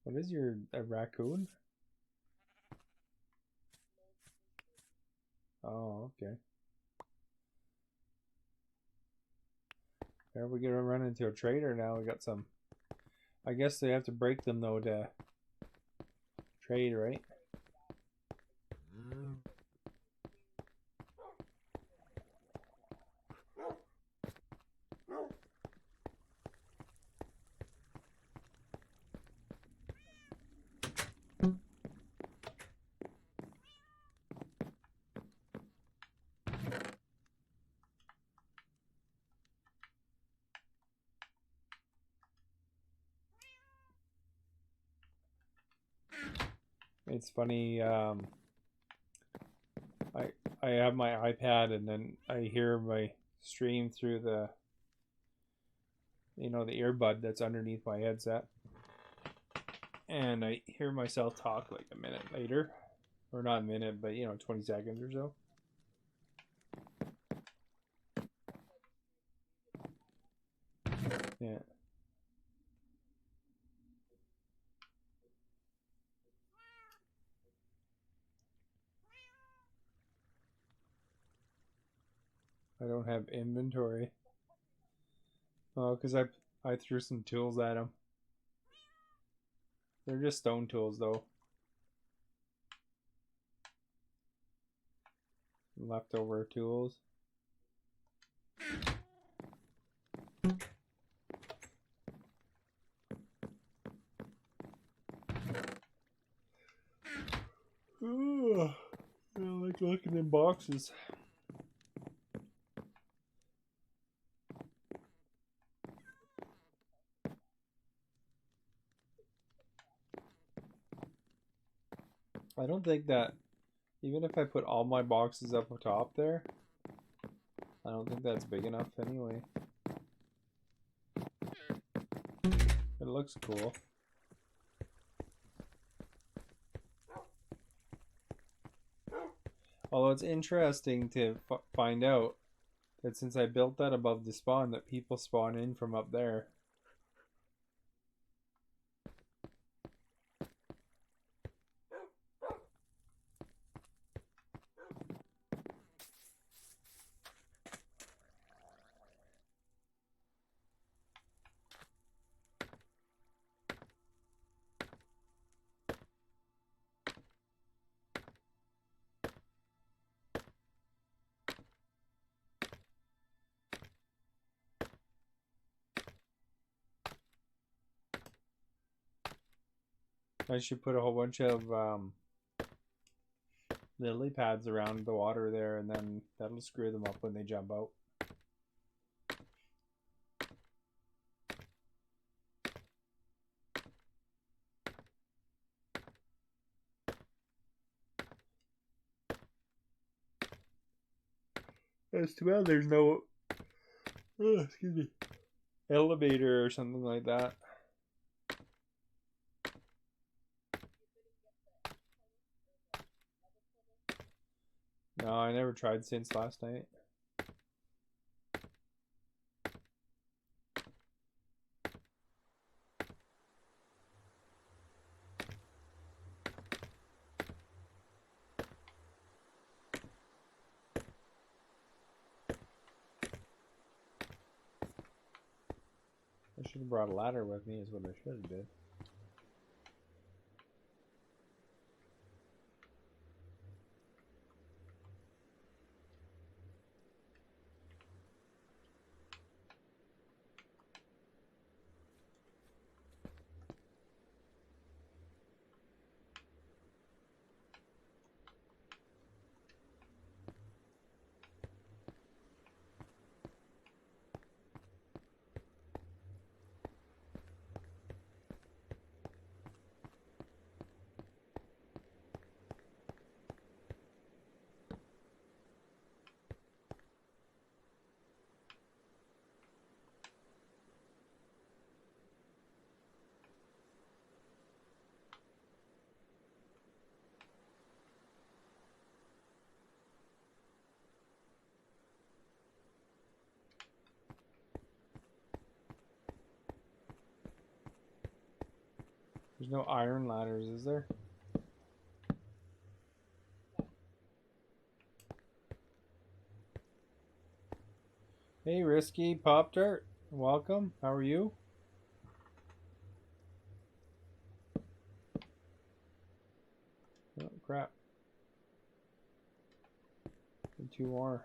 What is a raccoon? Oh, okay. Are we gonna run into a trader now? We got some. I guess they have to break them though to trade, right? It's funny. I have my iPad and then I hear my stream through the the earbud that's underneath my headset, and I hear myself talk like a minute later, or not a minute, but 20 seconds or so. Yeah. I don't have inventory. Oh, because I threw some tools at him. They're just stone tools, though. leftover tools. Ooh, I like looking in boxes. I don't think that, even if I put all my boxes up top there, I don't think that's big enough anyway. It looks cool. Although it's interesting to find out that since I built that above the spawn, that people spawn in from up there. I should put a whole bunch of lily pads around the water there, and then that'll screw them up when they jump out. It's too bad there's no excuse me, elevator or something like that. No, I never tried since last night. I should have brought a ladder with me is what I should have did. There's no iron ladders, is there? Hey, Risky Pop-Tart. Welcome. How are you? Oh, crap. And 2 more.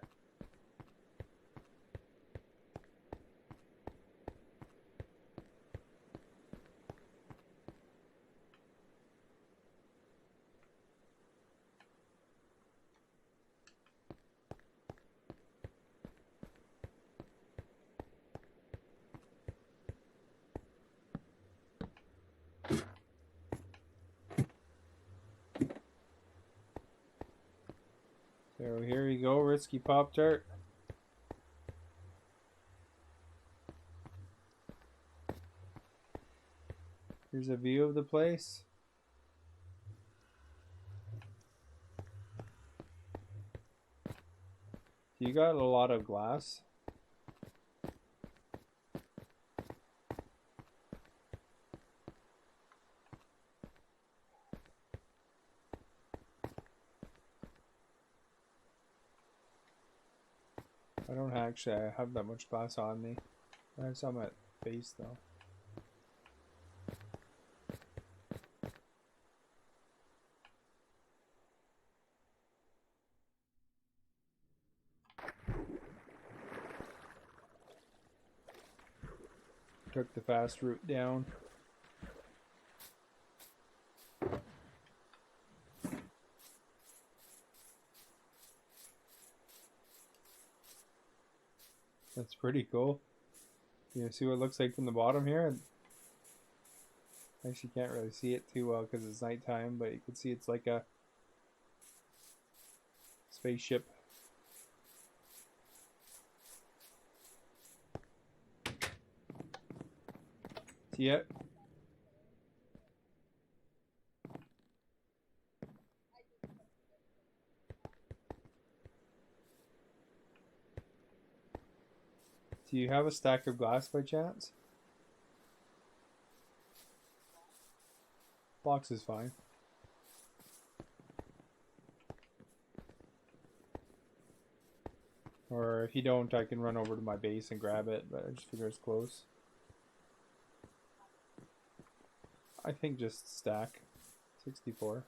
So here you go, Risky Pop-Tart. Here's a view of the place. You got a lot of glass. I don't actually have that much glass on me. I have some at base though. took the fast route down. That's pretty cool. You see what it looks like from the bottom here? Actually can't really see it too well because it's nighttime, but you can see it's like a spaceship. See it? Do you have a stack of glass by chance? Box is fine. Or if you don't, I can run over to my base and grab it, but I just figure it's close. I think just stack 64.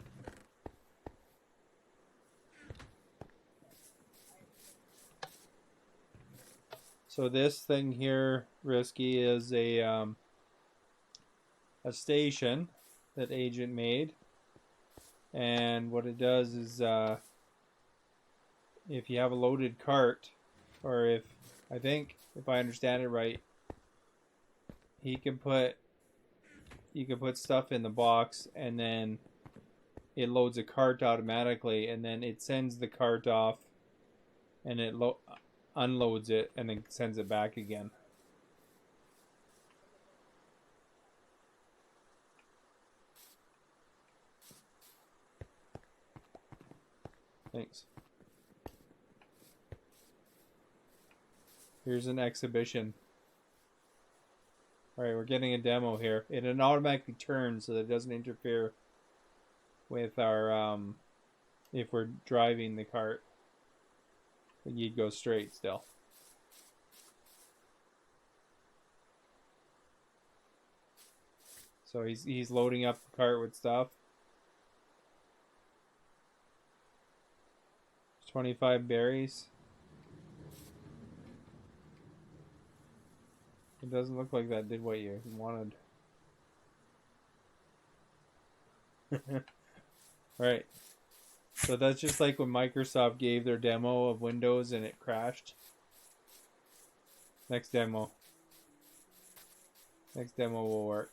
So this thing here, Risky, is a station that Agent made, and what it does is if you have a loaded cart, or if I understand it right, you can put stuff in the box, and then it loads a cart automatically, and then it sends the cart off, and it unloads it, and then sends it back again. Thanks. Here's an exhibition. Alright, we're getting a demo here. It automatically turns so that it doesn't interfere with our, if we're driving the cart. You'd go straight still. So he's loading up the cart with stuff. 25 berries. It doesn't look like that did what you wanted. Right. So that's just like when Microsoft gave their demo of Windows and it crashed. Next demo. Next demo will work.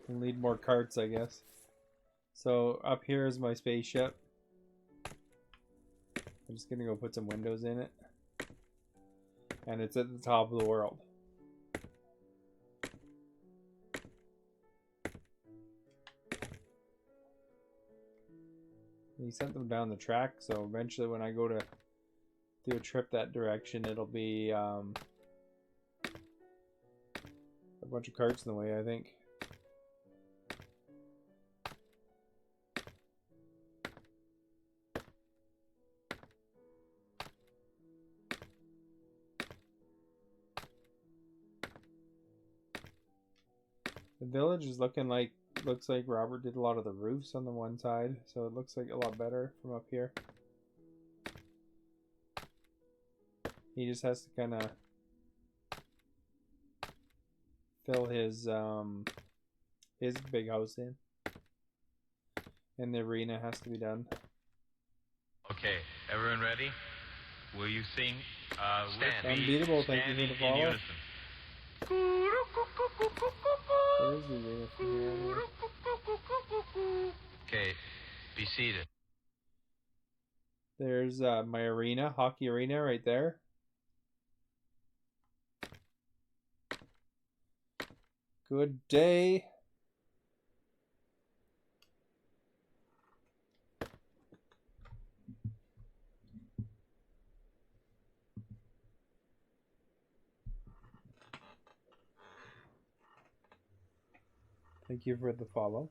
We'll need more carts, I guess. So up here is my spaceship. I'm just gonna go put some windows in it. And it's at the top of the world. He sent them down the track, so eventually when I go to do a trip that direction, it'll be a bunch of carts in the way, I think. The village is looks like Robert did a lot of the roofs on the one side, so it looks like a lot better from up here. He just has to kind of fill his big house in, and the arena has to be done. Okay, everyone ready? Will you sing with me? Unbeatable, thank you Standing for the in follow. unison. Where is the arena from here anyway? Okay, be seated. There's my arena, hockey arena right there. Good day. Thank you for the follow.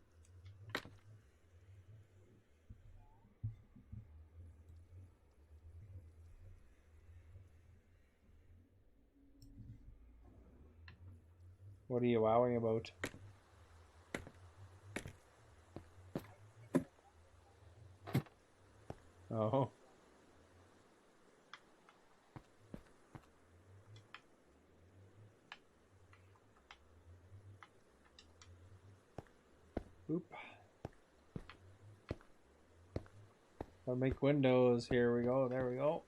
What are you wowing about? Oh. Oop. I'll make windows. Here we go. There we go.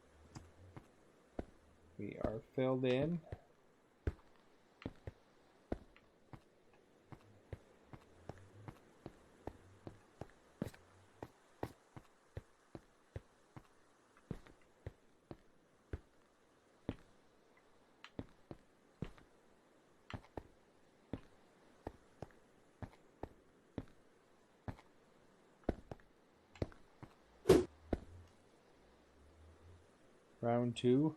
We are filled in. Round 2.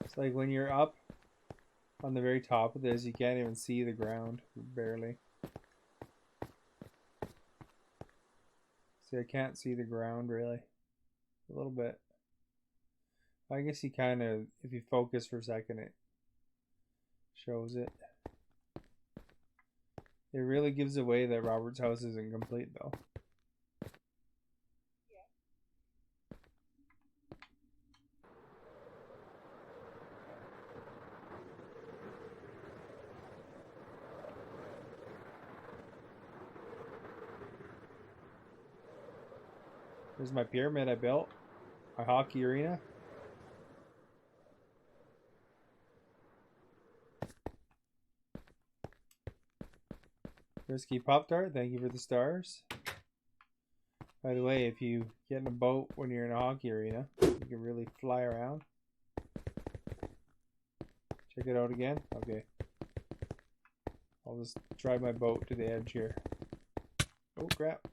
It's like when you're up on the very top of this, you can't even see the ground, barely. See, I can't see the ground really. A little bit. I guess you kind of, if you focus for a second, it shows it. It really gives away that Robert's house isn't complete though. Here's my pyramid I built. My hockey arena. Risky Pop-Tart, thank you for the stars. By the way, if you get in a boat when you're in a hockey arena, you can really fly around. Check it out again. Okay. I'll just drive my boat to the edge here. Oh crap.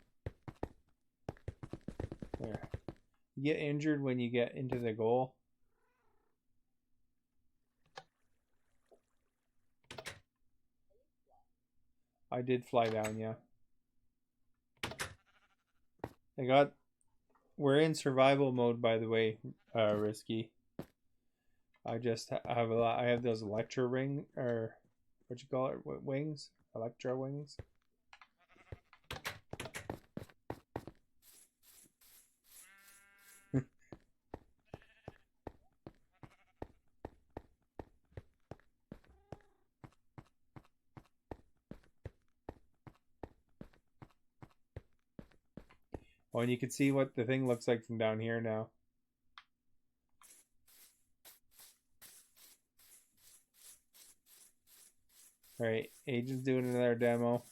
There. You get injured when you get into the goal. I did fly down, yeah. We're in survival mode, by the way, Risky. I just have I have those Electra ring, or what you call it, wings? Electra wings. Oh, and you can see what the thing looks like from down here now. Alright, Agent's doing another demo.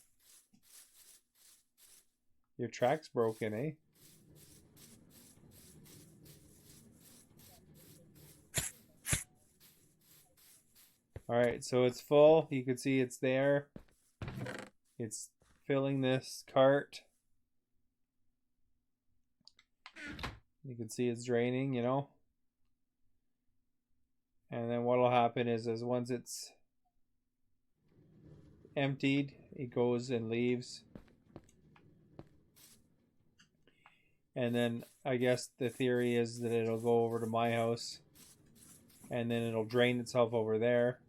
Your track's broken, eh? Alright, so it's full. You can see it's there. It's filling this cart. You can see it's draining, you know. And then what'll happen is once it's emptied, it goes and leaves. And then I guess the theory is that it'll go over to my house and then it'll drain itself over there.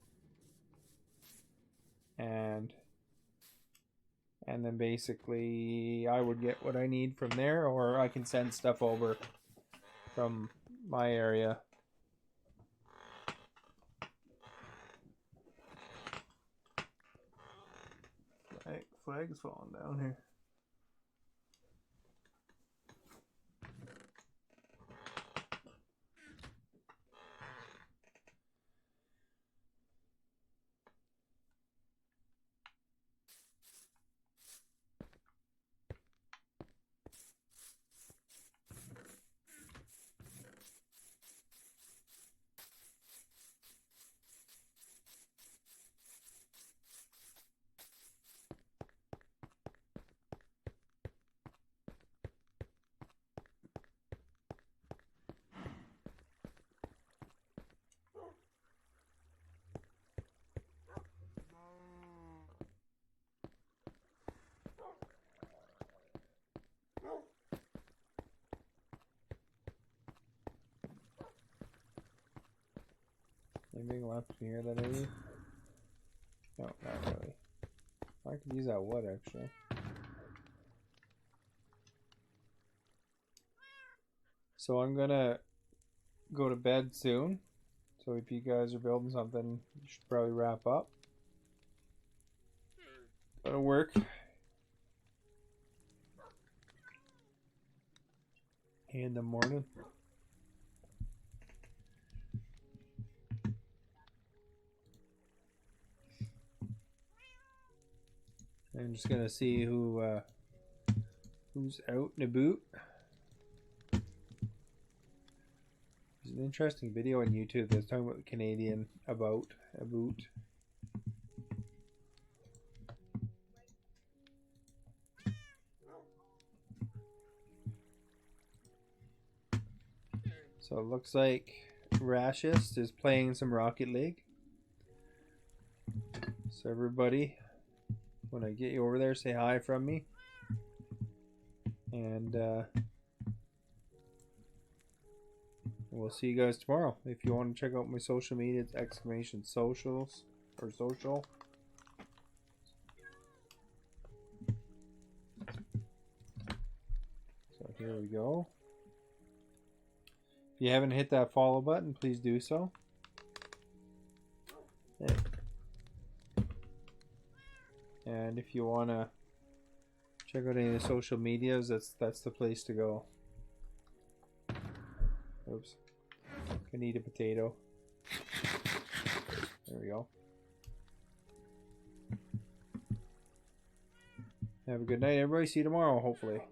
And then basically I would get what I need from there, or I can send stuff over from my area. Flag's falling down here. Anything left in here that I need? No, not really. I could use that wood actually. So I'm gonna go to bed soon. So if you guys are building something, you should probably wrap up. Gotta work. In the morning. I'm just gonna see who's out and about. There's an interesting video on YouTube that's talking about the Canadian about. So it looks like Rashist is playing some Rocket League. So everybody, when I get you over there, say hi from me. And we'll see you guys tomorrow. If you want to check out my social media, it's exclamation socials or social. So here we go. If you haven't hit that follow button, please do so. Yeah. And if you want to check out any of the social medias, that's the place to go. Oops. I need a potato. There we go. Have a good night, everybody. See you tomorrow, hopefully.